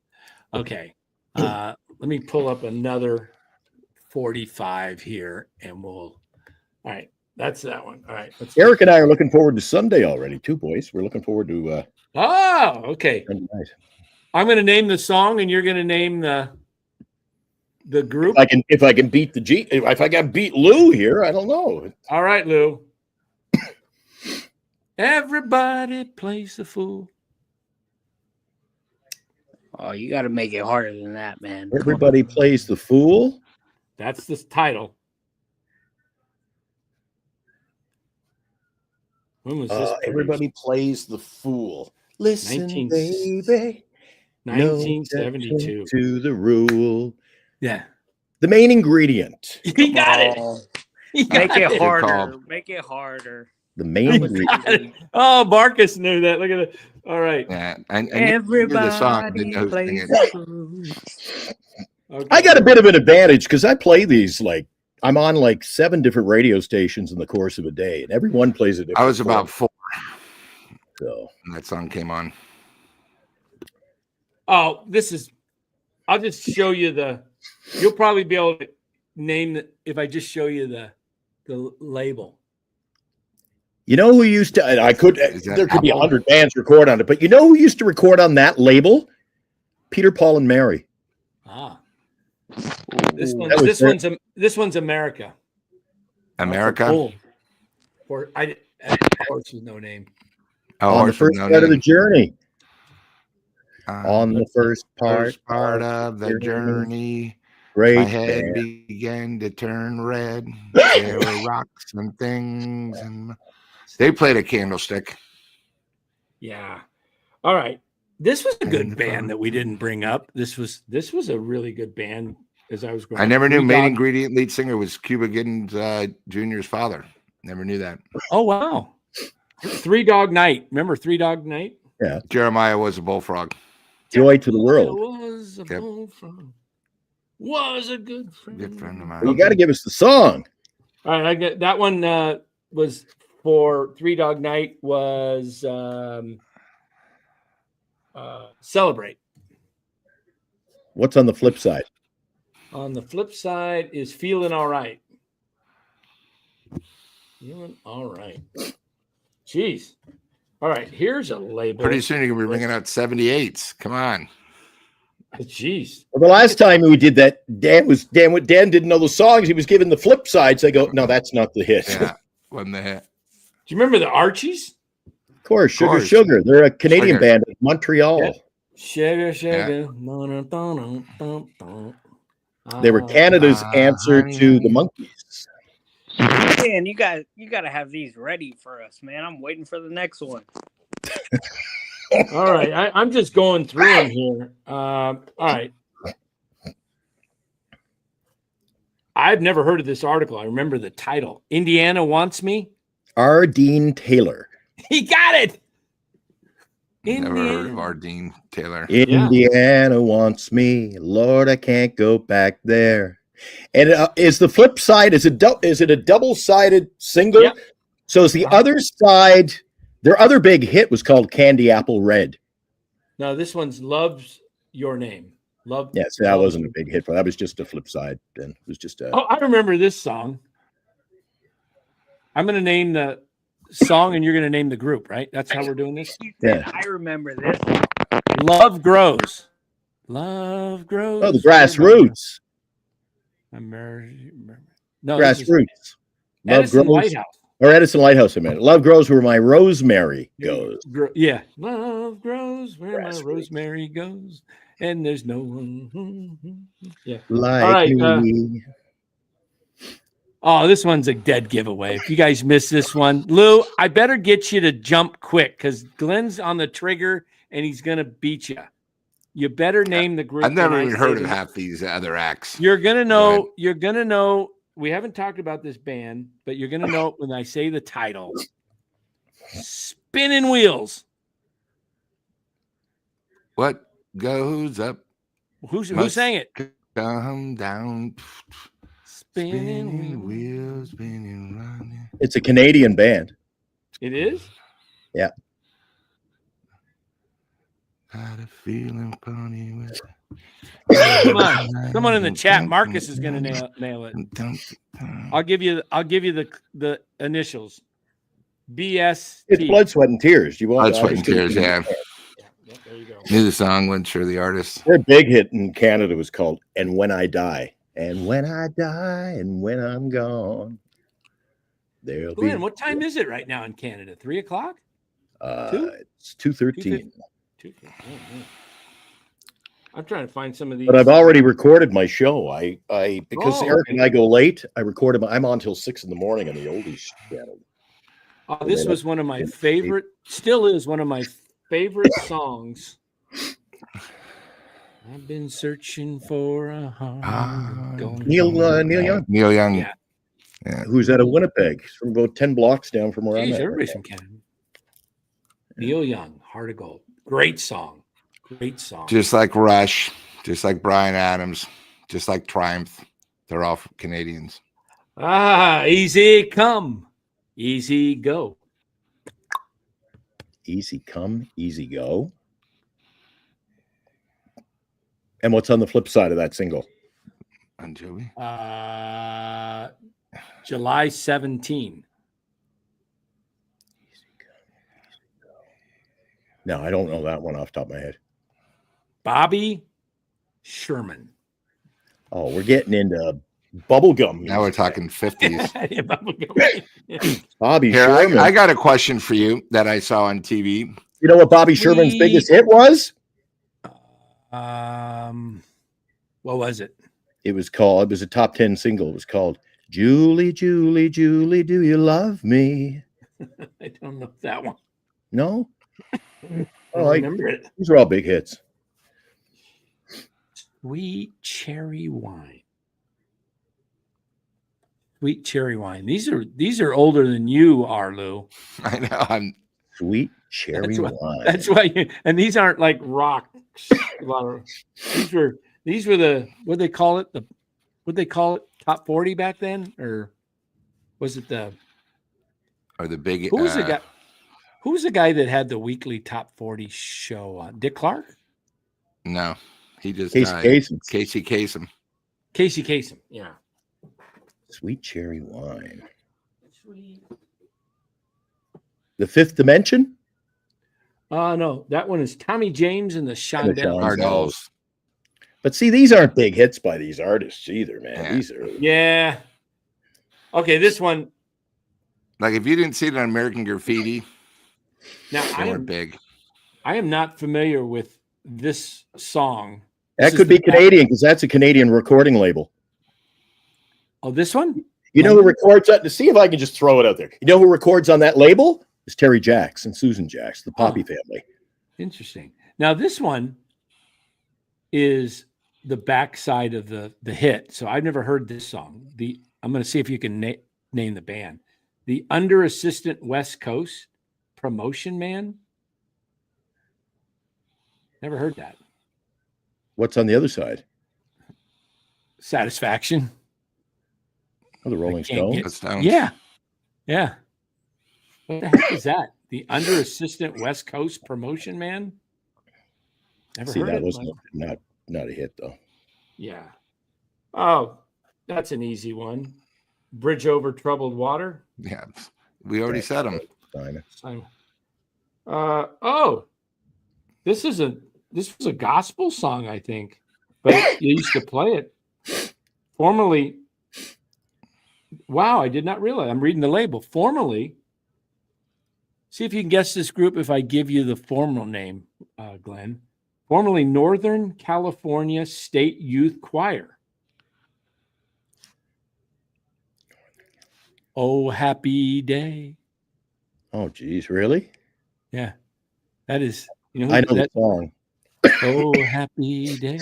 Okay. Let me pull up another 45 here and all right, that's that one. All right, Eric and I are looking forward to Sunday already too, boys. We're looking forward to okay. I'm going to name the song and you're going to name the group. If I can beat if I can beat Lou here, I don't know. All right, Lou. Everybody plays the fool. Oh, you got to make it harder than that, man. Everybody plays the fool. That's the title. When was this? Everybody plays the fool. Listen, baby. 1972. To the rule. Yeah. The main ingredient. He got it. Make it harder. Make it harder. The main ingredient. Oh, Marcus knew that. Look at it. All right. Yeah. And everybody the song. Didn't know who sang it. Okay. I got a bit of an advantage because I play these I'm on 7 different radio stations in the course of a day, and everyone plays a different. I was about 4. So and that song came on. Oh, I'll just show you you'll probably be able to name if I just show you the label. You know who used to, there could be 100 bands record on it, but you know who used to record on that label? Peter, Paul, and Mary. Ah. This one's America. America? Or horse with no name. Oh, on the first part of the journey. On the first part of the journey, great my head began to turn red. There were rocks and things, and they played a Candlestick. Yeah. All right. This was a good band that we didn't bring up. This was a really good band as I was growing up. I never knew main ingredient lead singer was Cuba Gooding Jr.'s father. Never knew that. Oh, wow. 3 Dog Night. Remember 3 Dog Night? Yeah. Jeremiah was a bullfrog. Joy to the world. Was a bullfrog. Was a good friend. Good friend of mine. Well, you got to give us the song. All right. I get that one. Was for 3 Dog Night was Celebrate. What's on the flip side? On the flip side is Feeling All Right. Feeling All Right. Jeez. All right. Here's a label. Pretty soon you're going to be bringing out 78s. Come on. Jeez. Well, the last time we did that, Dan didn't know the songs. He was giving the flip sides. I go, no, that's not the hit. Yeah. Wasn't the hit. Do you remember the Archies? Of course, Sugar. They're a Canadian band in Montreal. Yeah. Sugar. Yeah. They were Canada's answer to the Monkees. Man, you got to have these ready for us, man. I'm waiting for the next one. All right, I'm just going through them here. All right. I've never heard of this article. I remember the title. Indiana Wants Me. R. Dean Taylor. He got it. Never heard of Indiana. our Dean Taylor. Indiana wants me, Lord, I can't go back there. And is the flip side? Is it a double-sided single? Yep. So is the other side? Their other big hit was called "Candy Apple Red." No, this one's "Loves Your Name." Love. Yes, that wasn't a big hit, but that was just a flip side. Then it was just a. Oh, I remember this song. I'm going to name the song, and you're going to name the group, right? That's how we're doing this. Yeah. I remember this. Love grows. Love grows. Oh, the Grassroots. No, Grassroots. Love Edison grows. Lighthouse. Or Edison Lighthouse, I meant. Love grows where my rosemary goes. Yeah. Love grows where my Grassroots. rosemary goes. And there's no one. Yeah. Like All right, me. Oh, this one's a dead giveaway. If you guys miss this one, Lou, I better get you to jump quick because Glenn's on the trigger and he's going to beat you. You better name the group. I've never even heard of half these other acts. You're going to know. You're going to know. We haven't talked about this band, but you're going to know it when I say the title. Spinning Wheels. What goes up? Who sang it? Come down. Spinning wheels, spinning round. It's a Canadian band. It is? Yeah. Got a feeling funny with Come on. Someone in the chat. Marcus is going to nail it. I'll give you the initials. BS. It's Blood, Sweat, and Tears. You want Blood, Sweat, and Tears, yeah. There you go. Knew the song, wasn't sure the artist. Their big hit in Canada was called "And When I Die." And when I die, and when I'm gone, there'll Glenn, be. what time is it right now in Canada? 3 o'clock? It's 2:13. I'm trying to find some of these. But I've already recorded my show. Because Eric and I go late. I recorded. I'm on till 6 a.m. on the oldies channel. Oh, this was one of my favorite. Still is one of my favorite songs. I've been searching for a heart. Neil Young. Neil Young. Yeah. Who's out of Winnipeg? He's from about 10 blocks down from where I'm at. Everybody's from Canada. Neil Young, Heart of Gold. Great song. Great song. Just like Rush, just like Bryan Adams, just like Triumph. They're all Canadians. Easy come, easy go. Easy come, easy go. And what's on the flip side of that single? On Joey? July 17. No, I don't know that one off the top of my head. Bobby Sherman. Oh, we're getting into bubblegum. Now we're talking 50s. Bobby Here, Sherman. I got a question for you that I saw on TV. You know what Bobby Sherman's biggest hit was? What was it? It was a top 10 single. It was called Julie, Julie, Julie, Do You Love Me? I don't know that one. No? I remember it. These are all big hits. Sweet cherry wine. Sweet cherry wine. These are older than you are, Lou. I know. I'm Sweet cherry wine. That's why. And these aren't like rock. These were the what they call it top 40 back then, or was it the big? Who was the guy? Who was the guy that had the weekly top 40 show on? Dick Clark? No, he just Casey died. Kasem. Casey Kasem. Casey Kasem. Yeah. Sweet cherry wine. Sweet. The Fifth Dimension? No, that one is Tommy James and the Shondells. But see, these aren't big hits by these artists either, man. Yeah. These are Okay, this one. Like if you didn't see it on American Graffiti, now they weren't big. I am not familiar with this song. That could be Canadian because that's a Canadian recording label. Oh, this one? You know who records that? To see if I can just throw it out there. You know who records on that label? It's Terry Jacks and Susan Jacks, the Poppy family. Interesting. Now this one is the backside of the hit. So I've never heard this song. I'm going to see if you can name the band. The Under Assistant West Coast Promotion Man. Never heard that. What's on the other side? Satisfaction. Oh, the Rolling can't Stones. get- The Stones. Yeah. Yeah. What the heck is that? The under assistant West Coast promotion man? Never See, heard that it. was but- not a hit though. Yeah. Oh, that's an easy one. Bridge over troubled water. Yeah, we already said them. Simon. Oh, this was a gospel song, I think, but you used to play it. Formerly, wow, I did not realize. I'm reading the label. Formerly, see if you can guess this group if I give you the formal name, Glenn. Formerly Northern California State Youth Choir. Oh, happy day. Oh, geez, really? Yeah, that is. You know, I know that, the song. Oh, happy day.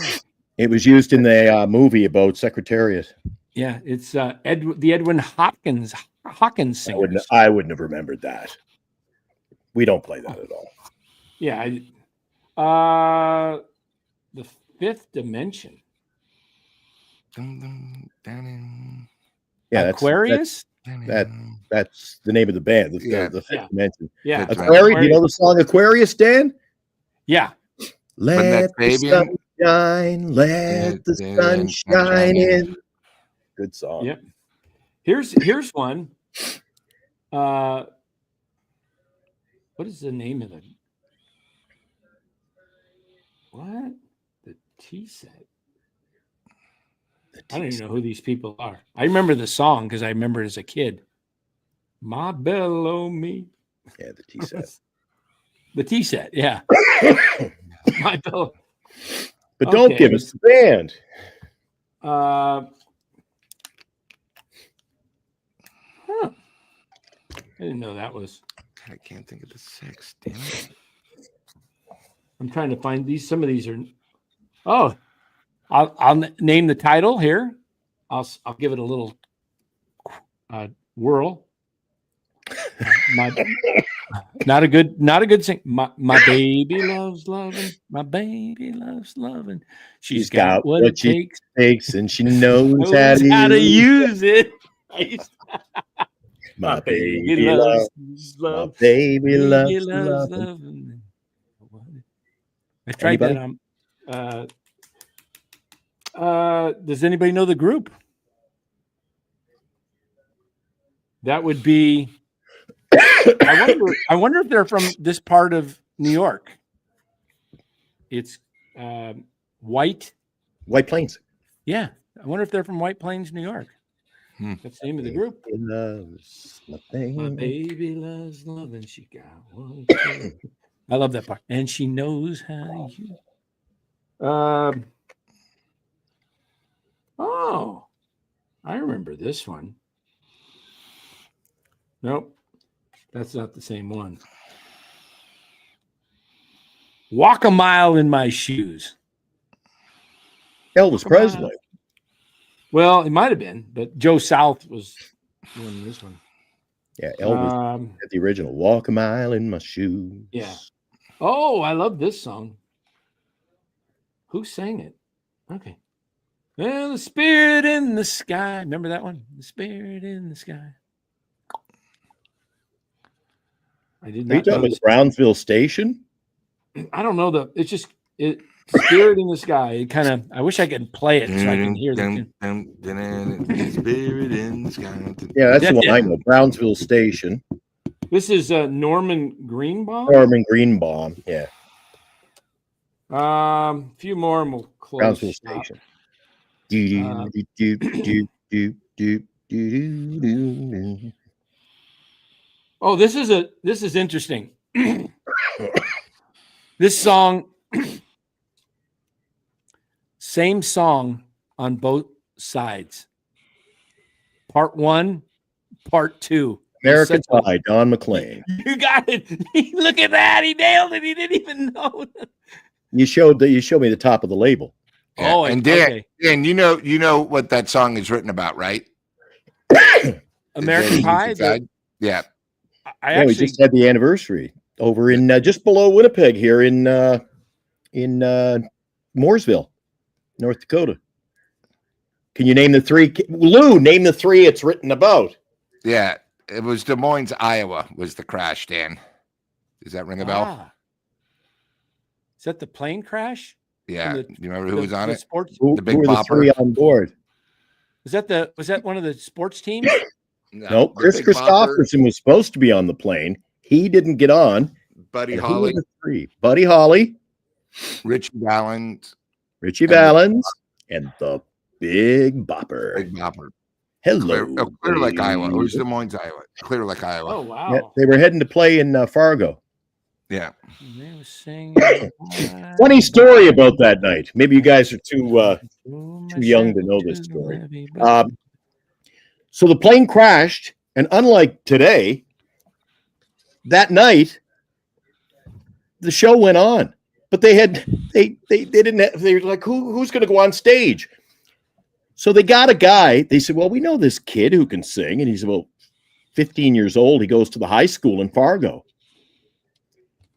It was used in the movie about Secretariat. Yeah, it's the Edwin Hopkins singers. I wouldn't have remembered that. We don't play that at all. Yeah, the Fifth Dimension. Yeah, Aquarius. That's the name of the band. The Fifth Dimension. Yeah, Aquarius. Do you know the song Aquarius, Dan? Yeah. Let the sun shine. Let the sun shine in. Good song. Yep. Here's one. What is the name of the what? The tea set. I don't even know who these people are. I remember the song because I remember it as a kid. My bellow me. Yeah, the tea set. The tea set, yeah. My bellow. But don't give us the band. I didn't know that was. I can't think of the six. Damn it. I'm trying to find these. Some of these are. Oh, I'll name the title here. I'll give it a little whirl. Not a good sing. My baby loves loving. My baby loves loving. She's got what it takes, and she knows how to use it. My baby loves love. My baby loves loving. I tried that on. Does anybody know the group? That would be. I wonder if they're from this part of New York. It's White Plains. Yeah, I wonder if they're from White Plains, New York. That's the name of the group. My baby loves loving. She got one. I love that part, and she knows how to use. Oh, I remember this one. Nope, that's not the same one. Walk a mile in my shoes. Elvis Presley. Well, it might have been, but Joe South was doing this one. Yeah, Elvis at the original. Walk a mile in my shoes. Yeah. Oh, I love this song. Who sang it? Okay. Well, the spirit in the sky. Remember that one? The spirit in the sky. I did not. Are you talking about the Brownsville Station? I don't know it's just spirit in the sky. It kind of. I wish I could play it so I can hear the spirit in the sky. Yeah, that's the one I know. Brownsville Station. This is Norman Greenbaum. Norman Greenbaum. Yeah. A few more, and we'll close. Brownsville Station. Oh, this is interesting. This song, same song on both sides. Part 1, part 2. American Pie, Don McLean. You got it. Look at that. He nailed it. He didn't even know. You showed me the top of the label. Yeah. Oh, and Dan, you know what that song is written about, right? American Pie. Yeah. We just had the anniversary over in just below Winnipeg here in in Mooresville, North Dakota. Can you name the three? Lou, name the three it's written about. Yeah, it was Des Moines, Iowa was the crash, Dan. Does that ring a bell? Ah. Is that the plane crash? Yeah. The- Do you remember who was on it? Sports? Who The Big were the Bopper. three on board? Was that one of the sports teams? No, the Chris Big Bopper, Christopherson was supposed to be on the plane. He didn't get on. Buddy And who were Holly, the three? Buddy Holly, Richie Valens, Richie And the- Valens, and the Big Bopper. Big Bopper. Hello. Clear Lake, Iowa. It was Des Moines, Iowa. Clear Lake, Iowa. Oh wow! Yeah, they were heading to play in Fargo. Yeah. They were singing. Funny story about that night. Maybe you guys are too young to know this story. So the plane crashed, and unlike today, that night the show went on. But they didn't have, they were like, who's going to go on stage? So they got a guy. They said, well, we know this kid who can sing, and he's about 15 years old. He goes to the high school in Fargo.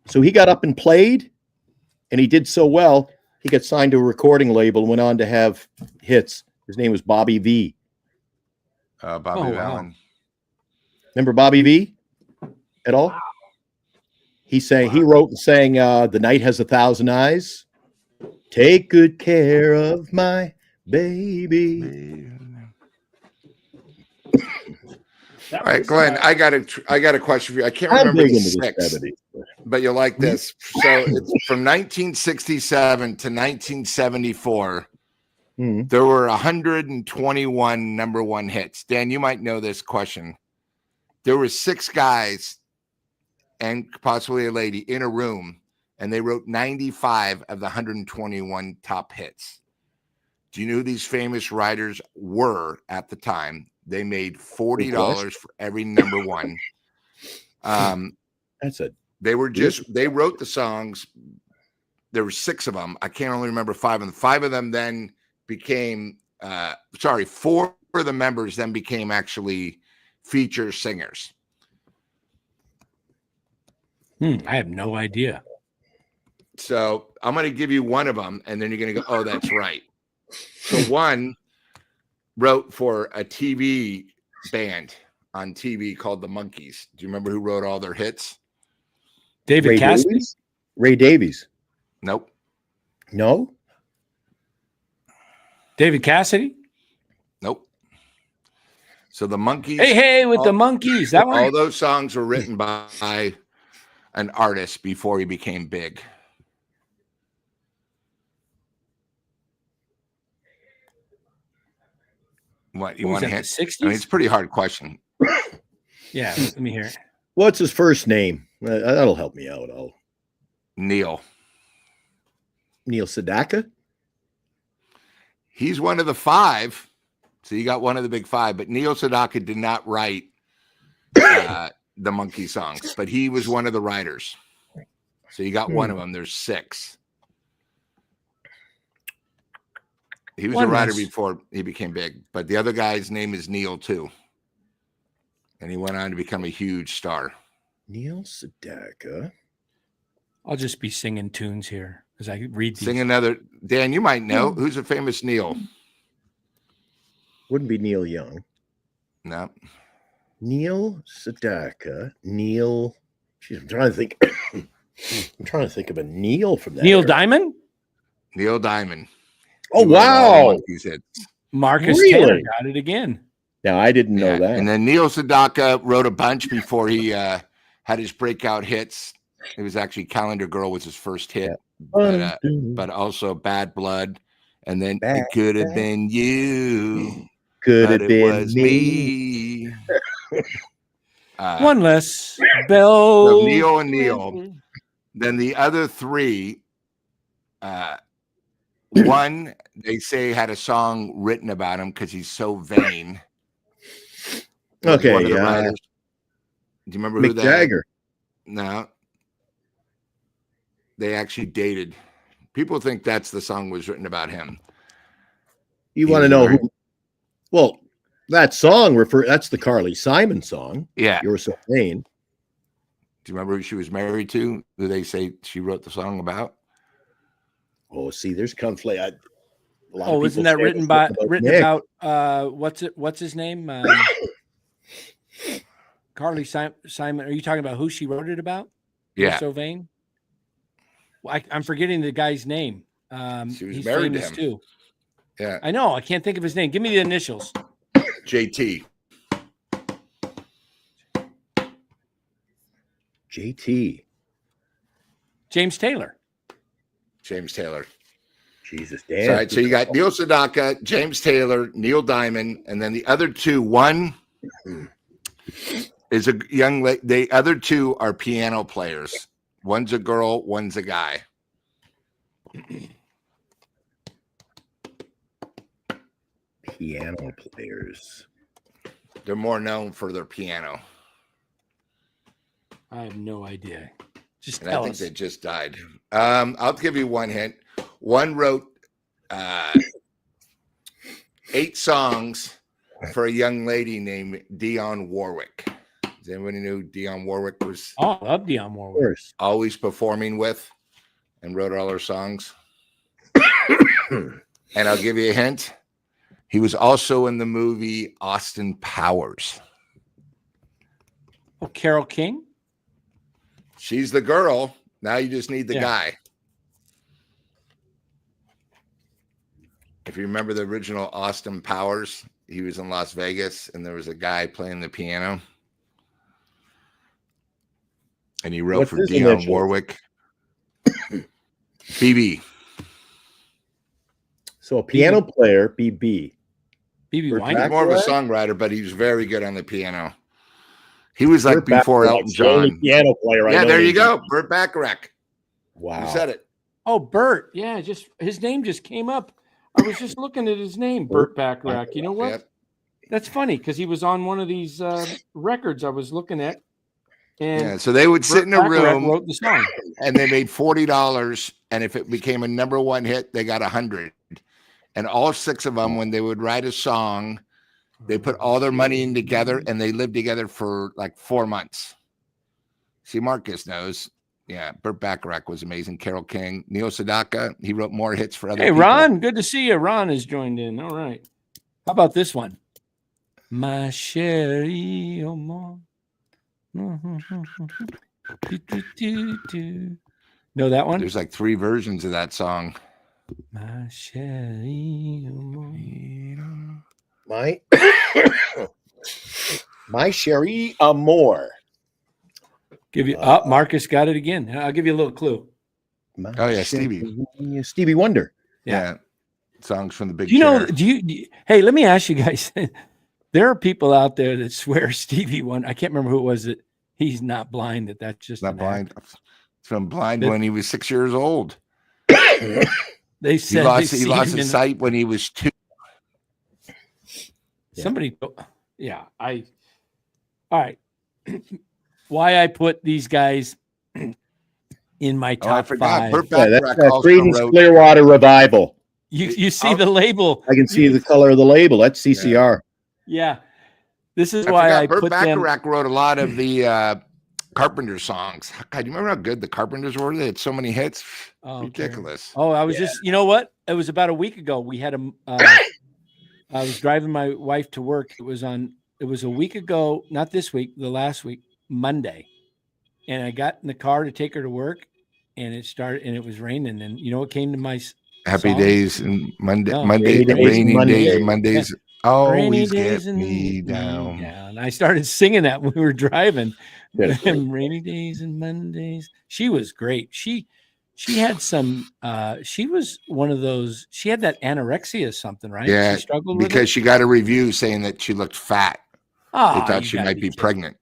So he got up and played, and he did so well, he got signed to a recording label and went on to have hits. His name was Bobby V. Bobby Oh, wow. Allen. Remember Bobby V at all? Wow. He wrote and sang The Night Has 1,000 Eyes. Take good care of my baby. All right, Glenn, I got a question for you. I can't remember the six, but you'll like this. So it's from 1967 to 1974. There were 121 number one hits. Dan, you might know this question. There were 6 guys and possibly a lady in a room, and they wrote 95 of the 121 top hits. Do you know who these famous writers were at the time? They made $40 for every number one. They wrote the songs. There were 6 of them. I can't only remember 5 of them. 5 of them then became 4 of the members then became actually feature singers. I have no idea. So I'm going to give you one of them, and then you're going to go, oh, that's right. So one wrote for a TV band on TV called the Monkees. Do you remember who wrote all their hits? David Cassidy? Ray Davies. Nope. No? David Cassidy? Nope. So the Monkees. Hey, with the Monkees. That one? All those songs were written by an artist before he became big. What you want to hit? 60s? I mean, it's a pretty hard question. Yeah, let me hear it. What's his first name? That'll help me out. Neil Sedaka? He's one of the 5. So you got one of the big 5, but Neil Sedaka did not write the Monkey songs, but he was one of the writers. So you got one of them. There's 6. He was a writer before he became big, but the other guy's name is Neil too. And he went on to become a huge star. Neil Sedaka. I'll just be singing tunes here as I read these. Sing another. Dan, you might know. Who's a famous Neil? Wouldn't be Neil Young. No. Neil Sedaka. Neil. Geez, I'm trying to think. I'm trying to think of a Neil from that. Neil era. Diamond? Neil Diamond. Oh, wow. Marcus Really? Taylor got it again. Now, I didn't know that. And then Neil Sedaka wrote a bunch before he had his breakout hits. It was actually Calendar Girl was his first hit, but also Bad Blood. And then It Could Have Been You. Could have been was me. One less bell. So Neil and Neil. Then the other 3, one, they say had a song written about him because he's so vain. Okay, one of the writers. Do you remember who Mick that? Jagger. No. They actually dated. People think that's the song was written about him. You want to know who? Well, that song that's the Carly Simon song. Yeah. You're So Vain. Do you remember who she was married to? Who they say she wrote the song about? Oh, see, there's conflict. Oh, isn't that written about what's his name? Carly Simon. Are you talking about who she wrote it about? Yeah. Sylvain. Well, I'm forgetting the guy's name. She was he's married to famous him. too. Yeah. I know. I can't think of his name. Give me the initials. JT. JT. James Taylor. James Taylor. Jesus, All Dan. right, so you got Neil Sedaka, James Taylor, Neil Diamond, and then the other two. One is a young lady. The other two are piano players. One's a girl, one's a guy. Piano players. They're more known for their piano. I have no idea. Just And I tell think us. they just died. I'll give you one hint. One wrote 8 songs for a young lady named Dionne Warwick. Does anybody know who Dionne Warwick was? Oh, I love Dionne Warwick. Always performing with and wrote all her songs. And I'll give you a hint. He was also in the movie Austin Powers. Oh, Carole King. She's the girl. Now you just need the guy. If you remember the original Austin Powers, he was in Las Vegas and there was a guy playing the piano. And he wrote for Dionne Warwick. BB. So a piano player, BB. BB Wine. He's more of a songwriter, but he's very good on the piano. He was like before Elton John. Piano player. Yeah, there you go. Burt Bacharach. Wow. You said it. Oh, Burt. Yeah, just his name just came up. I was just looking at his name, Burt Bacharach. You know what? Yep. That's funny because he was on one of these records I was looking at. And yeah, so they would sit in a Burt Bacharach room wrote the song. and they made $40. And if it became a #1 hit, they got 100. And all 6 of them, when they would write a song, they put all their money in together and they lived together for like 4 months. See, Marcus knows. Yeah, Burt Bacharach was amazing. Carole King, Neil Sedaka, he wrote more hits for other people. Hey, Ron, good to see you. Ron has joined in. All right. How about this one? Ma chérie, oh mon. Know that one? There's like 3 versions of that song. Ma chérie, oh mon. My Sherry Amore. Give you Marcus got it again. I'll give you a little clue. Oh yeah, Stevie. Stevie Wonder. Yeah. Songs from the Big Do you Chair. know? Do you? Hey, let me ask you guys. There are people out there that swear Stevie Wonder. I can't remember who it was that he's not blind. That's just not blind. He's been blind when he was 6 years old. They said he lost his sight when he was 2. Somebody, all right. Why I put these guys in my top I forgot. 5. Burt That's Bacharach also Creedence wrote. Clearwater Revival. You see the label. I can see the color of the label. That's CCR. Yeah. This is why I Burt put them. Bacharach wrote a lot of the Carpenter songs. God, do you remember how good the Carpenters were? They had so many hits. Oh, ridiculous. Oh, I was just, you know what? It was about a week ago. We had I was driving my wife to work. It was a week ago, not this week, the last week, Monday. And I got in the car to take her to work and it was raining. And you know what came to my Happy song? Days and Monday, No. rainy days and Mondays. Yeah. Always Rainy get days and me down. And I started singing that when we were driving. Rainy days and Mondays. She was great. She had some. She was one of those. She had that anorexia or something, right? Yeah, she struggled with because it? she got a review saying that she looked fat. Oh, They thought she might be pregnant.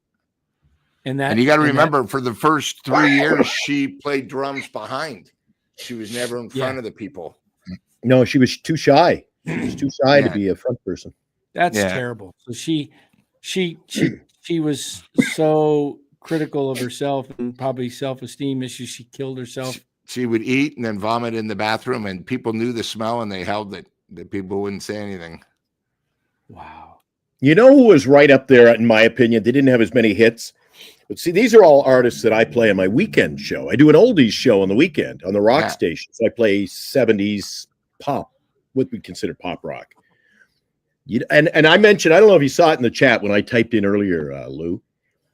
And you got to remember, for the first 3 years, she played drums behind. She was never in front of the people. No, she was too shy. She was too shy to be a front person. That's terrible. So she was so critical of herself and probably self-esteem issues. She killed herself. She would eat and then vomit in the bathroom, and people knew the smell and they held it. The people wouldn't say anything. Wow. You know who was right up there, in my opinion? They didn't have as many hits. But see, these are all artists that I play on my weekend show. I do an oldies show on the weekend on the rock stations. I play 70s pop, what we consider pop rock. And I mentioned, I don't know if you saw it in the chat when I typed in earlier, Lou.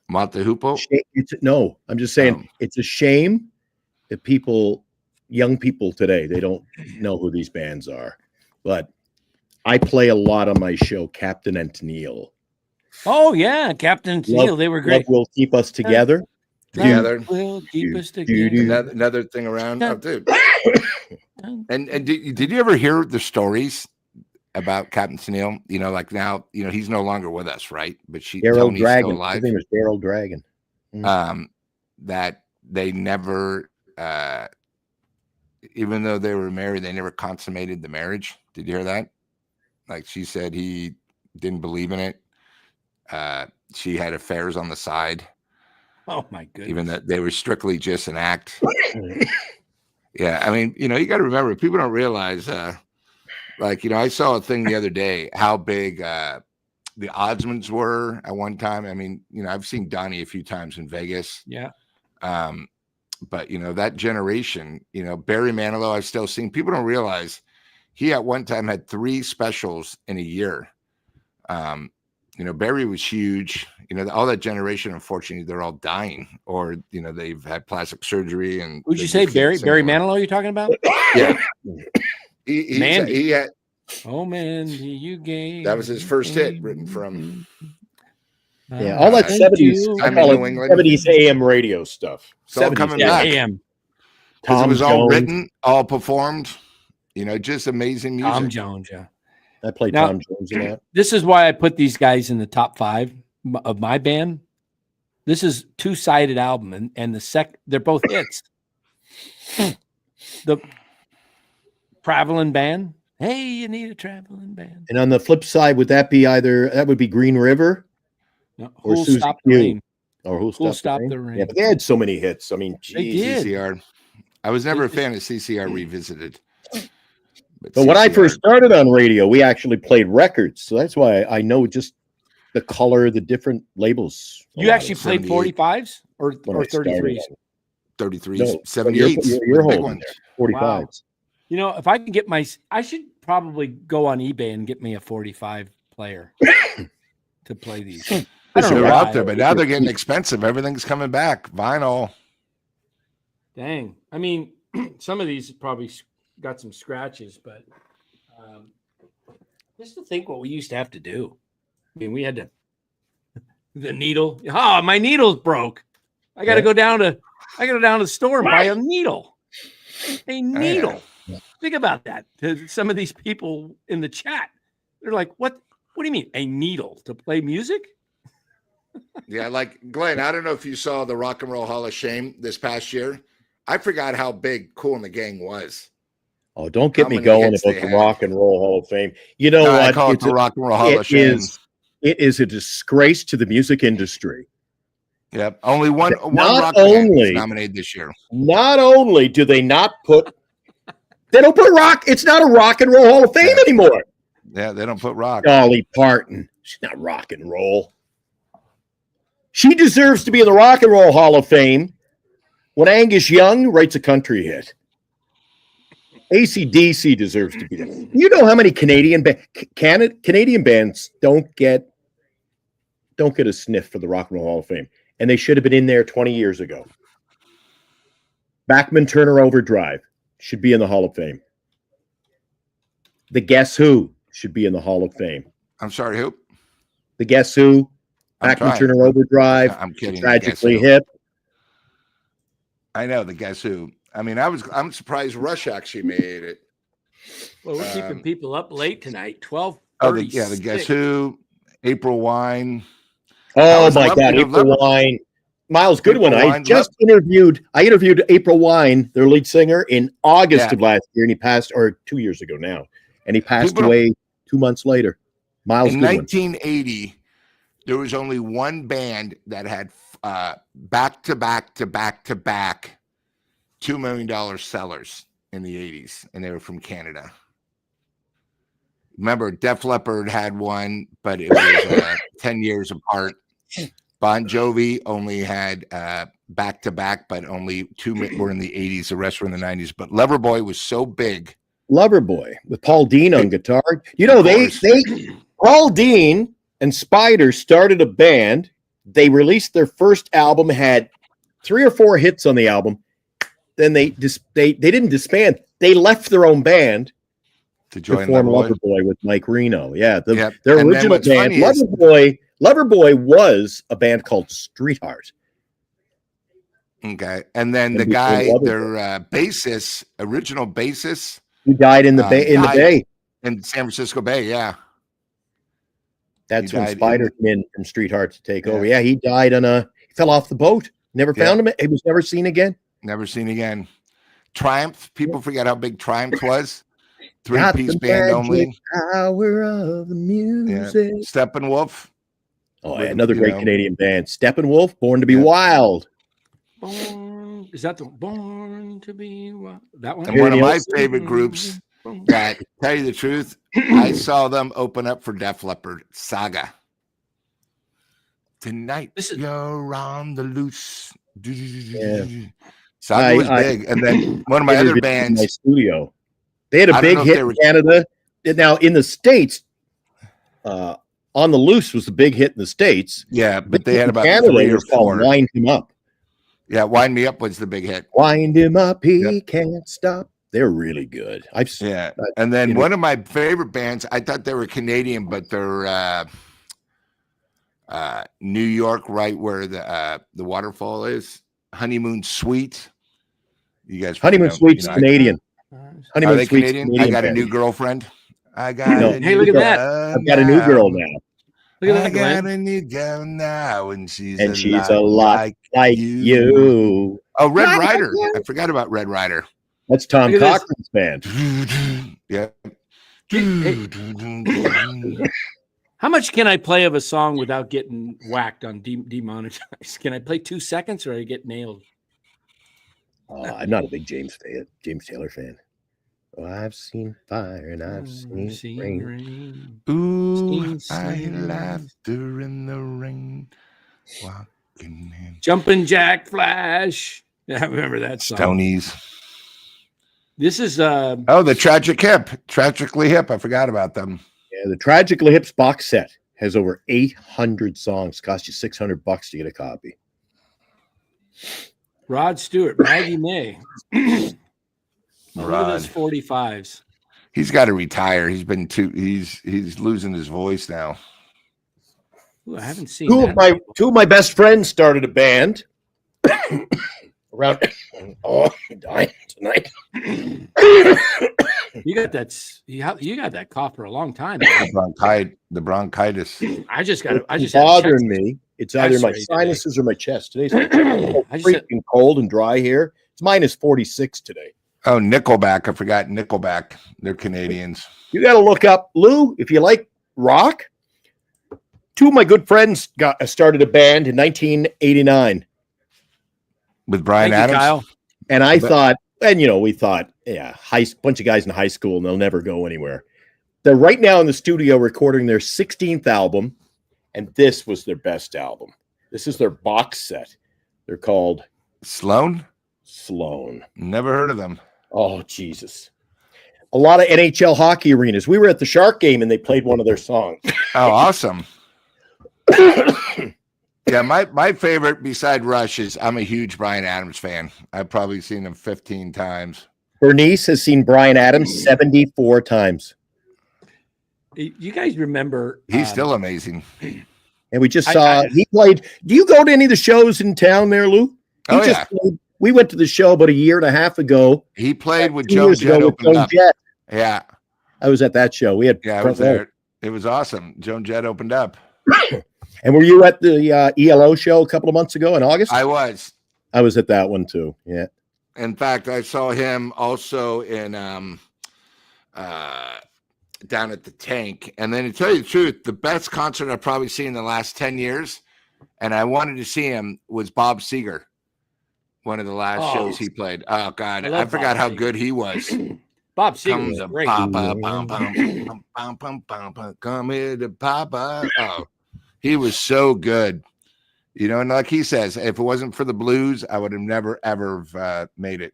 Monte Hoopo? No, I'm just saying it's a shame that young people today, they don't know who these bands are. But I play a lot on my show, Captain and Tennille. Oh, yeah, Captain Tennille. They were great. Love will keep us together. Together. Will keep us together. Another thing around. Oh, dude. And did you ever hear the stories about Captain Tennille? You know, like now, you know, he's no longer with us, right? But Tony's still alive. His name was Daryl Dragon. That they never, even though they were married, they never consummated the marriage. Did you hear that? Like she said, he didn't believe in it. She had affairs on the side. Oh my goodness! Even that they were strictly just an act. Yeah, I mean, you know, you got to remember, people don't realize. Like, you know, I saw a thing the other day how big the Oddsmans were at one time. I mean, you know, I've seen Donnie a few times in Vegas. Yeah. But you know, that generation, you know, Barry Manilow, I've still seen. People don't realize he at one time had 3 specials in a year. You know, Barry was huge. You know, all that generation, unfortunately, they're all dying, or you know, they've had plastic surgery. And who'd you say, Barry Manilow? You're talking about? Yeah, he had. Oh man, you gave. That was his first hit, written from. Yeah, all that 70s, I call it 70s AM radio stuff. It's all coming back. AM. Because it was all written, all performed. You know, just amazing music. Tom Jones, yeah. I played Tom Jones in that. This is why I put these guys in the top 5 of my band. This is 2-sided album, and they're both hits. The traveling band. Hey, you need a traveling band. And on the flip side, would that would be Green River? No, or Who'll Stop the Rain? Or Who'll Stop the Rain? Yeah, but they had so many hits. I mean, they did. CCR. I was never a fan of CCR Revisited. But when I first started on radio, we actually played records. So that's why I know just the color, the different labels. You actually played 45s or 33s? 33s, no, 78s. You're holding there. 45s. Wow. You know, if I can get I should probably go on eBay and get me a 45 player to play these. I don't know out there, but now they're getting expensive. Everything's coming back. Vinyl. Dang. I mean, some of these probably got some scratches, but just to think what we used to have to do. I mean, we had to the needle. Oh, my needle's broke. I got to go down to the store and buy a needle. A needle. Think about that. To some of these people in the chat, they're like, "What? What do you mean a needle to play music?" Yeah, like Glenn. I don't know if you saw the Rock and Roll Hall of Shame this past year. I forgot how big Kool and the Gang was. Oh, don't get me going about the Rock and Roll Hall of Fame. You know what? I call it the Rock and Roll Hall of Shame. It is a disgrace to the music industry. Yep. Only one rock band was nominated this year. Not only do they not put they don't put rock, it's not a Rock and Roll Hall of Fame anymore. Yeah, they don't put rock. Dolly Parton. She's not rock and roll. She deserves to be in the Rock and Roll Hall of Fame when Angus Young writes a country hit. AC/DC deserves to be there. You know how many Canadian bands don't get a sniff for the Rock and Roll Hall of Fame, and they should have been in there 20 years ago. Bachman Turner Overdrive should be in the Hall of Fame. The Guess Who should be in the Hall of Fame. I'm sorry, who? The Guess Who, Bachman Turner Overdrive. I'm kidding. Tragically Hip. I know the Guess Who. I mean, I'm surprised Rush actually made it. Well, we're keeping people up late tonight. 12:36. Oh, the Guess Who, April Wine. Oh my God, April Wine. Miles Goodwin. I interviewed April Wine, their lead singer, in August of last year, and he passed, or 2 years ago now, and he passed away 2 months later. Miles Goodwin. 1980, there was only one band that had back to back $2 million sellers in the 80s, and they were from Canada. Remember, Def Leppard had one, but it was 10 years apart. Bon Jovi only had back-to-back, but only 2 were in the 80s. The rest were in the 90s. But Loverboy was so big. Loverboy with Paul Dean on guitar. You know, they Paul Dean and Spider started a band. They released their first album, had 3 or 4 hits on the album. Then they didn't disband. They left their own band to join form Loverboy with Mike Reno. Yeah, their original band, Loverboy was a band called Streetheart. Okay, and then the guy, their bassist, original bassist, he died in the Bay, in San Francisco Bay. Yeah, that's when Spider came in from Streetheart to take over. Yeah, he died he fell off the boat. Never found him. He was never seen again. Never seen again. Triumph. People forget how big Triumph was. 3-piece band only. Power of the music. Yeah. Steppenwolf. Oh, another great Canadian band. Steppenwolf, Born to Be Wild. Is that the Born to Be Wild? That one? And one of my favorite groups that, tell you the truth, I saw them open up for Def Leppard, Saga. Tonight, you're on the loose. Yeah. Saga was big. And then one of my other bands. My studio. They had a big hit in Canada. Now, in the States, On the Loose was the big hit in the States. Yeah, but they had about Canada, 3 or 4. Wind Him Up. Yeah, Wind Me Up was the big hit. Wind him up, he can't stop. They're really good. And then one of my favorite bands, I thought they were Canadian, but they're New York, right where the waterfall is. Honeymoon Suite. You guys, Honeymoon Suite's Canadian. Honeymoon Suite's Canadian. I got a new girlfriend. Hey, look at that! I've got a new girl now. Look at that, I got a new girl now, and she's a lot like you. Oh, Red Rider! I forgot about Red Rider. That's Tom Cochran's band. Yeah. How much can I play of a song without getting whacked on demonetized? Can I play 2 seconds or I get nailed? I'm not a big James Taylor fan. Oh, I've seen fire and I've seen rain. Ooh, I laughter in the rain. Walking in. Jumpin' Jack Flash. I remember that song. Stonies. This is the Tragically Hip. I forgot about them. Yeah, the Tragically Hip's box set has over 800 songs. Cost you $600 to get a copy. Rod Stewart, Maggie May. Look at those 45s. He's got to retire. He's been he's losing his voice now. Ooh, I haven't seen two of my best friends started a band around. Oh, I'm dying tonight. You got that cough for a long time. The bronchitis. It's bothering me. It's either my sinuses or my chest. Today's freaking cold and dry here. It's minus 46 today. Oh, Nickelback. I forgot Nickelback. They're Canadians. You got to look up, Lou, if you like rock. 2 of my good friends started a band in 1989. With Bryan Adams? Kyle. And I thought, we thought, bunch of guys in high school, and they'll never go anywhere. They're right now in the studio recording their 16th album, and this was their best album. This is their box set. They're called Sloan. Never heard of them. Oh, Jesus. A lot of NHL hockey arenas. We were at the Shark game, and they played one of their songs. Oh, awesome. Yeah, my favorite beside Rush is I'm a huge Bryan Adams fan. I've probably seen him 15 times. Bernice has seen Bryan Adams 74 times. You guys remember? He's still amazing. And we just saw he played. Do you go to any of the shows in town there, Lou? We went to the show about a year and a half ago. He played with Joan Jett opened up. Yeah. I was at that show. I was there. It was awesome. Joan Jett opened up. And were you at the ELO show a couple of months ago in August? I was. I was at that one too. Yeah. In fact, I saw him also in down at the Tank. And then to tell you the truth, the best concert I've probably seen in the last 10 years, and I wanted to see him, was Bob Seger. One of the last shows he played. Oh, God. I forgot how good he was. Bob Seger was great. Come here to Papa. Oh, he was so good. And like he says, if it wasn't for the blues, I would have never ever made it.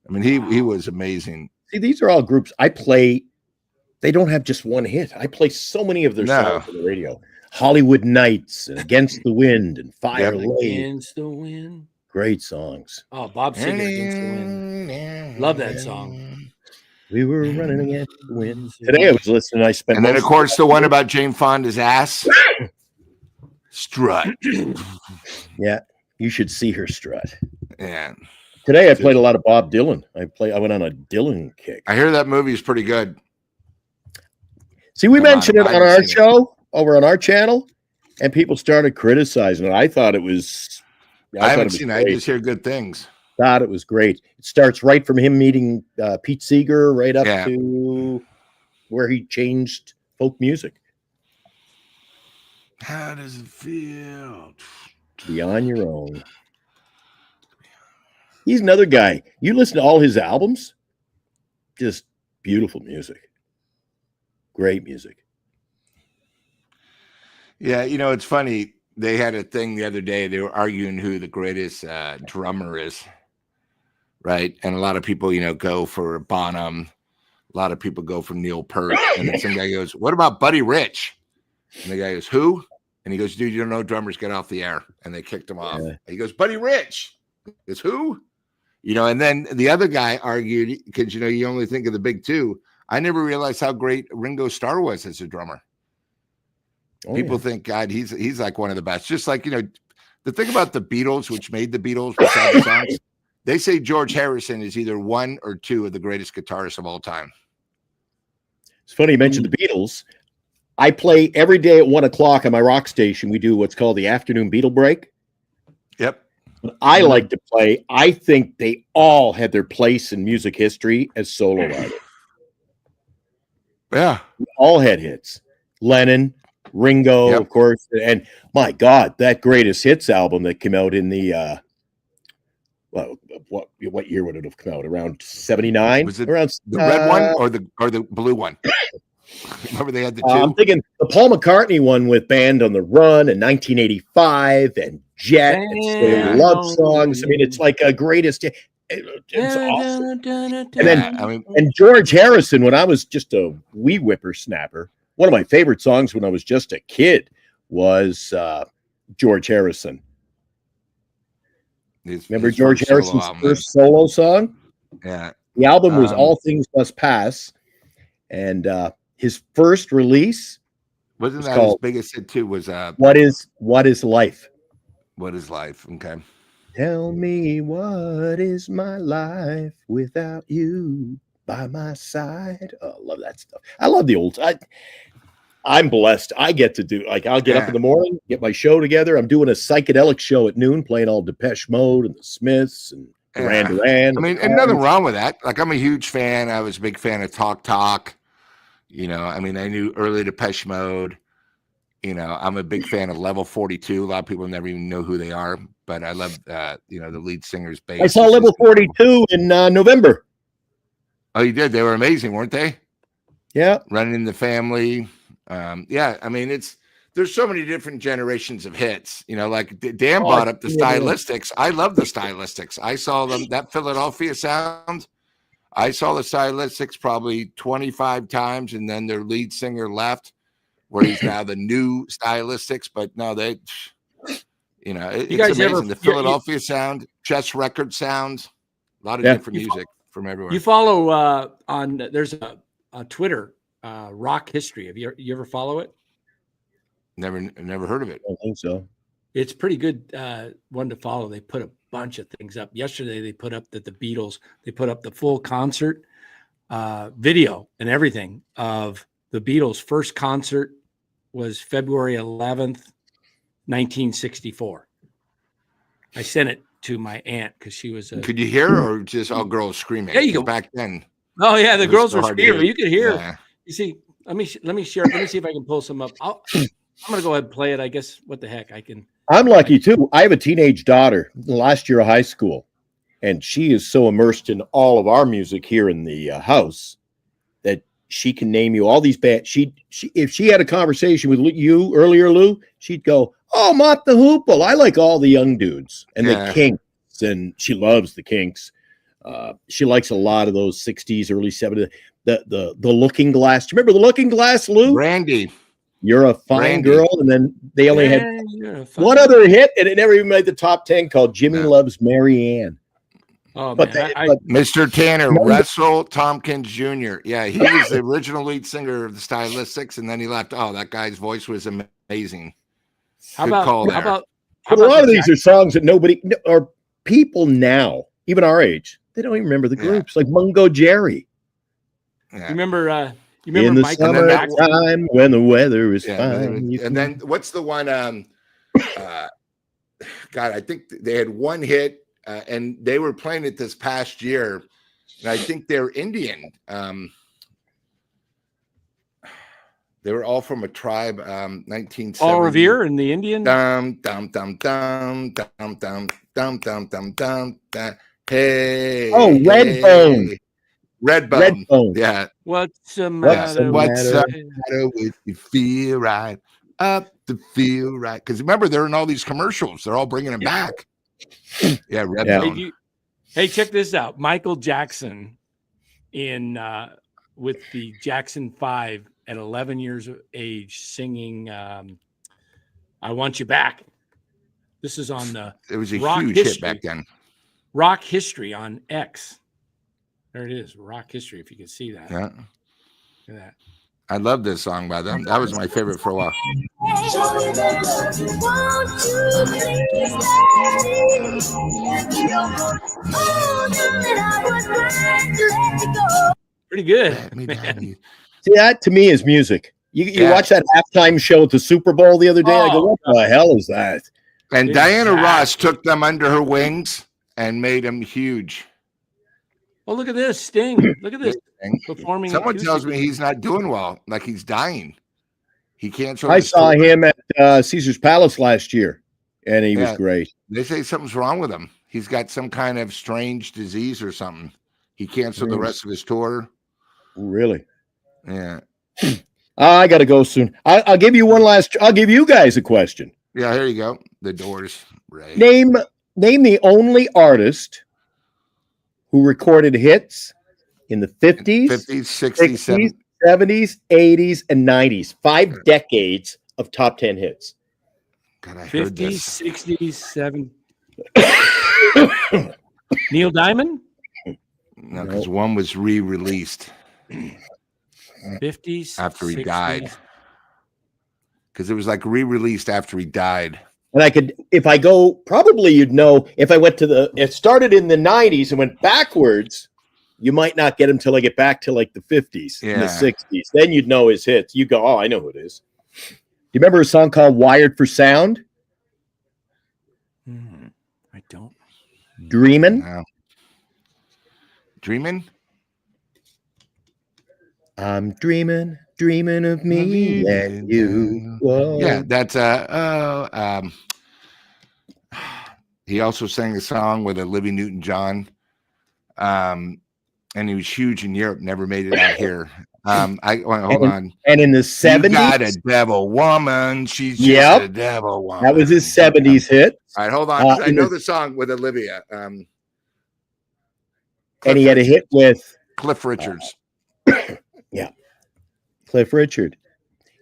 I mean, he was amazing. See, these are all groups I play. They don't have just one hit. I play so many of their songs on the radio. Hollywood Nights, and Against the Wind, and Fire Lake. Against the Wind. Great songs. Oh, Bob Seger, Against the Wind. Love that song. We were running against the wind. Today I was listening. I spent. And then, of course, the one about Jane Fonda's ass. Strut. Yeah, you should see her strut. Yeah. Today I played a lot of Bob Dylan. I went on a Dylan kick. I hear that movie is pretty good. See, we mentioned it on our show over on our channel, and people started criticizing it. I thought it was. I haven't seen it. I just hear good things. Thought it was great. It starts right from him meeting Pete Seeger right up to where he changed folk music. How does it feel? Be on your own. He's another guy. You listen to all his albums, just beautiful music. Great music. Yeah, it's funny. They had a thing the other day. They were arguing who the greatest drummer is, right? And a lot of people, go for Bonham. A lot of people go for Neil Peart. And then some guy goes, "What about Buddy Rich?" And the guy goes, "Who?" And he goes, "Dude, you don't know drummers, get off the air." And they kicked him off. Yeah. He goes, "Buddy Rich." He goes, "Who?" And then the other guy argued, because, you only think of the big two. I never realized how great Ringo Starr was as a drummer. People think, God, he's like one of the best. Just like, the thing about the Beatles, which made the Beatles besides the songs, they say George Harrison is either one or two of the greatest guitarists of all time. It's funny you mentioned the Beatles. I play every day at 1:00 on my rock station. We do what's called the afternoon Beatle break. Yep. I like to play. I think they all had their place in music history as solo artists. Yeah. All had hits. Lennon, Ringo, of course. And my God, that greatest hits album that came out in the what year would it have come out? Around 79? Was it around the red one or the blue one? Remember they had the two? I'm thinking the Paul McCartney one with Band on the Run in 1985 and Jet and Love Songs. I mean, it's like a greatest. It's awesome. And then and George Harrison, when I was just a wee whippersnapper, one of my favorite songs when I was just a kid was George Harrison. Remember George Harrison's first solo song? Yeah. The album was All Things Must Pass. And his first release wasn't that his biggest hit too? Was What is Life? What is life? Okay. Tell me what is my life without you by my side? Oh, I love that stuff. I love the old. I'm blessed. I get to do I'll get up in the morning, get my show together. I'm doing a psychedelic show at noon, playing all Depeche Mode and the Smiths and Duran Duran. I mean, and nothing wrong with that. Like, I'm a huge fan. I was a big fan of Talk. I mean, I knew early Depeche Mode. I'm a big fan of Level 42. A lot of people never even know who they are, but I love, the lead singer's bass. I saw Level 42 in November. Oh, you did? They were amazing, weren't they? Yeah. Running in the Family. I mean, there's so many different generations of hits. Like Dan brought up the Stylistics. I love the Stylistics. I saw them, that Philadelphia sound. I saw the Stylistics probably 25 times, and then their lead singer left, where he's now the new Stylistics. But no, it's amazing. The Philadelphia sound, Chess Record sound, a lot of different music from everywhere. You follow there's a Twitter Rock History. Have you ever follow it? Never heard of it. I don't think so. It's pretty good one to follow. They put a bunch of things up. Yesterday they put up that the Beatles, they put up the full concert video and everything of the Beatles' first concert was February 11th, 1964. I sent it to my aunt because she was Could you hear, or just all girls screaming? Yeah, you go back then. Oh yeah, the girls were screaming. You could hear. Yeah. You see, let me share. Let me see if I can pull some up. I'm gonna go ahead and play it. I guess what the heck I can. I'm lucky too. I have a teenage daughter, last year of high school, and she is so immersed in all of our music here in the house that she can name you all these bands. She if she had a conversation with you earlier, Lou, she'd go, Oh, Mott the Hoople. I like all the young dudes and Yeah. the Kinks, and she loves the Kinks. She likes a lot of those 60s, early 70s. The Looking Glass. Do you remember the Looking Glass, Lou? Brandy. You're a fine Brandy. girl. And then they only had you're a fun- one other hit, and it never even made the top 10, called Jimmy Yeah. Loves Mary Ann. Oh, But man. but Mr. Tanner, No. Russell Tompkins Jr. Yeah, he was the original lead singer of the Stylistics, and then he left. Oh, that guy's voice was amazing. how Good about call how there. about but a lot of these are songs that nobody, or people now, even our age, they don't even remember the Yeah. groups, like Mungo Jerry. You Yeah. remember In the Michael And then that- summertime when the weather is Yeah, fine. you and can- then what's the one? God, I think they had one hit, and they were playing it this past year, and I think they're Indian. They were all from a tribe. 1970. Paul Revere and the Indian. Dum dum dum dum dum dum dum dum dum dum dum. Hey. Oh, Redbone. hey. Redbone. Redbone. Yeah. What's the What's matter? the What's matter? matter with you? Feel right. Up to feel right. Because remember, they're in all these commercials. They're all bringing them back. Yeah, Redbone. Hey, check this out. Michael Jackson in with the Jackson 5 at 11 years of age singing I Want You Back. This is on the It was a Rock huge history. hit back then. Rock History on X. There it is. Rock History, if you can see that. Yeah. Look at that. I love this song by them. That was my favorite for a while. Pretty good. Let me man. down you. See, that to me is music. You Yeah. watch that halftime show at the Super Bowl the other day. I go, Oh, what the hell is that? And Diana Exactly. Ross took them under her wings and made them huge. Oh, look at this. Sting. Look at this. And Performing. someone tells me acoustically. he's not doing well, like he's dying. He can't. I saw him at Caesar's Palace last year, and he was Yeah. great. They say something's wrong with him. He's got some kind of strange disease or something. He canceled the rest of his tour. Really? Yeah. I got to go soon. I'll give you one last. I'll give you guys a question. Yeah, here you go. The Doors. Right. Name the only artist who recorded hits in the 50s, 50s, 60s, 60s, 70s, 80s, and 90s. 5 decades of top 10 hits. God, I heard 50s, this. 60s, 70s. Neil Diamond? No, because one was re-released 50s. after he 60s. died. Because it was like re-released after he died. And I could, if I go, probably you'd know if I went to it started in the 90s and went backwards, you might not get him till I get back to like the 50s and the Yeah. 60s. Then you'd know his hits. You go, oh, I know who it is. Do you remember a song called Wired for Sound? I don't. Dreamin'? No. Dreaming? I'm dreaming of me and you. Whoa. Yeah, that's he also sang a song with Olivia Newton-John. And he was huge in Europe, never made it out here. Hold on. And in the You 70s, got a devil woman. She's just Yep. a devil woman. that was his 70s hit. All right, hold on. 'Cause I in know the- the song with Olivia. And he had a hit with Cliff Richards. Cliff Richard.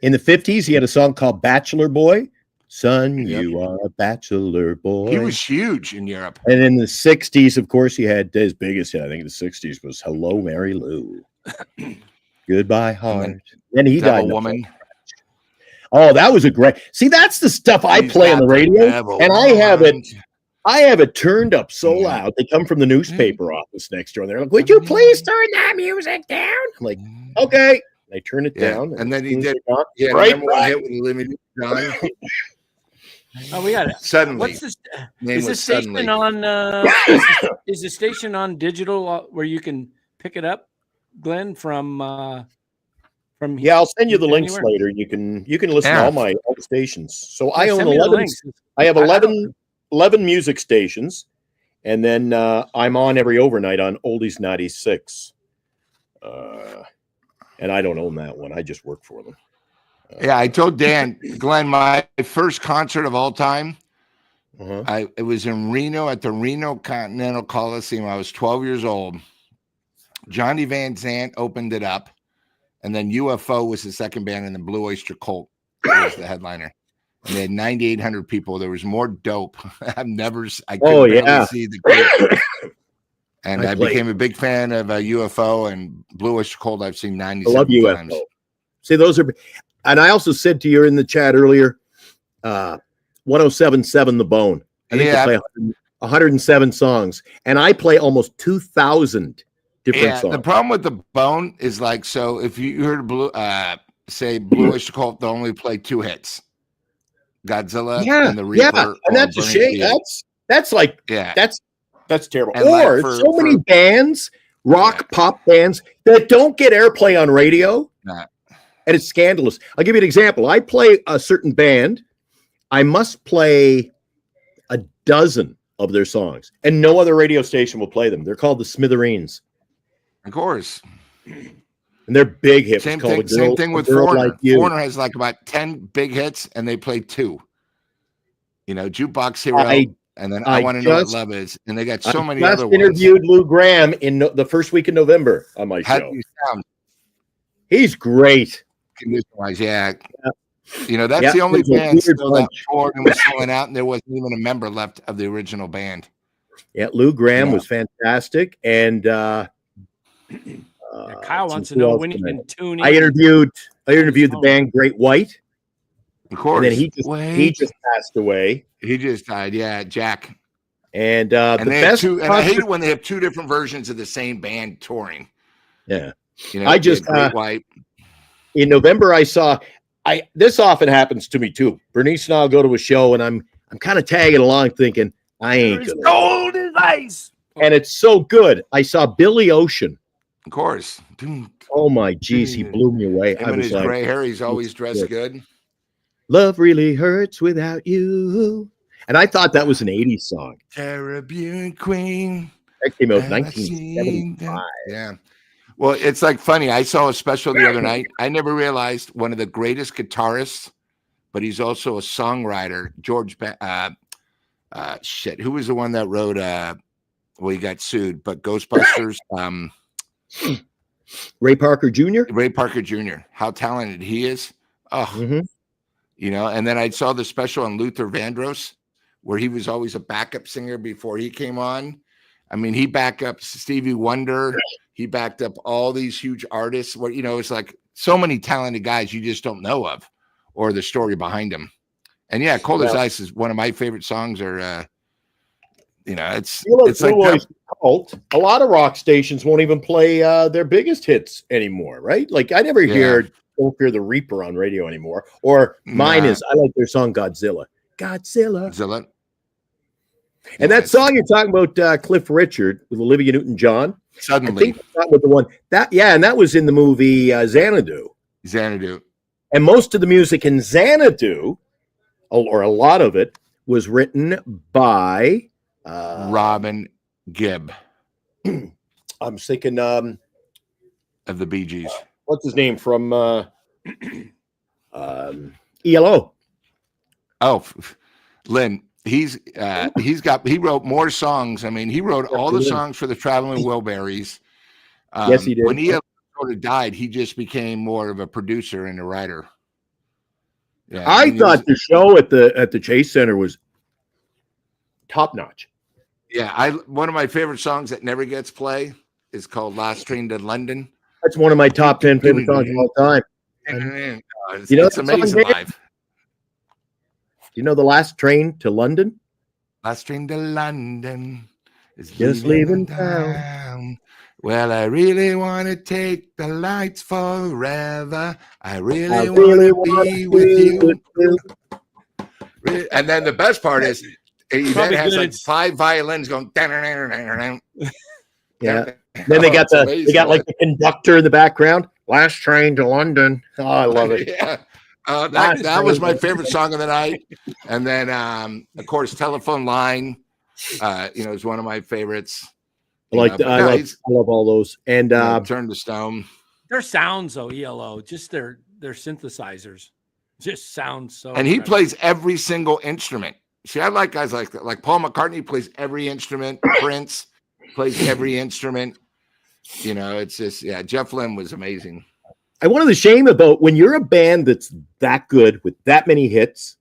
In the 50s, he had a song called Bachelor Boy. Son, Yep. you are a bachelor boy. He was huge in Europe. And in the 60s, of course, he had his biggest hit, I think in the 60s, was Hello, Mary Lou. Goodbye, heart. And he died. Devil in a woman. Oh, that was a great. See, that's the stuff I She's play on got the radio. devil And I have it. woman. I have it turned up so Yeah. loud. They come from the newspaper office next door. And they're like, would you please turn that music down? I'm like, okay. They turn it Yeah. down. And then he as soon as did- they're done, Yeah, right, remember when right. he hit with Olivia Newton-John? Oh, we got it. Suddenly. What's this? Name Is the was station Suddenly. on? Is the station on digital where you can pick it up, Glenn? From Yeah, I'll send you the links anywhere? later. You can listen Yeah. to all the stations. So I own Send me the 11. links. I have I don't- 11 music stations, and then I'm on every overnight on Oldies 96. And I don't own that one. I just work for them. Yeah, I told Dan, Glenn, my first concert of all time. It was in Reno at the Reno Continental Coliseum. I was 12 years old. Johnny Van Zant opened it up, and then UFO was the second band, and the Blue Oyster Cult was the headliner. And they had 9,800 people. There was more dope. I couldn't barely see the group. And I became a big fan of UFO and Blue Oyster Cult. I've seen 97 I love UFO. times. See, those are, and I also said to you in the chat earlier, 107.7 The Bone. I think they play 107 songs, and I play almost 2,000 different songs. The problem with The Bone is like, so if you heard Blue Oyster Cult, they only play 2 hits. Godzilla and the Reaper. And that's a shame. That's terrible. And or so many bands, pop bands that don't get airplay on radio. And it's scandalous. I'll give you an example. I play a certain band. I must play a dozen of their songs, and no other radio station will play them. They're called the Smithereens. Of course. And they're big hits. Same thing with Foreigner. Like Foreigner has like about 10 big hits, and they play 2. You know, Jukebox Hero, and then I Want to Know What Love Is. And they got so many other ones. I interviewed Lou Gramm in the first week in November on my show. How do you sound? He's great. Condition-wise, You know, that's the only band still that toured and was selling out, and there wasn't even a member left of the original band. Yeah, Lou Gramm was fantastic. And Kyle wants to know when you can tune in. I interviewed the band Great White. Of course. And then he just passed away. He just died. Yeah, Jack. And the best. And I hate it when they have 2 different versions of the same band touring. Yeah. You know, I just Great White. In November I saw. This often happens to me too. Bernice and I'll go to a show, and I'm kind of tagging along, thinking I ain't gonna. Cold as ice. And it's so good. I saw Billy Ocean. Of course. Oh my geez, he blew me away. Him and his gray hair, he's always dressed good. Love really hurts without you. And I thought that was an 80s song. Caribbean Queen. That came out in 1975. Yeah. Well, it's like funny. I saw a special the other night. I never realized one of the greatest guitarists, but he's also a songwriter, George. Who was the one that wrote? He got sued, but Ghostbusters. Ray Parker Jr. Ray Parker Jr. How talented he is. Oh, you know. And then I saw the special on Luther Vandross, where he was always a backup singer before he came on. I mean, he backed up Stevie Wonder. He backed up all these huge artists where, you know, it's like so many talented guys you just don't know of or the story behind them. And yeah, Cold as Ice is one of my favorite songs. Or, you know, it's like cult. A lot of rock stations won't even play their biggest hits anymore, right? Like I never hear Don't Fear the Reaper on radio anymore. Or mine is, I like their song Godzilla. Godzilla. And that song you're talking about, Cliff Richard with Olivia Newton-John. Suddenly. I think that was the one and that was in the movie Xanadu. And most of the music in Xanadu, or a lot of it, was written by Robin Gibb. I'm thinking of the Bee Gees. What's his name from ELO? Oh, Lynn. He wrote more songs. I mean, he wrote all the songs for the Traveling Wilburys. Yes, he did. When he sort of died, he just became more of a producer and a writer. Yeah, I thought the show at the Chase Center was top notch. Yeah, one of my favorite songs that never gets play is called "Last Train to London." That's one of my top 10 favorite songs of all time. It's amazing live. Do you know the Last Train to London? Last Train to London is just leaving town. Well, I really want to take the lights forever. I really want to be with you. And then the best part is he then has like 5 violins going. Yeah. Then they got like the conductor in the background. Last Train to London. Oh, I love it. Yeah. That was my favorite song of the night. And then, of course, Telephone Line, is one of my favorites. I love all those. And Turn to Stone. Their sounds, though, ELO, just their synthesizers. Just sounds so. And he incredible. plays every single instrument. See, I like guys like that. Like Paul McCartney plays every instrument. Prince plays every instrument. You know, it's just, yeah, Jeff Lynne was amazing. And one of the shame about when you're a band that's that good with that many hits,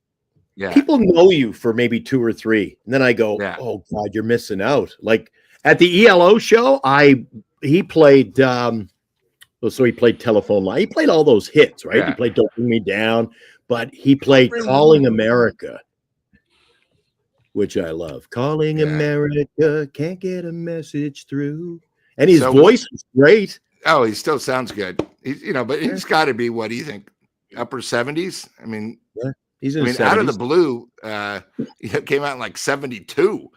Yeah. people know you for maybe 2 or 3. And then I go, Yeah. oh God, you're missing out. Like at the ELO show, he played so he played Telephone Line. He played all those hits, right? Yeah. He played Don't Bring Me Down, but he played Calling America, which I love. Calling America, can't get a message through. And his voice is great. Oh, he still sounds good. He's, you know, but he's got to be, what do you think, upper 70s? I mean, he's in his out of 70s. the blue, it came out in like 72.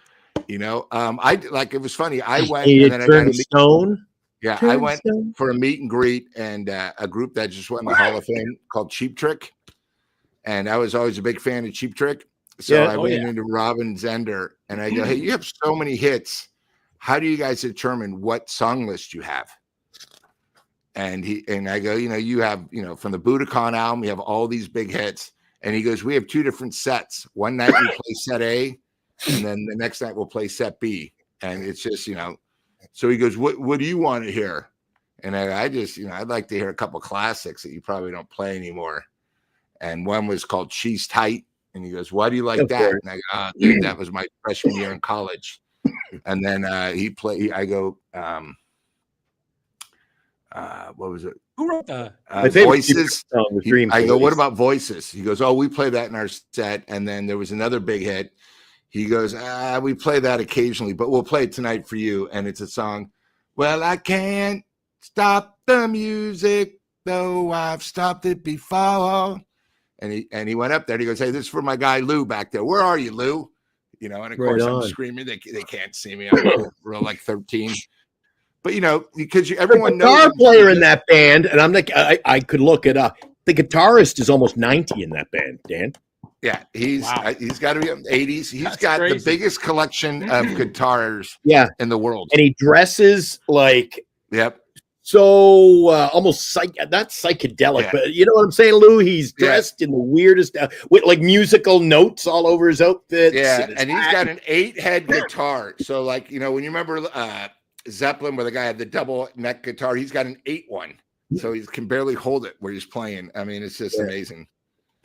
You know, it was funny. I went and then I got a Stone. Yeah, I went for a meet and greet and a group that just went in the Hall of Fame called Cheap Trick, and I was always a big fan of Cheap Trick. So I went into Robin Zender and I go, "Hey, you have so many hits. How do you guys determine what song list you have?" And I go, you have, from the Budokan album, you have all these big hits. And he goes, we have 2 different sets. One night we play set A, and then the next night we'll play set B. And it's just, so he goes, what do you want to hear? And I just, I'd like to hear a couple classics that you probably don't play anymore. And one was called She's Tight. And he goes, why do you like that? And I go, oh, dude, that was my freshman year in college. And then I go, what was it? Who wrote the Voices? I go, what about Voices? He goes, oh, we play that in our set. And then there was another big hit. He goes, we play that occasionally, but we'll play it tonight for you. And it's a song. Well, I can't stop the music, though I've stopped it before. And he went up there and he goes, hey, this is for my guy Lou back there. Where are you, Lou? And of course I'm screaming. They can't see me. I'm real like 13. But because everyone knows guitar player in that band, and I'm like, I could look it up. The guitarist is almost 90 in that band, Dan. Yeah, he's got to be in the 80s. He's got the biggest collection of guitars in the world. And he dresses like so almost not psychedelic, but you know what I'm saying, Lou? He's dressed in the weirdest with like musical notes all over his outfits. Yeah, and he's got an 8-head guitar. So like, when you remember Zeppelin, where the guy had the double neck guitar, he's got an 8 one. So he can barely hold it where he's playing. I mean, it's just amazing.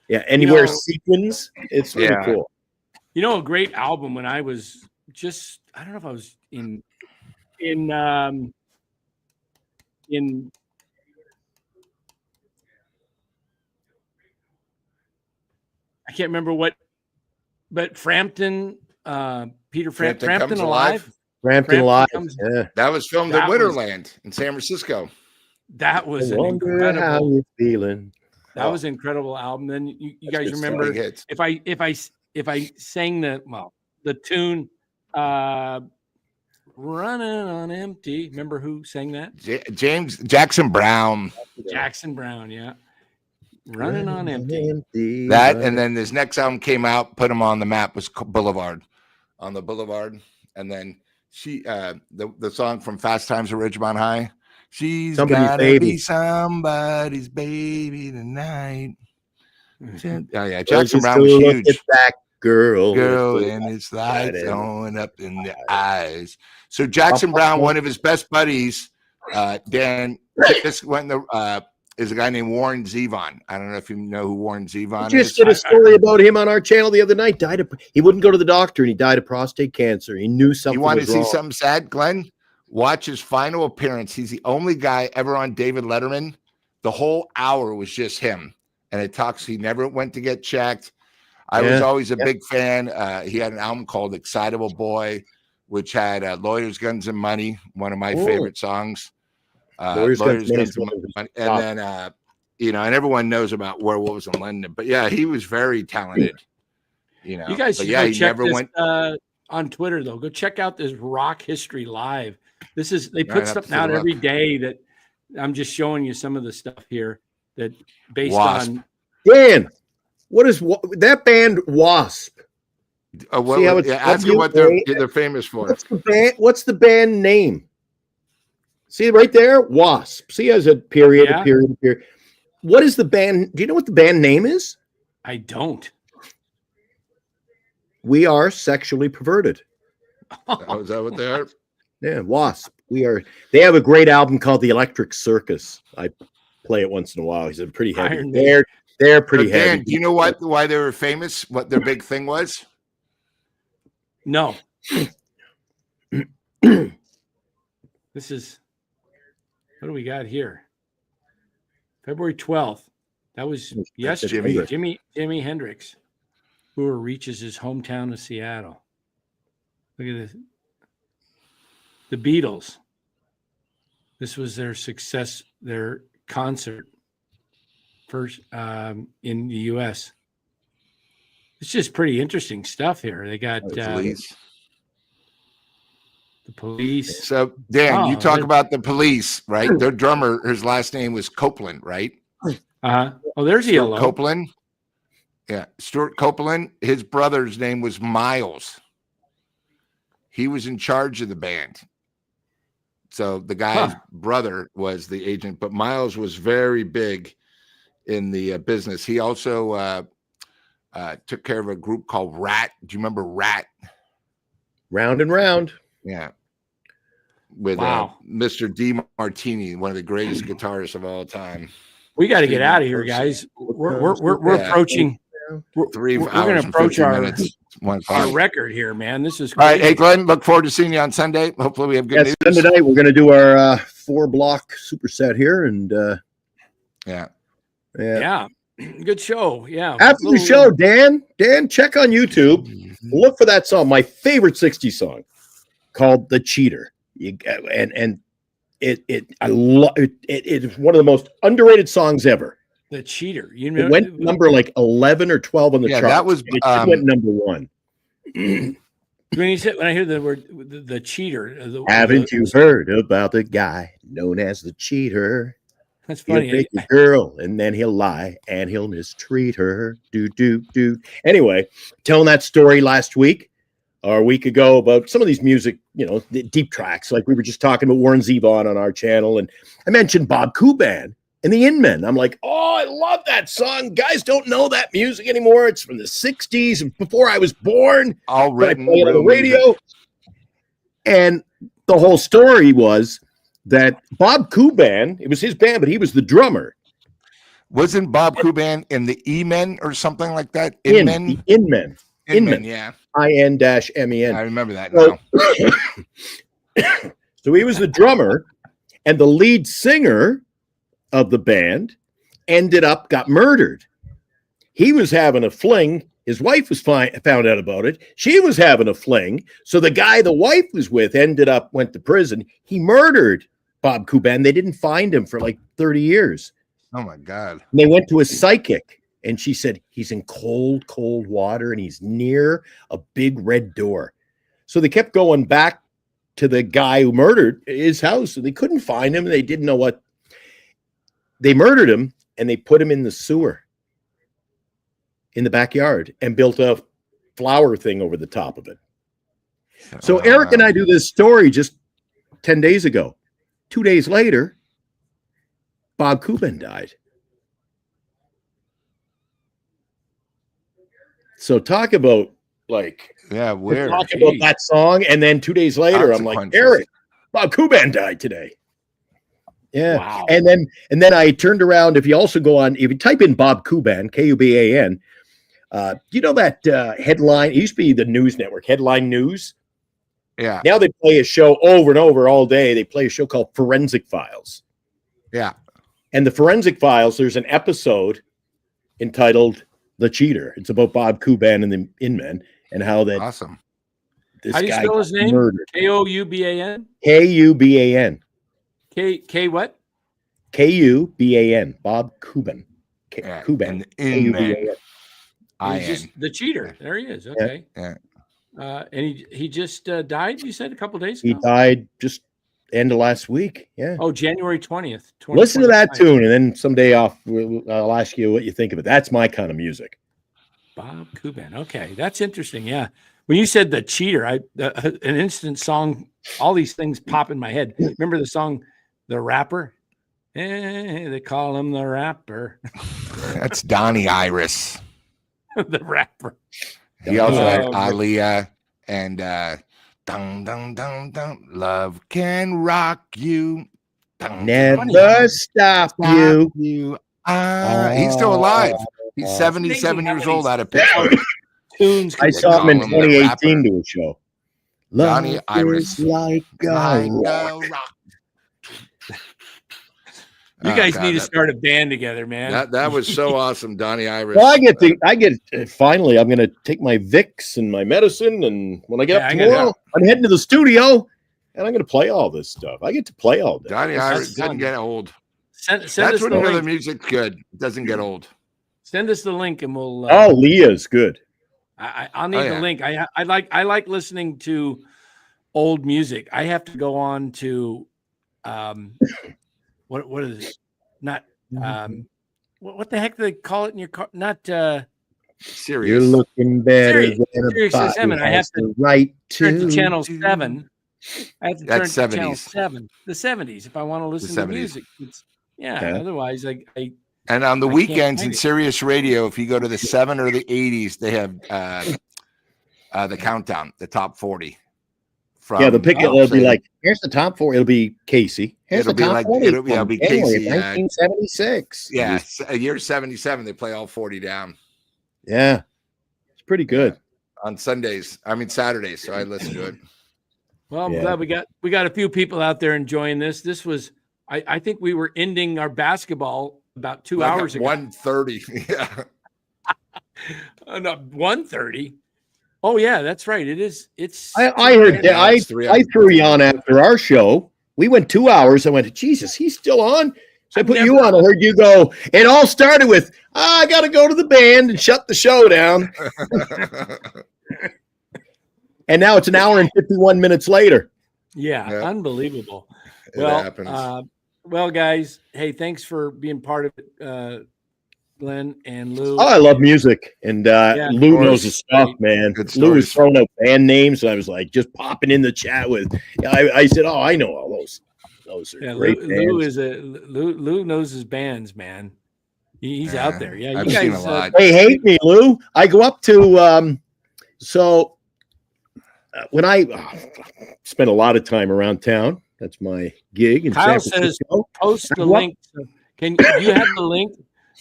Yeah, and he wears sequins. It's really cool. A great album when I was I don't know if I was in I can't remember what, but Frampton, Peter Frampton Alive. Frampton Alive. That was filmed at Winterland in San Francisco. That was an incredible. How you're feeling. That was an incredible album. Then you guys remember if I sang the tune Running on Empty. Remember who sang that? Jackson Brown. Jackson Brown, yeah. Running on Empty. That, and then his next album came out, put him on the map, was Boulevard. On the Boulevard. And then the song from Fast Times at Ridgemont High. She's gotta be somebody's baby tonight. Oh yeah, Jackson Brown was huge. That girl and it's lights going up in the eyes. So Jackson Brown, one of his best buddies, Dan, this went is a guy named Warren Zevon. I don't know if you know who Warren Zevon is. Just did a story about him on our channel the other night. He wouldn't go to the doctor and he died of prostate cancer. He knew something. You want to see something sad, Glenn? Watch his final appearance. He's the only guy ever on David Letterman. The whole hour was just him. And it talks, he never went to get checked. I was always a big fan. He had an album called Excitable Boy, which had Lawyers, Guns, and Money, one of my favorite songs. Lawyers, Guns, and Money. And then, and everyone knows about Werewolves in London. But yeah, he was very talented. You guys should go check this on Twitter, though. Go check out this Rock History Live. They put stuff out every day that I'm just showing you some of the stuff here that based on. Dan, what is that band Wasp? Ask them what they're famous for. What's the band name? See right there, Wasp. See, as a period. What is the band? Do you know what the band name is? I don't. We are sexually perverted. Oh, is that what they are? Yeah, Wasp. We are. They have a great album called The Electric Circus. I play it once in a while. He's pretty heavy. Iron Maiden. They're pretty Dan, heavy. do you know why they were famous? What their big thing was? No. This is, what do we got here? February 12th. That was yesterday. Jimi Hendrix, who reaches his hometown of Seattle. Look at this. The Beatles. This was their success, their concert first in the U.S. It's just pretty interesting stuff here. They got the Police. So, Dan, you talk about the Police, right? Their drummer, his last name was Copeland, right? Uh-huh. Oh, there's Yellow. Copeland. Yeah, Stuart Copeland. His brother's name was Miles. He was in charge of the band. So the guy's brother was the agent, but Miles was very big in the business. He also took care of a group called Rat. Do you remember Rat? Round and Round. Yeah. With Mr. D. Martini, one of the greatest guitarists of all time. We got to get out of here, guys. We're approaching. We're going to approach our record here, man. This is crazy. All right, hey Glenn, look forward to seeing you on Sunday. Hopefully we have good news. Sunday night we're going to do our 4-block superset here, and yeah, good show. Yeah, after the show, Dan, check on YouTube. Look for that song, my favorite '60s song, called "The Cheater." And it is one of the most underrated songs ever. The Cheater. You know, it went number like 11 or 12 on the chart. That was it went number 1. When I hear the word the cheater, haven't you heard about the guy known as the cheater? That's funny. He'll take a girl and then he'll lie and he'll mistreat her. Do. Anyway, telling that story last week or a week ago about some of these music, the deep tracks, like we were just talking about Warren Zevon on our channel, and I mentioned Bob Kuban and the In-Men. I'm like, oh, I love that song. Guys don't know that music anymore. It's from the 60s and before I was born. All written, I play it on the radio. And the whole story was that Bob Kuban, it was his band, but he was the drummer. Wasn't Bob Kuban in the E-Men or something like that? In-Men? In-Men, yeah. IN-MEN. I remember that now. So he was the drummer, and the lead singer of the band got murdered. He was having a fling. His wife was found out about it. She was having a fling. So the guy the wife was with went to prison. He murdered Bob Kuban. They didn't find him for like 30 years. Oh my God. And they went to a psychic, and she said, he's in cold, cold water, and he's near a big red door. So they kept going back to the guy who murdered his house. And they couldn't find him. They didn't know what. They murdered him, and they put him in the sewer in the backyard and built a flower thing over the top of it. So Eric and I do this story just 10 days ago. 2 days later, Bob Kuban died. So talk about weird. Talk about that song, and then 2 days later, I'm like, Eric, Bob Kuban died today. Yeah. Wow. And then I turned around. If you also go on, if you type in Bob Kuban, Kuban, you know that headline? It used to be the news network, Headline News. Yeah. Now they play a show over and over all day. They play a show called Forensic Files. Yeah. And the Forensic Files, there's an episode entitled The Cheater. It's about Bob Kuban and the In-Men and how that. Awesome. How do you spell his name? Murdered. K-O-U-B-A-N? K-U-B-A-N. K what? K-U-B-A-N. Bob Kuban. Kuban. K-U-B-A-N. He's just the cheater. There he is. Okay. Yeah. And he just died, you said, a couple days ago? He died just end of last week. Yeah. Oh, January 20th. Listen to that tune, and then someday I'll ask you what you think of it. That's my kind of music. Bob Kuban. Okay. That's interesting. Yeah. When you said the cheater, an instant song, all these things pop in my head. Remember the song, The Rapper? They call him the Rapper. That's Donnie Iris. The rapper. He also had Oh, Aaliyah and dun dun dun dun. Love can rock you. Dun, Never dun, stop stop you. you. He's still alive. He's 77 years old out of Pittsburgh. Tunes. I saw him in call him the 2018 rapper. to a show. Donnie Love Iris. is like a rock. rock. You Oh, guys God, need to start a band together, man. That was so awesome, Donnie Iris. Well, finally, I'm going to take my Vicks and my medicine. And when I get up tomorrow, I'm heading to the studio and I'm going to play all this stuff. I get to play all day. Donnie Iris doesn't get old. Send us That's when the you know the link. music's good. It doesn't get old. Send us the link and we'll. Leah's good. I'll need the link. I like listening to old music. I have to go on to, what is it? Not what the heck do they call it in your car? Not Serious. You're looking better than Sirius a XM, and I have to right turn to to channel 7. I have to turn That's to channel 70s. 7, the 70s, if I want to listen to 70s. music. Okay. Otherwise I And on the I can't weekends find in it. Sirius Radio, if you go to the 7 or the 80s, they have the countdown, the top 40. From, they'll pick it. It'll be say- like, here's the top 4. It'll be Casey. Here's It'll the be top like- 40 it'll be- from be January Casey, 1976. yeah, year 77, they play all 40 down Yeah. It's pretty good. on Saturdays. So I listen to it. Well, I'm Yeah. glad we got a few people out there enjoying this. This was I think we were ending our basketball about 2 hours ago. 1:30. Yeah. No, 1:30. Oh yeah, that's right. It is. It's. I heard that. it's 3 I threw you on after our show. We went 2 hours. I went, Jesus, he's still on. So I put you on. I heard you go. It all started with, I got to go to the band and shut the show down. And now it's an hour and 51 minutes later. Yeah, Yep. unbelievable. It happens. Well, guys, hey, thanks for being part of it, Glenn and Lou. Oh, I love music. And Lou course. knows his stuff, man. Good Lou was stories. throwing out band names. And I was like, just popping in the chat with, I said, oh, I know all those. Those are Yeah, great Lou bands. Lou knows his bands, man. He's out there. Yeah, I've you seen guys. a lot. Hey, hate me, Lou. I go up to when I spend a lot of time around town. That's my gig in Kyle San Francisco. Post the What? link. Can you have the link,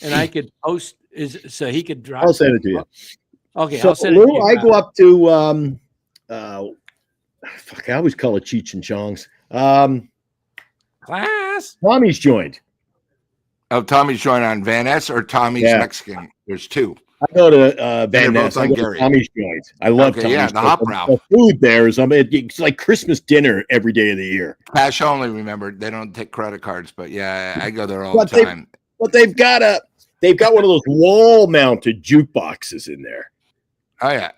and I could post so he could drop. I'll send it to you. Okay, So I'll send it Lou, to you. I go up to I always call it Cheech and Chong's. Class. Tommy's joint. Oh, Tommy's joint on Van Ness or Tommy's Yeah. Mexican? There's two. I go to Van They're Ness. both I on go to Gary. Tommy's joint. I love Okay, Tommy's yeah, the joint. hot brow. The food there is it's like Christmas dinner every day of the year. Cash only, remember. They don't take credit cards, but yeah, I go there all But the time. But they've got one of those wall-mounted jukeboxes in there. Oh, yeah.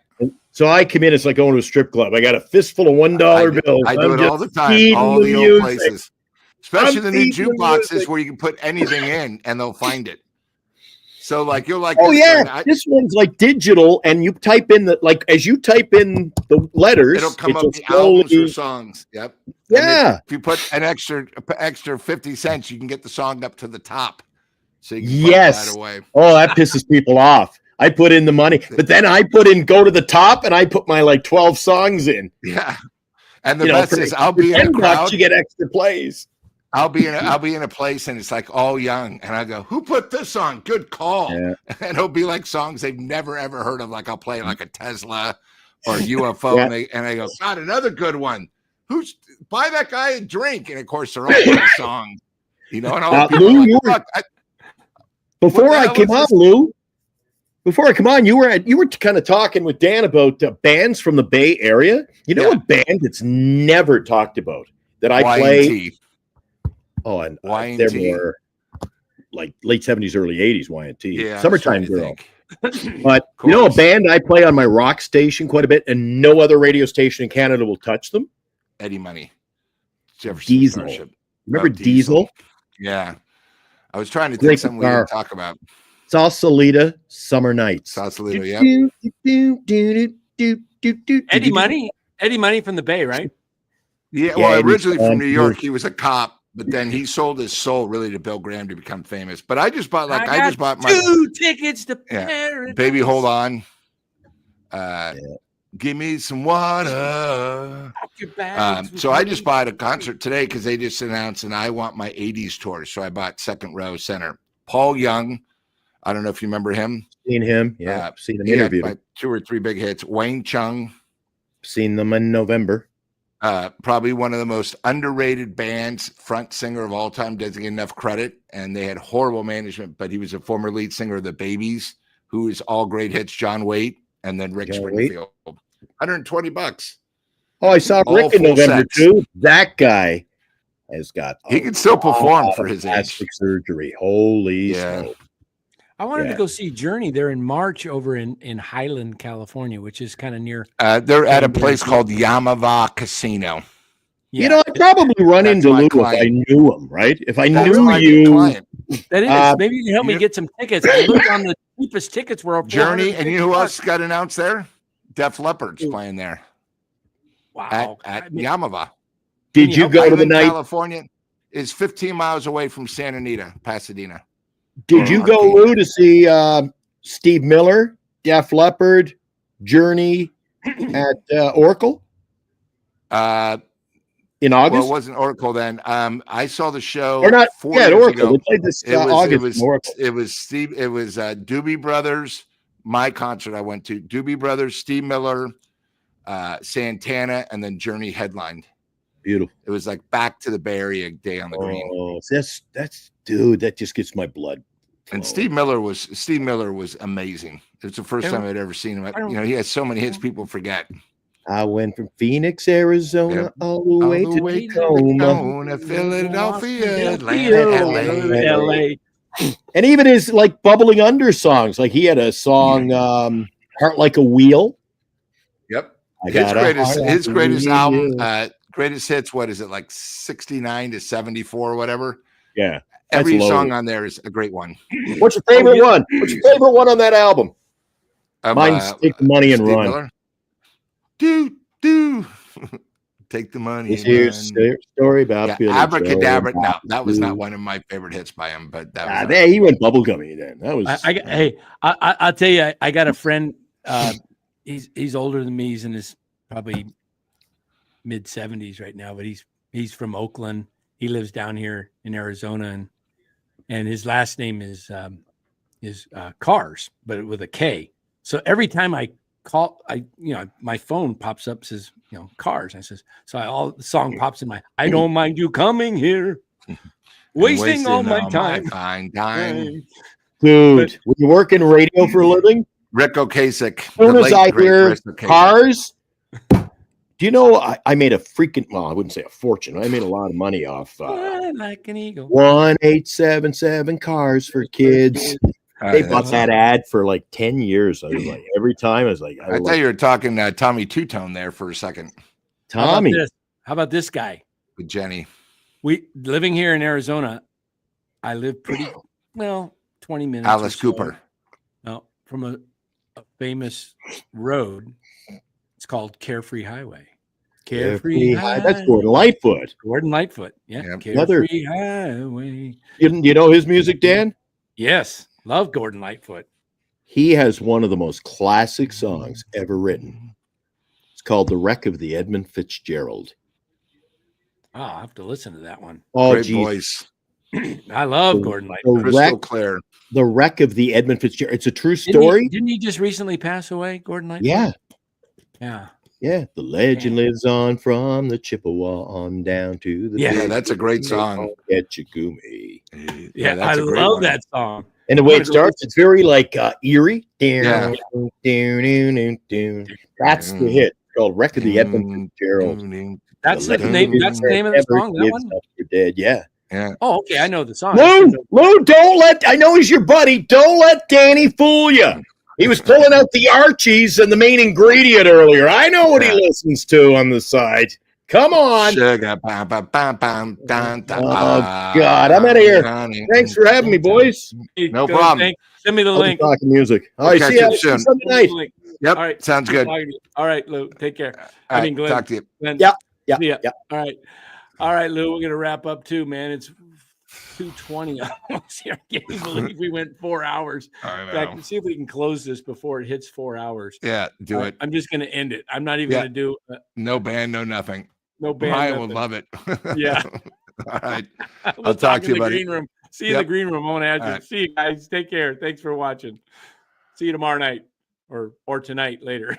So I come in, it's like going to a strip club. I got a fistful of $1 bills. I do I'm it all the just time. feeding All the old music. places. Especially I'm the new feeding the jukeboxes music. where you can put anything in and they'll find it. So like you're like, Oh this yeah, thing, this one's like digital, and you type in as you type in the letters, it'll come up will the albums or slowly- songs. Yep. And Yeah. if you put an extra 50 cents, you can get the song up to the top. So you can Yes. right away. Oh, that pisses people off. I put in the money, but then I put in go to the top, and I put my 12 songs in. Yeah. And the You know, best for- is I'll for be in a $10 crowd. you get extra plays. I'll be in a place and it's like all young, and I go, "Who put this on? Good call." Yeah. And it'll be like songs they've never ever heard of. Like I'll play like a Tesla or UFO, Yeah. and I go, "God, another good one. Who's buy that guy a drink?" And of course, they're all my songs, And all the people Lou, are like, you were- "Fuck, Before What the I hell came is on, this? Lou. Before I come on, you were kind of talking with Dan about bands from the Bay Area. You know Yeah. a band that's never talked about that I play. Y&T. Oh, and Y&T. they're more like late 70s, early 80s Y&T. Yeah, I'm Summertime trying to Girl. think. But Of you know a course. band I play on my rock station quite a bit, and no other radio station in Canada will touch them? Eddie Money, Jefferson Diesel. Starship. Remember Oh, Diesel? Yeah, I was trying to Great think something we guitar. didn't talk about. Sausalita, Summer Nights. Sausalito, yeah. Eddie Money from the Bay, right? Yeah, Yeah, well, Eddie's originally on from New York, too. he was a cop, but then he sold his soul really to Bill Graham to become famous. But I just bought my 2 tickets to Paradise. Baby Hold On. Give me some water. So I just bought a concert today because they just announced, and I want my 80s tour. So I bought second row center. Paul Young. I don't know if you remember him. Seen him. Yeah. Seen him interviewed. Like 2 or 3 big hits. Wayne Chung. Seen them in November. Probably one of the most underrated bands, front singer of all time, doesn't get enough credit. And they had horrible management, but he was a former lead singer of the Babies, who is all great hits, John Waite, and then Rick Springfield. $120. Oh, I saw Rick in November too. That guy has got. He can still perform for his age. Plastic surgery. Holy smoke. I wanted to go see Journey there in March over in Highland, California, which is kind of near. They're at a place called Yamava Casino. Yeah. You know, I'd probably run into Lou if I knew him, right? If I knew you. That is. Maybe you can help me get some tickets. I looked on the cheapest tickets were Journey, and you know who else got announced there? Def Leppard's playing there. Wow. At Yamava. Did you go to the night? California is 15 miles away from Santa Anita, Pasadena. Did you go, Lou, to see Steve Miller, Def Leppard, Journey at Oracle? In August? Well, it wasn't Oracle then. I saw the show. Or not? At Oracle. Ago. They played this August. It was Steve. It was Doobie Brothers. My concert I went to. Doobie Brothers, Steve Miller, Santana, and then Journey headlined. Beautiful. It was like back to the Bay Area Day on the Green. Oh, that's dude. That just gets my blood. And Steve Miller was amazing. It's the first time I'd ever seen him. You know, he has so many hits people forget. I went from Phoenix, Arizona, all the way to Tacoma, Philadelphia, Atlanta, LA. And even his like bubbling under songs. Like he had a song, "Heart Like a Wheel." Yep. His greatest album, greatest hits. What is it, like 69 to 74 or whatever? Yeah. Every song on there is a great one. What's your favorite one? What's your favorite one on that album? Mine's "Take the Money and Steve Run." Miller. Do take the money. Here's a story about Abracadabra. No, that was not one of my favorite hits by him, but that was he went bubblegummy then. That was. I'll tell you, I got a friend. He's older than me. He's in his probably mid 70s right now, but he's from Oakland. He lives down here in Arizona, and his last name is Cars, but with a K. So every time I call, my phone pops up, says, Cars. I says, the song pops in I don't mind you coming here, wasting all my time. Time. Dude, were you working radio for a living? Rick Ocasek. As soon as I hear Cars, do you know I made a freaking, well, I wouldn't say a fortune. I made a lot of money off like an eagle. 1877 Cars for Kids. They bought that ad for like 10 years. I was like, every time I was like, I thought you were talking Tommy Two-Tone there for a second. Tommy. How about this guy? With Jenny. We living here in Arizona. I live pretty 20 minutes. Alice Cooper. No, from a famous road. It's called Carefree Highway. Carefree Highway. That's Gordon Lightfoot. Gordon Lightfoot. Yeah. Yep. Carefree Highway. You know his music, Dan? Yes. Love Gordon Lightfoot. He has one of the most classic songs ever written. It's called "The Wreck of the Edmund Fitzgerald." Oh, I'll have to listen to that one. Oh, great voice. I love Gordon Lightfoot. Crystal clear. The Wreck of the Edmund Fitzgerald. It's a true story. Didn't he just recently pass away, Gordon Lightfoot? Yeah. The legend lives on from the Chippewa on down to the. Yeah, that's a great song. Etchigumi. Yeah, I love that song. And the way it starts, it's very like eerie. Yeah. That's the hit. It's called "Wreck of the Edmund Fitzgerald." That's the name. That's the name of the song. That one. You're dead. Yeah. Oh, okay. I know the song. Lou, don't let. I know he's your buddy. Don't let Danny fool you. He was pulling out the Archies and the main ingredient earlier. I know what he listens to on the side. Come on. Sugar, Oh, God. I'm out of here. Thanks for having me, boys. No problem. Send me the link. Talking music. All right. See you soon. Sunday night. Yep. All right. Sounds good. All right, Lou. Take care. All right, Glenn. talk to you. Glenn, Yeah. see ya. All right. All right, Lou, we're going to wrap up too, man. It's 2:20 almost here. I can't even believe we went 4 hours. I In know. fact, see if we can close this before it hits 4 hours. Yeah, do it. I'm just going to end it. I'm not even Yeah. going to do No band, no nothing. no band. Brian nothing. will love it. Yeah. All right. We'll I'll talk to you, in the buddy. green room. See you in Yep. the green room. I won't add All you. right. See you guys. Take care. Thanks for watching. See you tomorrow night or tonight later.